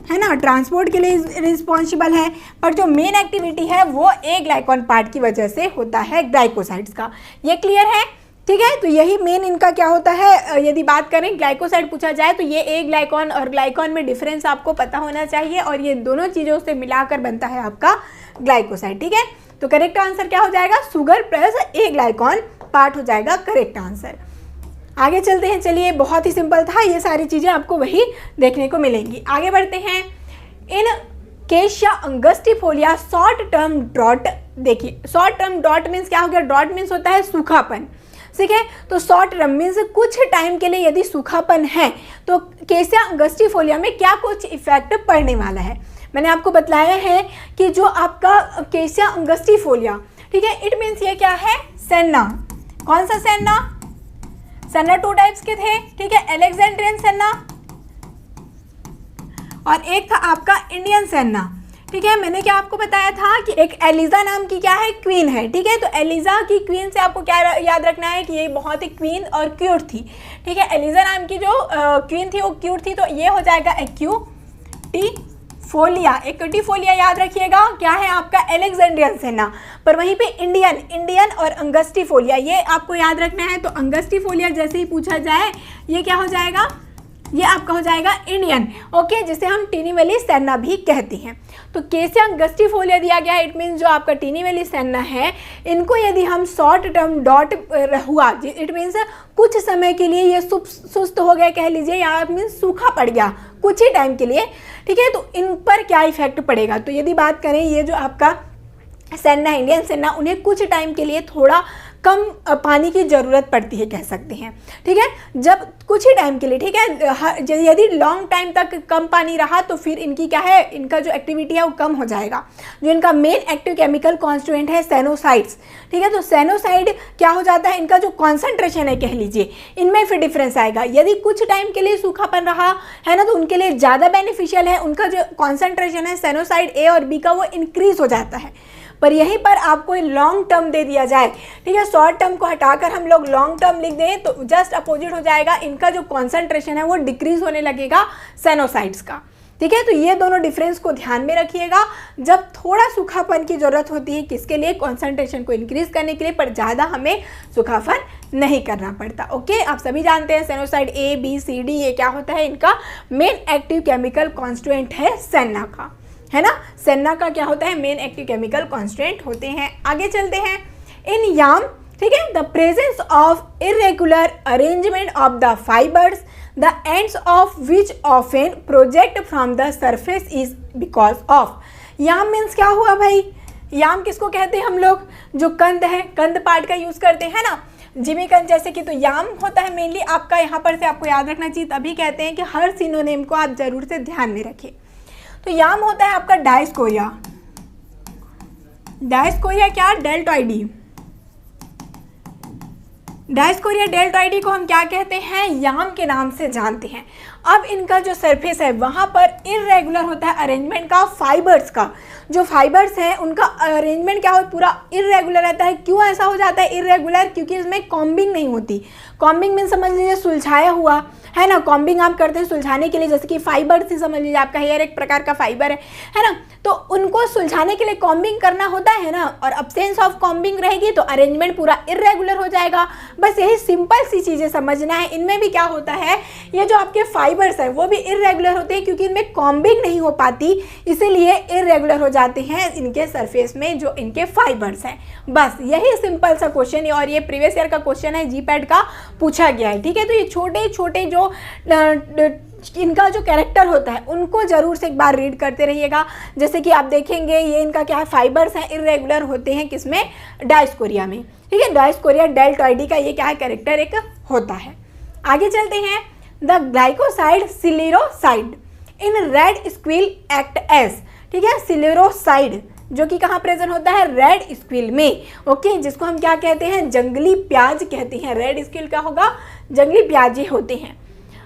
है ना, ट्रांसपोर्ट के लिए रिस्पॉन्सिबल है, पर जो मेन एक्टिविटी है वो ए ग्लाइकॉन पार्ट की वजह से होता है ग्लाइकोसाइड्स का। ये क्लियर है, ठीक है। तो यही मेन इनका क्या होता है, यदि बात करें ग्लाइकोसाइड पूछा जाए तो ये ए ग्लाइकॉन और ग्लाइकॉन में डिफरेंस आपको पता होना चाहिए, और ये दोनों चीज़ों से मिलाकर बनता है आपका ग्लाइकोसाइड, ठीक है। तो करेक्ट आंसर क्या हो जाएगा, शुगर प्लस ए ग्लाइकॉन पार्ट हो जाएगा करेक्ट आंसर। आगे चलते हैं, चलिए बहुत ही सिंपल था, ये सारी चीज़ें आपको वही देखने को मिलेंगी। आगे बढ़ते हैं। इन केशिया अंगस्टिफोलिया शॉर्ट टर्म डॉट, देखिए शॉर्ट टर्म डॉट मीन्स क्या हो गया, डॉट मीन्स होता है सूखापन, ठीक है। तो शॉर्ट टर्म मीन्स कुछ टाइम के लिए यदि सूखापन है तो केसिया अंगस्टिफोलिया में क्या कुछ इफेक्ट पड़ने वाला है। मैंने आपको बताया है कि जो आपका केसिया अंगस्टिफोलिया, ठीक है, इट मीन्स ये क्या है, सेन्ना। कौन सा सेन्ना? सेन्ना 2 टाइप्स के थे, ठीक है, अलेक्जेंड्रियन सेन्ना और एक था आपका इंडियन सेन्ना, ठीक है। मैंने क्या आपको बताया था कि एक एलिजा नाम की क्या है, क्वीन है, ठीक है। तो एलिजा की क्वीन से आपको क्या याद रखना है कि ये बहुत ही क्वीन और क्यूट थी, ठीक है। एलिजा नाम की जो क्वीन थी वो क्यूट थी, तो ये हो जाएगा एक्यूटिफोलिया। एक्यूटिफोलिया याद रखिएगा क्या है आपका, अलेक्जेंड्रियन सेना। पर वहीं पे इंडियन और अंगस्टिफोलिया ये आपको याद रखना है। तो अंगस्टिफोलिया जैसे ही पूछा जाए ये क्या हो जाएगा, ये आपका हो जाएगा इंडियन, ओके, जिसे हम टीनी वैली सेन्ना भी कहते हैं। तो केसिया अंगस्टिफोलिया दिया गया है, इट मीन्स जो आपका टीनी वैली सेन्ना है, इनको यदि हम शॉर्ट टर्म डॉट हुआ, इट मीन्स कुछ समय के लिए ये सुस्त हो गया कह लीजिए, या मीन्स सूखा पड़ गया कुछ ही टाइम के लिए, ठीक है। तो इन पर क्या इफेक्ट पड़ेगा। तो यदि बात करें ये जो आपका सेन्ना, इंडियन सेन्ना, उन्हें कुछ टाइम के लिए थोड़ा कम पानी की ज़रूरत पड़ती है कह सकते हैं, ठीक है, जब कुछ ही टाइम के लिए, ठीक है। यदि लॉन्ग टाइम तक कम पानी रहा तो फिर इनकी क्या है, इनका जो एक्टिविटी है वो कम हो जाएगा। जो इनका मेन एक्टिव केमिकल कॉन्स्टिट्यूएंट है सैनोसाइड्स, ठीक है। तो सैनोसाइड क्या हो जाता है, इनका जो कॉन्सेंट्रेशन है कह लीजिए, इनमें फिर डिफरेंस आएगा। यदि कुछ टाइम के लिए सूखापन रहा है ना, तो उनके लिए ज़्यादा बेनिफिशियल है, उनका जो कॉन्सेंट्रेशन है सैनोसाइड ए और बी का वो इंक्रीज हो जाता है। पर यहीं पर आपको लॉन्ग टर्म दे दिया जाए, ठीक है, शॉर्ट टर्म को हटाकर हम लोग लॉन्ग टर्म लिख दें तो जस्ट अपोजिट हो जाएगा, इनका जो कॉन्सेंट्रेशन है वो डिक्रीज होने लगेगा सैनोसाइड्स का, ठीक है। तो ये दोनों डिफरेंस को ध्यान में रखिएगा। जब थोड़ा सूखापन की ज़रूरत होती है किसके लिए, कॉन्सेंट्रेशन को इंक्रीज करने के लिए, पर ज़्यादा हमें सूखापन नहीं करना पड़ता, ओके। आप सभी जानते हैं सैनोसाइड ए बी सी डी ये क्या होता है, इनका मेन एक्टिव केमिकल कॉन्स्टिट्यूएंट है सेन्ना का, है ना। सेन्ना का क्या होता है, मेन एक्टिव केमिकल कॉन्स्टिट्यूएंट होते हैं। आगे चलते हैं। इन याम, ठीक है, the presence of irregular arrangement of the fibres the ends of which often project from the surface is because of. Yam means क्या हुआ भाई, याम किसको कहते हैं हम लोग, जो कंद है, कंद पार्ट का यूज करते हैं ना, जिमी कंद जैसे कि। तो याम होता है मेनली आपका, यहाँ पर से आपको याद रखना चाहिए, तभी कहते हैं कि हर सिनोनिम को आप जरूर से ध्यान में रखें। तो याम होता है आपका डायस्कोरिया, डायस्कोरिया क्या, डेल्टॉइडी। डायस्कोरिया डेल्टॉइडी को हम क्या कहते हैं, याम के नाम से जानते हैं। अब इनका जो सरफेस है वहाँ पर इरेगुलर होता है अरेंजमेंट का, फाइबर्स का। जो फाइबर्स हैं उनका अरेंजमेंट क्या हो, पूरा इरेगुलर रहता है। क्यों ऐसा हो जाता है इरेगुलर, क्योंकि इसमें कॉम्बिंग नहीं होती। कॉम्बिंग में समझ लीजिए सुलझाया हुआ है ना, कॉम्बिंग आप करते हैं सुलझाने के लिए, जैसे कि फाइबर से समझ लीजिए आपका हेयर एक प्रकार का फाइबर है ना, तो उनको सुलझाने के लिए कॉम्बिंग करना होता है ना, और अब्सेंस ऑफ कॉम्बिंग रहेगी तो अरेंजमेंट पूरा इरेगुलर हो जाएगा। बस यही सिंपल सी चीज़ें समझना है। इनमें भी क्या होता है, ये जो आपके फाइबर्स हैं वो भी इरेगुलर होते हैं क्योंकि इनमें कॉम्बिंग नहीं हो पाती, इसीलिए इरेगुलर हो जाते हैं इनके सरफेस में जो इनके फाइबर्स हैं। बस यही सिंपल सा क्वेश्चन है, और ये प्रीवियस ईयर का क्वेश्चन है, जीपैट का पूछा गया है, ठीक है। तो ये छोटे छोटे जो इनका जो कैरेक्टर होता है उनको जरूर से एक बार रीड करते रहिएगा। जैसे कि आप देखेंगे ये इनका क्या है, फाइबर्स हैं, इरेगुलर होते हैं किसमें, डायस्कोरिया में, ठीक है। डायस्कोरिया डेल्टॉइडी का ये क्या है, कैरेक्टर एक होता है। आगे चलते हैं। The glycoside scilliroside in red squill act as, ठीक है, सिलेरोसाइड जो कि कहाँ प्रेजेंट होता है, रेड स्क्विल में, ओके, जिसको हम क्या कहते हैं, जंगली प्याज कहते हैं। रेड स्क्विल क्या होगा, जंगली प्याज होते हैं।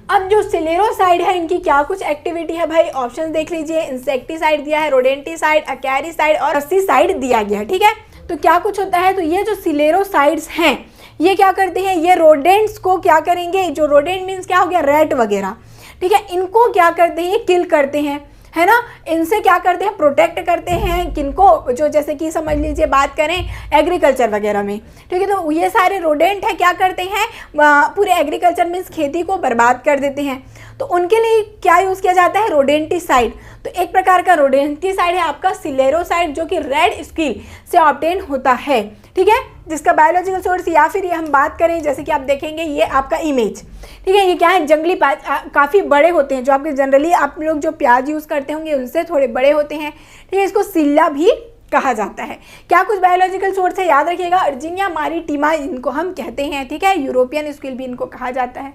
अब जो सिलेरोसाइड है इनकी क्या कुछ एक्टिविटी है भाई, ऑप्शन देख लीजिए। इंसेक्टिसाइड दिया है, रोडेंटिसाइड, अकैरिसाइड और रस्सीसाइड दिया गया है, ठीक है। तो क्या कुछ होता है, तो ये जो सिलेरोसाइड्स हैं ये क्या करते हैं, ये रोडेंट्स को क्या करेंगे, जो रोडेंट मीन्स क्या हो गया, रैट वगैरह, ठीक है, इनको क्या करते हैं, ये किल करते हैं, है ना। इनसे क्या करते हैं, प्रोटेक्ट करते हैं किनको, जो जैसे कि समझ लीजिए बात करें एग्रीकल्चर वगैरह में, ठीक है। तो ये सारे रोडेंट है क्या करते हैं, पूरे एग्रीकल्चर मीन्स खेती को बर्बाद कर देते हैं। तो उनके लिए क्या यूज़ किया जाता है, रोडेंटिसाइड। तो एक प्रकार का रोडेंटिसाइड है आपका सिलेरोसाइड, जो कि रेड स्क्विल से ऑब्टेन होता है, ठीक है, जिसका बायोलॉजिकल सोर्स, या फिर ये हम बात करें जैसे कि आप देखेंगे ये आपका इमेज, ठीक है, ये क्या है, जंगली प्याज काफ़ी बड़े होते हैं, जो आपके जनरली आप लोग जो प्याज यूज़ करते होंगे उनसे थोड़े बड़े होते हैं, ठीक है। इसको सिल्ला भी कहा जाता है। क्या कुछ बायोलॉजिकल सोर्स है, याद रखिएगा, अर्जिनिया मारीटिमा इनको हम कहते हैं, ठीक है। यूरोपियन स्क्विल भी इनको कहा जाता है।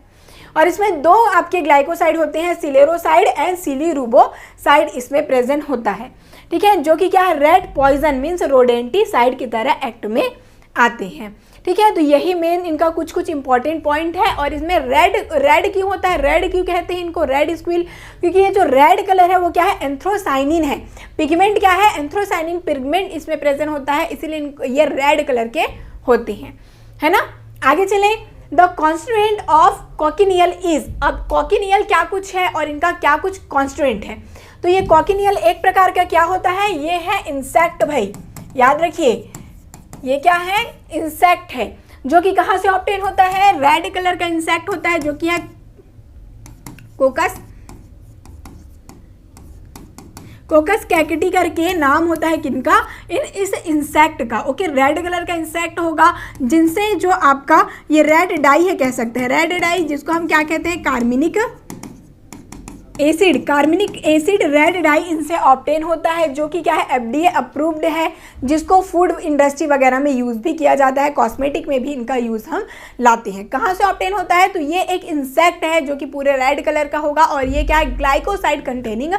और इसमें दो आपके ग्लाइकोसाइड होते हैं, सिलेरोसाइड एंड सिलीरुबोसाइड इसमें प्रेजेंट होता है, ठीक है, जो कि क्या है, रेड पॉइजन मीन्स रोडेंटिसाइड की तरह एक्ट में आते हैं, ठीक है। तो यही मेन इनका कुछ कुछ इंपॉर्टेंट पॉइंट है। और इसमें रेड क्यों होता है, रेड क्यों कहते हैं इनको रेड स्क्विल, क्योंकि ये जो रेड कलर है वो क्या है, एंथ्रोसाइनिन है, पिगमेंट क्या है, एंथ्रोसाइनिन पिगमेंट इसमें प्रेजेंट होता है, इसीलिए ये रेड कलर के होते हैं, है ना। आगे चलें, the constituent of cochineal is, अब कॉकिनियल क्या कुछ है और इनका क्या कुछ कॉन्स्टिट्यूएंट है। तो ये कॉकिनियल एक प्रकार का क्या होता है, ये है इंसेक्ट भाई, याद रखिए, ये क्या है, इंसेक्ट है, जो कि कहाँ से ऑब्टेन होता है, रेड कलर का इंसेक्ट होता है, जो कि है कोकस कैकेटी करके नाम होता है किनका, इस इंसेक्ट का, ओके। रेड कलर का इंसेक्ट होगा, जिनसे जो आपका ये रेड डाई है, कह सकते हैं रेड डाई, जिसको हम क्या कहते हैं, कार्बनिक एसिड रेड डाई इनसे ऑब्टेन होता है, जो कि क्या है, FDA अप्रूव्ड है, जिसको फूड इंडस्ट्री वगैरह में यूज़ भी किया जाता है, कॉस्मेटिक में भी इनका यूज़ हम लाते हैं। कहाँ से ऑब्टेन होता है, तो ये एक इंसेक्ट है जो कि पूरे रेड कलर का होगा, और ये क्या है, ग्लाइकोसाइड कंटेनिंग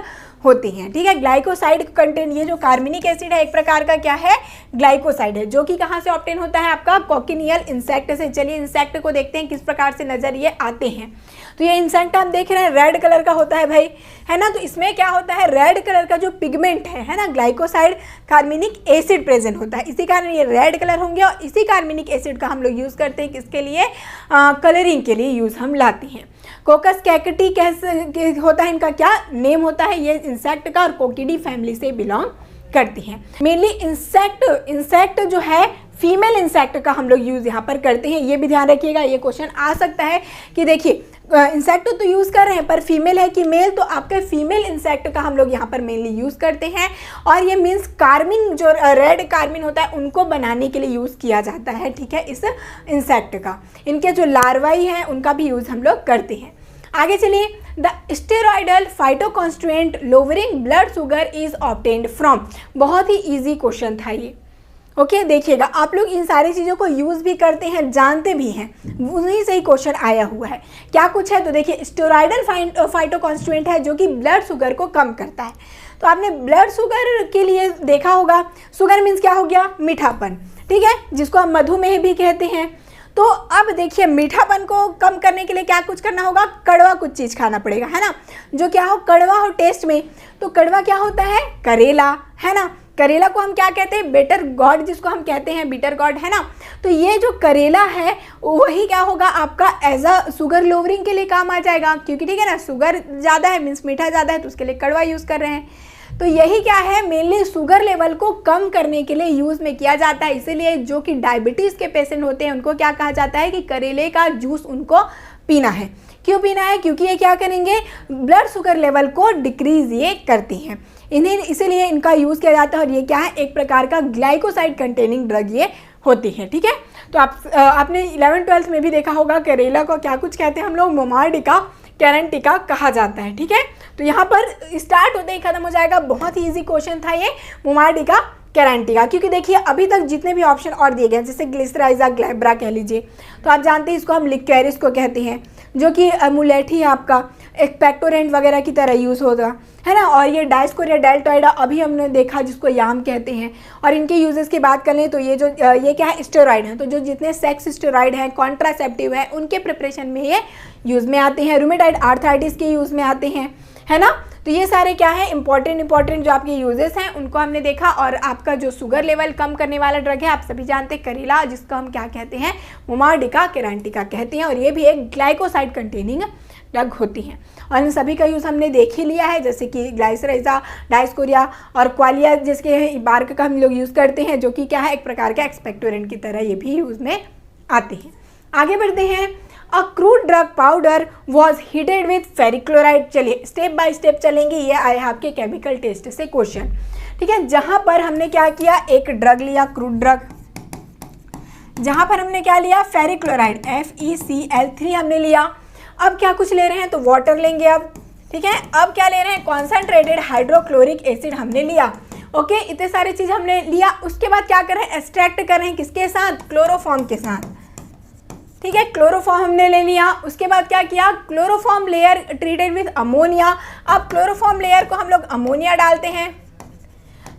होती हैं, ठीक है। ग्लाइकोसाइड कंटेन, ये जो कार्बनिक एसिड है एक प्रकार का क्या है, ग्लाइकोसाइड है, जो कि कहाँ से ऑब्टेन होता है, आपका कॉकिनियल इंसेक्ट से। चलिए इंसेक्ट को देखते हैं किस प्रकार से नजर ये आते हैं। तो ये इंसेक्ट आप देख रहे हैं रेड कलर का होता है भाई, है ना। तो इसमें क्या होता है, रेड कलर का जो पिगमेंट है ना, ग्लाइकोसाइड कार्बनिक एसिड प्रेजेंट होता है, इसी कारण ये रेड कलर होंगे। और इसी कार्बनिक एसिड का हम लोग यूज़ करते हैं किसके लिए, कलरिंग के लिए यूज़ हम लाते हैं। कोकस कैकेटी कैसे होता है, इनका क्या नेम होता है, ये इंसेक्ट का, और कोकिडी फैमिली से बिलोंग करती हैं। मेनली इंसेक्ट जो है, फीमेल इंसेक्ट का हम लोग यूज़ यहाँ पर करते हैं, ये भी ध्यान रखिएगा, ये क्वेश्चन आ सकता है कि देखिए इंसेक्ट तो यूज़ कर रहे हैं पर फीमेल है कि मेल, तो आपके फीमेल इंसेक्ट का हम लोग यहाँ पर मेनली यूज़ करते हैं। और ये मीन्स कार्मिन, जो रेड कार्मिन होता है उनको बनाने के लिए यूज़ किया जाता है, ठीक है, इस इंसेक्ट का। इनके जो लार्वाई हैं उनका भी यूज़ हम लोग करते हैं। आगे चलिए, the steroidal phytoconstituent lowering blood sugar is obtained from, बहुत ही ईजी क्वेश्चन था ये, ओके। देखिएगा आप लोग इन सारी चीज़ों को यूज़ भी करते हैं, जानते भी हैं, उन्हीं से ही क्वेश्चन आया हुआ है। क्या कुछ है, तो देखिए स्टेरॉइडल फाइटोकॉन्स्टिट्यूएंट है जो कि ब्लड शुगर को कम करता है। तो आपने ब्लड शुगर के लिए देखा होगा, शुगर मीन्स क्या हो गया, मीठापन, ठीक है, जिसको हम मधुमेह भी कहते हैं। तो अब देखिए मीठापन को कम करने के लिए क्या कुछ करना होगा, कड़वा कुछ चीज़ खाना पड़ेगा, है ना, जो क्या हो, कड़वा हो टेस्ट में। तो कड़वा क्या होता है, करेला, है ना। करेला को हम क्या कहते हैं, बेटर गॉड, जिसको हम कहते हैं बिटर गॉड, है ना। तो ये जो करेला है वही क्या होगा, आपका एज अ शुगर लोवरिंग के लिए काम आ जाएगा, क्योंकि ठीक है ना, शुगर ज़्यादा है मीन्स मीठा ज़्यादा है, तो उसके लिए कड़वा यूज़ कर रहे हैं। तो यही क्या है, मेनली शुगर लेवल को कम करने के लिए यूज़ में किया जाता है। इसीलिए जो कि डायबिटीज़ के पेशेंट होते हैं उनको क्या कहा जाता है कि करेले का जूस उनको पीना है। क्यों पीना है, क्योंकि ये क्या करेंगे, ब्लड शुगर लेवल को डिक्रीज ये करती हैं, इन्हें इसीलिए इनका यूज़ किया जाता है। और ये क्या है, एक प्रकार का ग्लाइकोसाइड कंटेनिंग ड्रग ये होती है, ठीक है। तो आपने 11th-12th में भी देखा होगा, करेला को क्या कुछ कहते हैं हम लोग, मोमार्डिका कैरेंटिका कहा जाता है, ठीक है। तो यहाँ पर स्टार्ट होते ही खत्म हो जाएगा, बहुत ही ईजी क्वेश्चन था ये, मोमार्डिका कैरेंटिका। क्योंकि देखिए अभी तक जितने भी ऑप्शन और दिए गए, जैसे ग्लिसराइजा ग्लैब्रा कह लीजिए, तो आप जानते हैं इसको हम लिक्वेरिस को कहते हैं, जो कि एमुलेट ही आपका एक्सपेक्टोरेंट वगैरह की तरह यूज़ होगा, है ना। और ये डायस्कोरिया डेल्टॉइडा अभी हमने देखा, जिसको याम कहते हैं। और इनके यूजेस की बात कर लें तो ये क्या है, स्टेरॉइड हैं। तो जो जितने सेक्स स्टेरॉइड हैं, कॉन्ट्रासेप्टिव हैं, उनके प्रिपरेशन में ये यूज़ में आते हैं। रूमेटाइड आर्थराइटिस के यूज़ में आते हैं, है ना। तो ये सारे क्या है, इंपॉर्टेंट जो आपके यूजेस हैं उनको हमने देखा। और आपका जो शुगर लेवल कम करने वाला ड्रग है, आप सभी जानते हैं करेला, जिसको हम क्या कहते हैं, मोमार्डिका कैरेंटिका कहते हैं। और ये भी एक ग्लाइकोसाइड कंटेनिंग ड्रग होती हैं। और इन सभी का यूज़ हमने देख ही लिया है, जैसे कि ग्लाइसराइजा, डायस्कोरिया और क्वालिया, जिसके बार्क का हम लोग यूज़ करते हैं, जो कि क्या है, एक प्रकार का एक्सपेक्टोरेंट की तरह ये भी यूज़ में आते हैं। आगे बढ़ते हैं, अ crude drug powder was heated with ferric chloride. चलिए स्टेप बाय स्टेप चलेंगे, ये आए आपके केमिकल टेस्ट से क्वेश्चन, ठीक है। जहाँ पर हमने क्या किया, एक ड्रग लिया, क्रूड ड्रग, जहाँ पर हमने क्या लिया, फेरिक क्लोराइड FeCl3 हमने लिया। अब क्या कुछ ले रहे हैं, तो वाटर लेंगे अब, ठीक है। अब क्या ले रहे हैं, कॉन्सेंट्रेटेड हाइड्रोक्लोरिक एसिड हमने लिया। ओके, इतने सारी चीज़ हमने लिया। उसके बाद क्या कर रहे हैं, एक्सट्रैक्ट कर रहे हैं किसके साथ, क्लोरोफॉर्म के साथ। ठीक है, क्लोरोफॉर्म हमने ले लिया। उसके बाद क्या किया, chloroform layer treated with ammonia. अब क्लोरोफॉर्म लेयर को हम लोग अमोनिया डालते हैं,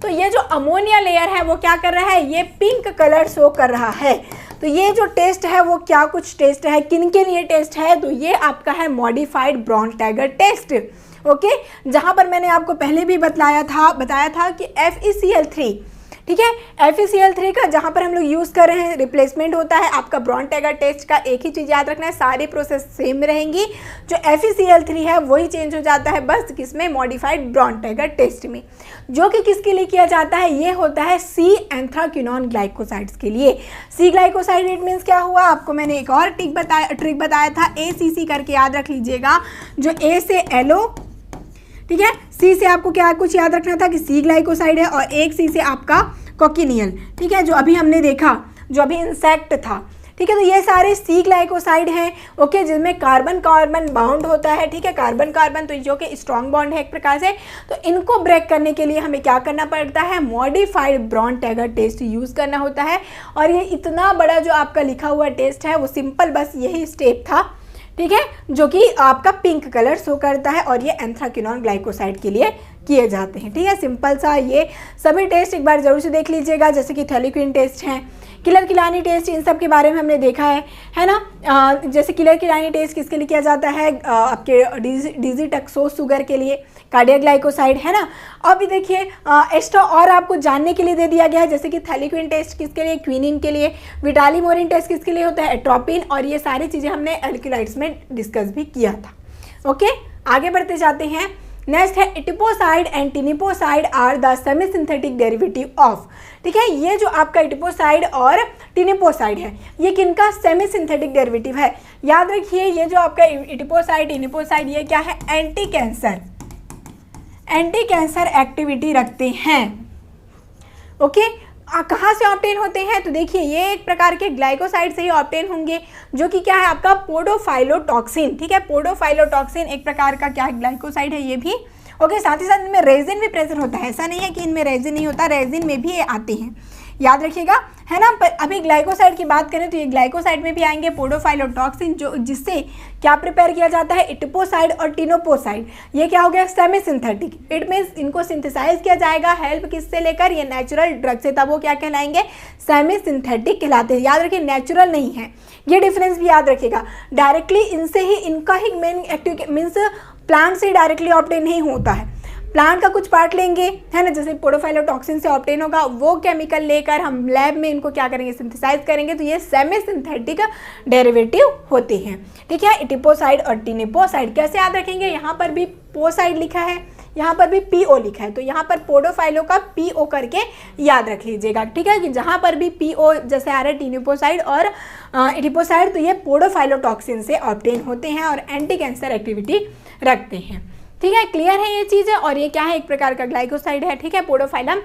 तो ये जो अमोनिया लेयर है वो क्या कर रहा है, ये पिंक कलर शो कर रहा है। तो ये जो टेस्ट है वो क्या कुछ टेस्ट है, किन के लिए टेस्ट है, तो ये आपका है modified Borntrager test. Okay, जहाँ पर मैंने आपको पहले भी बताया था कि FeCl3, ठीक है, FeCl3 का जहाँ पर हम लोग यूज़ कर रहे हैं रिप्लेसमेंट होता है आपका ब्राउन टाइगर टेस्ट का। एक ही चीज़ याद रखना है, सारी प्रोसेस सेम रहेंगी, जो FeCl3 है वही चेंज हो जाता है बस किसमें, मॉडिफाइड ब्राउन टाइगर टेस्ट में, जो कि किसके लिए किया जाता है, ये होता है सी एंथ्राक्विनोन ग्लाइकोसाइड्स के लिए। सी ग्लाइकोसाइड इट मीन्स क्या हुआ, आपको मैंने एक और ट्रिक बताया था, ACC करके याद रख लीजिएगा, जो A से एलो, ठीक है, सी से आपको क्या कुछ याद रखना था कि सी ग्लाइकोसाइड है, और एक सी से आपका कोकिनियल, ठीक है, जो अभी हमने देखा, जो अभी इंसेक्ट था। ठीक है, तो ये सारे सी ग्लाइकोसाइड हैं, ओके, जिसमें कार्बन कार्बन बाउंड होता है। ठीक है, कार्बन कार्बन तो जो कि स्ट्रॉन्ग बॉन्ड है एक प्रकार से, तो इनको ब्रेक करने के लिए हमें क्या करना पड़ता है, modified Borntrager test use करना होता है। और ये इतना बड़ा जो आपका लिखा हुआ टेस्ट है वो सिंपल बस यही स्टेप था, ठीक है, जो कि आपका पिंक कलर शो करता है, और ये एंथ्राक्विनोन ग्लाइकोसाइड के लिए किए जाते हैं। ठीक है, सिंपल सा ये सभी टेस्ट एक बार जरूर से देख लीजिएगा, जैसे कि थैलिक्विन टेस्ट हैं, किलर किलानी टेस्ट, इन सब के बारे में हमने देखा है ना। जैसे किलर किलानी टेस्ट किसके लिए किया जाता है, आपके डिजिटक्सोज शुगर के लिए, कार्डियक ग्लाइकोसाइड, है ना। अभी देखिए एक्स्ट्रा और आपको जानने के लिए दे दिया गया है, जैसे कि थैलिक्विन टेस्ट किसके लिए, क्विनिन के लिए, विटालिमोरिन टेस्ट किसके लिए होता है, एट्रोपिन, और ये सारी चीज़ें हमने एल्किलाइड्स में डिस्कस भी किया था। ओके, आगे बढ़ते जाते हैं। नेक्स्ट है etoposide and teniposide are the semi synthetic derivative of. ठीक है, ये जो आपका एटिपोसाइड और टिनिपोसाइड है, ये किनका सेमी सिंथेटिक डेरिवेटिव है। याद रखिए, ये जो आपका एटिपोसाइड टिनिपोसाइड, ये क्या है, एंटी कैंसर एक्टिविटी रखते हैं। ओके, कहाँ से ऑब्टेन होते हैं, तो देखिए ये एक प्रकार के ग्लाइकोसाइड से ही ऑब्टेन होंगे, जो कि क्या है आपका पोडोफाइलोटॉक्सिन। ठीक है, पोडोफाइलोटॉक्सिन एक प्रकार का क्या है, ग्लाइकोसाइड है ये भी। ओके, साथ ही साथ इनमें रेजिन भी प्रेजेंट होता है, ऐसा नहीं है कि इनमें रेजिन नहीं होता, रेजिन में भी ये आते हैं, याद रखिएगा, है ना। पर अभी ग्लाइकोसाइड की बात करें तो ये ग्लाइकोसाइड में भी आएंगे पोडोफाइलोटॉक्सिन, जो जिससे क्या प्रिपेयर किया जाता है, एटिपोसाइड और टिनोपोसाइड। ये क्या हो गया, सेमी सिंथेटिक, इट मीन्स इनको सिंथेसाइज किया जाएगा, हेल्प किससे लेकर, ये नेचुरल ड्रग से, तब वो क्या कहलाएंगे, सेमी सिंथेटिक कहलाते हैं। याद रखिए, नेचुरल नहीं है, ये डिफरेंस भी याद रखिएगा। डायरेक्टली इनसे ही, इनका ही मेन एक्टिव मीन्स प्लांट से डायरेक्टली ऑब्टेन नहीं होता है, प्लांट का कुछ पार्ट लेंगे, है ना, जैसे पोडोफाइलोटॉक्सिन से ऑब्टेन होगा, वो केमिकल लेकर हम लैब में इनको क्या करेंगे, सिंथेसाइज करेंगे, तो ये सेमी सिंथेटिक डेरिवेटिव होते हैं। ठीक है, एटिपोसाइड और टिनिपोसाइड कैसे याद रखेंगे, यहाँ पर भी पोसाइड लिखा है, यहाँ पर भी पीओ लिखा है, तो यहाँ पर पोडोफाइलो का पीओ करके याद रख लीजिएगा। ठीक है, कि जहाँ पर भी पीओ जैसे आ रहा है टिनिपोसाइड और एटिपोसाइड, तो ये पोडोफाइलोटॉक्सिन से ऑब्टेन होते हैं और एंटी कैंसर एक्टिविटी रखते हैं। ठीक है, क्लियर है ये चीज़ है। और ये क्या है, एक प्रकार का ग्लाइकोसाइड है। ठीक है, पोडोफाइलम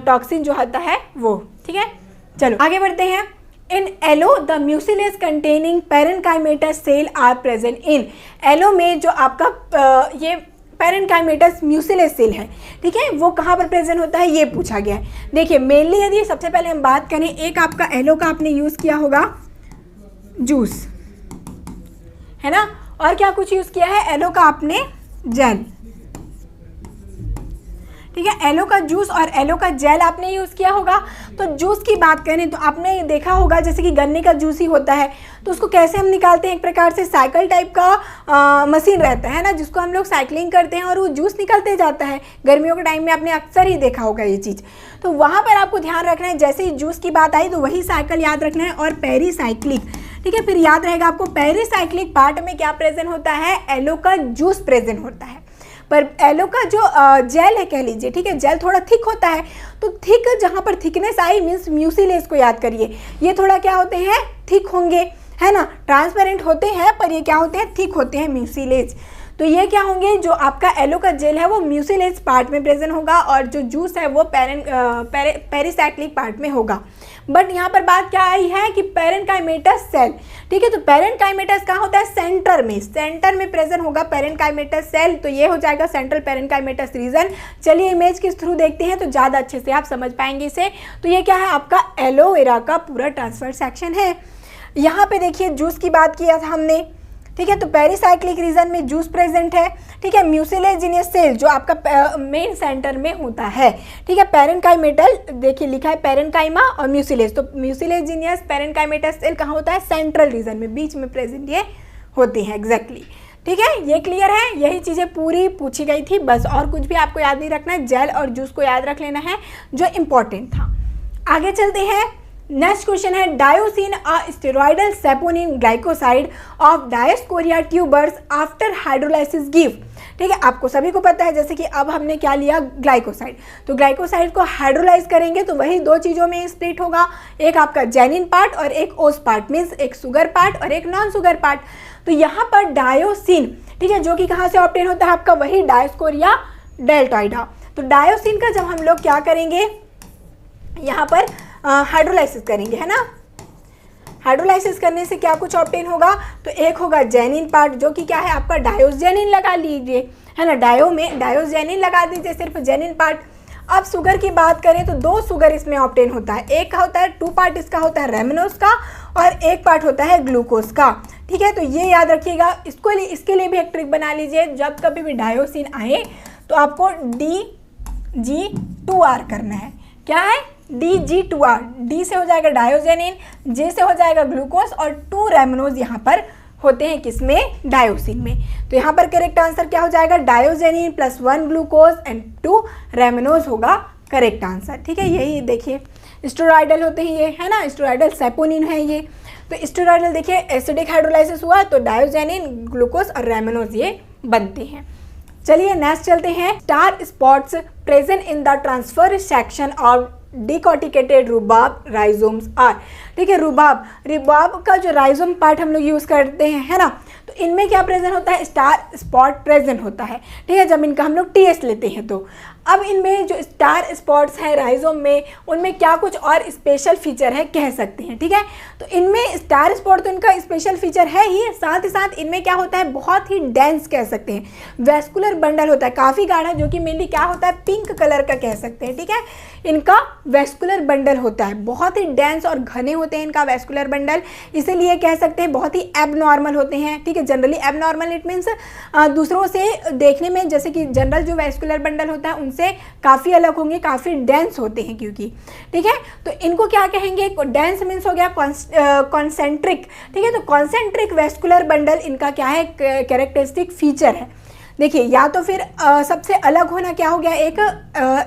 टॉक्सिन जो होता है वो। ठीक है, चलो आगे बढ़ते हैं। In aloe the mucilage containing parenchymatous cell are present in. Aloe में जो आपका ये पैरेन्काइमेटस म्यूसिलेज सेल है, ठीक है, वो कहाँ पर प्रेजेंट होता है, ये पूछा गया है। देखिए मेनली यदि सबसे पहले हम बात करें, एक आपका एलो का आपने यूज़ किया होगा जूस, है ना, और क्या कुछ यूज़ किया है, एलो का आपने जेल। ठीक है, एलो का जूस और एलो का जेल आपने यूज़ किया होगा। तो जूस की बात करें तो आपने देखा होगा, जैसे कि गन्ने का जूस ही होता है, तो उसको कैसे हम निकालते हैं, एक प्रकार से साइकिल टाइप का मशीन रहता है ना, जिसको हम लोग साइकिलिंग करते हैं और वो जूस निकलते जाता है। गर्मियों के टाइम में आपने अक्सर ही देखा होगा ये चीज़। तो वहाँ पर आपको ध्यान रखना है, जैसे ही जूस की बात आई तो वही साइकिल याद रखना है, और पेरीसाइक्लिक। ठीक है, फिर याद रहेगा आपको पेरीसाइक्लिक पार्ट में क्या प्रेजेंट होता है, एलो का जूस प्रेजेंट होता है। पर एलो का जो जेल है कह लीजिए, ठीक है, जेल थोड़ा थिक होता है, तो थिक जहाँ पर थिकनेस आई मीन्स म्यूसिलेज को याद करिए, ये थोड़ा क्या होते हैं, थिक होंगे, है ना, ट्रांसपेरेंट होते हैं, पर ये क्या होते हैं, थिक होते हैं म्यूसिलेज। तो ये क्या होंगे, जो आपका एलो का जेल है वो म्यूसिलेज पार्ट में प्रेजेंट होगा और जो जूस है वो पेरिसाइक्लिक पार्ट में होगा। बट यहाँ पर बात क्या आई है कि पेरेन्काइमेटस सेल, ठीक है, तो पेरेन्काइमेटस कहाँ होता है, सेंटर में प्रेजेंट होगा पेरेन्काइमेटस सेल, तो ये हो जाएगा सेंट्रल पेरेन्काइमेटस रीजन। चलिए इमेज के थ्रू देखते हैं तो ज़्यादा अच्छे से आप समझ पाएंगे इसे। तो ये क्या है, आपका एलोवेरा का पूरा ट्रांसफर सेक्शन है। यहाँ पे देखिए जूस की बात किया था हमने, ठीक है, तो पेरिसाइक्लिक रीजन में जूस प्रेजेंट है, ठीक है। म्यूसिलेजिनियस सेल जो आपका मेन सेंटर में होता है, ठीक है। पेरेन्काइमेटल देखिए लिखा है पेरेन्काइमा और म्यूसिलेज, तो म्यूसिलेजिनियस पेरेन्काइमेटस सेल कहाँ होता है, सेंट्रल रीजन में, बीच में प्रेजेंट ये होते हैं एग्जैक्टली, ठीक है। ये क्लियर है, यही चीज़ें पूरी पूछी गई थी बस, और कुछ भी आपको याद नहीं रखना है, जेल और जूस को याद रख लेना है जो इम्पोर्टेंट था। आगे चलते हैं, नेक्स्ट क्वेश्चन है, डायोसिन अ steroidal saponin glycoside of Dioscorea tubers after hydrolysis give, ठीक है। आपको सभी को पता है जैसे कि अब हमने क्या लिया, ग्लाइकोसाइड, तो ग्लाइकोसाइड को हाइड्रोलाइज करेंगे तो वही दो चीज़ों में स्प्लिट होगा, एक आपका जेनिन पार्ट और एक ओस पार्ट, मीन्स एक शुगर पार्ट और एक नॉन शुगर पार्ट। तो यहाँ पर डायोसिन, ठीक है, जो कि कहाँ से ऑब्टेन होता है, आपका वही डायोस्कोरिया डेल्टॉइडा। तो डायोसिन का जब हम लोग क्या करेंगे, यहाँ पर हाइड्रोलाइसिस करेंगे, है ना। हाइड्रोलाइसिस करने से क्या कुछ ऑब्टेन होगा, तो एक होगा जेनिन पार्ट जो कि क्या है आपका डायोजेनिन लगा लीजिए, है ना, डायो में डायोजेनिन लगा दीजिए सिर्फ जेनिन पार्ट। अब शुगर की बात करें तो दो शुगर इसमें ऑब्टेन होता है, एक का होता है 2 पार्ट इसका होता है रेमनोज का और एक पार्ट होता है ग्लूकोज का, ठीक है। तो ये याद रखिएगा, इसके लिए भी एक ट्रिक बना लीजिए, जब कभी भी डायोसिन आए तो आपको DG2R करना है, क्या है, DG2R, D से हो जाएगा डायोजेनिन, J से हो जाएगा ग्लूकोज और 2 रेमनोज यहाँ पर होते हैं किसमें, डायोसिन में। तो यहाँ पर करेक्ट आंसर क्या हो जाएगा, diosgenin plus 1 glucose and 2 rhamnose होगा करेक्ट आंसर, ठीक है। यही देखिए स्टेरॉइडल होते हैं ये, है ना, स्टेरॉइडल सेपोनिन है ये। तो स्टेरॉइडल देखिए एसिडिक हाइड्रोलाइसिस हुआ तो डायोजेनिन, ग्लूकोज और रेमनोज ये बनते हैं। चलिए नेक्स्ट चलते हैं, star spots present in the transfer section of decorticated rhubarb rhizomes are, ठीक है। रुबाब का जो राइजोम पार्ट हम लोग यूज़ करते हैं, है ना, तो इनमें क्या प्रेजेंट होता है, स्टार स्पॉट प्रेजेंट होता है, ठीक है, जब इनका हम लोग टेस्ट लेते हैं तो। अब इनमें जो स्टार स्पॉट्स हैं राइजोम में, उनमें क्या कुछ और स्पेशल फीचर है कह सकते हैं, ठीक है। तो इनमें स्टार स्पॉट तो इनका स्पेशल फीचर है ही, साथ ही साथ इनमें क्या होता है, बहुत ही डेंस कह सकते हैं, वेस्कुलर बंडल होता है काफ़ी गाढ़ा, जो कि मेनली क्या होता है, पिंक कलर का कह सकते हैं, ठीक है। इनका वेस्कुलर बंडल होता है, बहुत ही डेंस और घने होते हैं इनका वेस्कुलर बंडल, इसीलिए कह सकते हैं बहुत ही एबनॉर्मल होते हैं, ठीक है। जनरली एबनॉर्मल इट मीन्स दूसरों से देखने में, जैसे कि जनरल जो वेस्कुलर बंडल होता है उनसे काफ़ी अलग होंगे, काफ़ी डेंस होते हैं क्योंकि, ठीक है। तो इनको क्या कहेंगे, डेंस मीन्स हो गया कॉन्सेंट्रिक, ठीक है। तो कॉन्सेंट्रिक वेस्कुलर बंडल इनका क्या है, कैरेक्टरिस्टिक फीचर है। देखिए या तो फिर सबसे अलग होना क्या हो गया, एक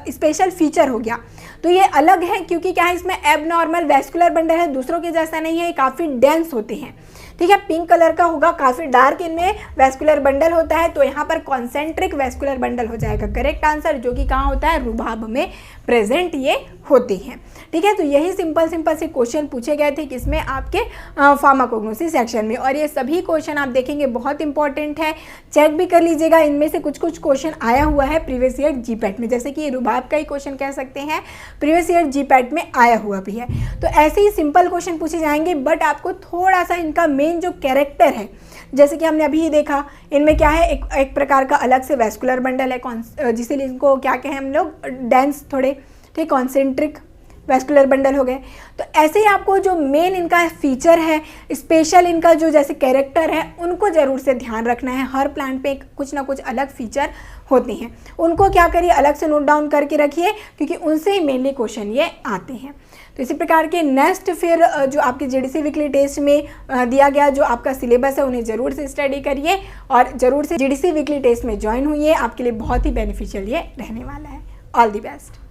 स्पेशल फीचर हो गया, तो ये अलग है क्योंकि क्या है, इसमें एबनॉर्मल वेस्कुलर बंडल है, दूसरों के जैसा नहीं है, ये काफ़ी डेंस होते हैं, ठीक है। पिंक कलर का होगा, काफ़ी डार्क इनमें वेस्कुलर बंडल होता है, तो यहाँ पर कॉन्सेंट्रिक वेस्कुलर बंडल हो जाएगा करेक्ट आंसर, जो कि कहाँ होता है, रुबाब में प्रेजेंट ये होते हैं, ठीक है। तो यही सिंपल से क्वेश्चन पूछे गए थे किसमें, आपके फार्माकोग्नोसी सेक्शन में, और ये सभी क्वेश्चन आप देखेंगे बहुत इंपॉर्टेंट है, चेक भी कर लीजिएगा, इनमें से कुछ क्वेश्चन आया हुआ है प्रीवियस ईयर जीपैट में, जैसे कि रुबाब का ही क्वेश्चन कह सकते हैं प्रीवियस ईयर जीपैट में आया हुआ भी है। तो ऐसे ही सिंपल क्वेश्चन पूछे जाएंगे, बट आपको थोड़ा सा इनका मेन जो कैरेक्टर है, जैसे कि हमने अभी ही देखा, इनमें क्या है, एक प्रकार का अलग से वेस्कुलर बंडल है, जिसलिए इनको क्या कहें हम लोग, डेंस थोड़े, ठीक, कॉन्सेंट्रिक वेस्कुलर बंडल हो गए। तो ऐसे ही आपको जो मेन इनका फीचर है, स्पेशल इनका जो जैसे कैरेक्टर है, उनको ज़रूर से ध्यान रखना है। हर प्लांट पे कुछ ना कुछ अलग फीचर होते हैं, उनको क्या करिए, अलग से नोट डाउन करके रखिए, क्योंकि उनसे ही मेनली क्वेश्चन ये आते हैं। तो इसी प्रकार के नेक्स्ट फिर जो आपके जीडीसी वीकली टेस्ट में दिया गया जो आपका सिलेबस है, उन्हें ज़रूर से स्टडी करिए और ज़रूर से जीडीसी वीकली टेस्ट में ज्वाइन हुई है, आपके लिए बहुत ही बेनिफिशियल ये रहने वाला है। All the best.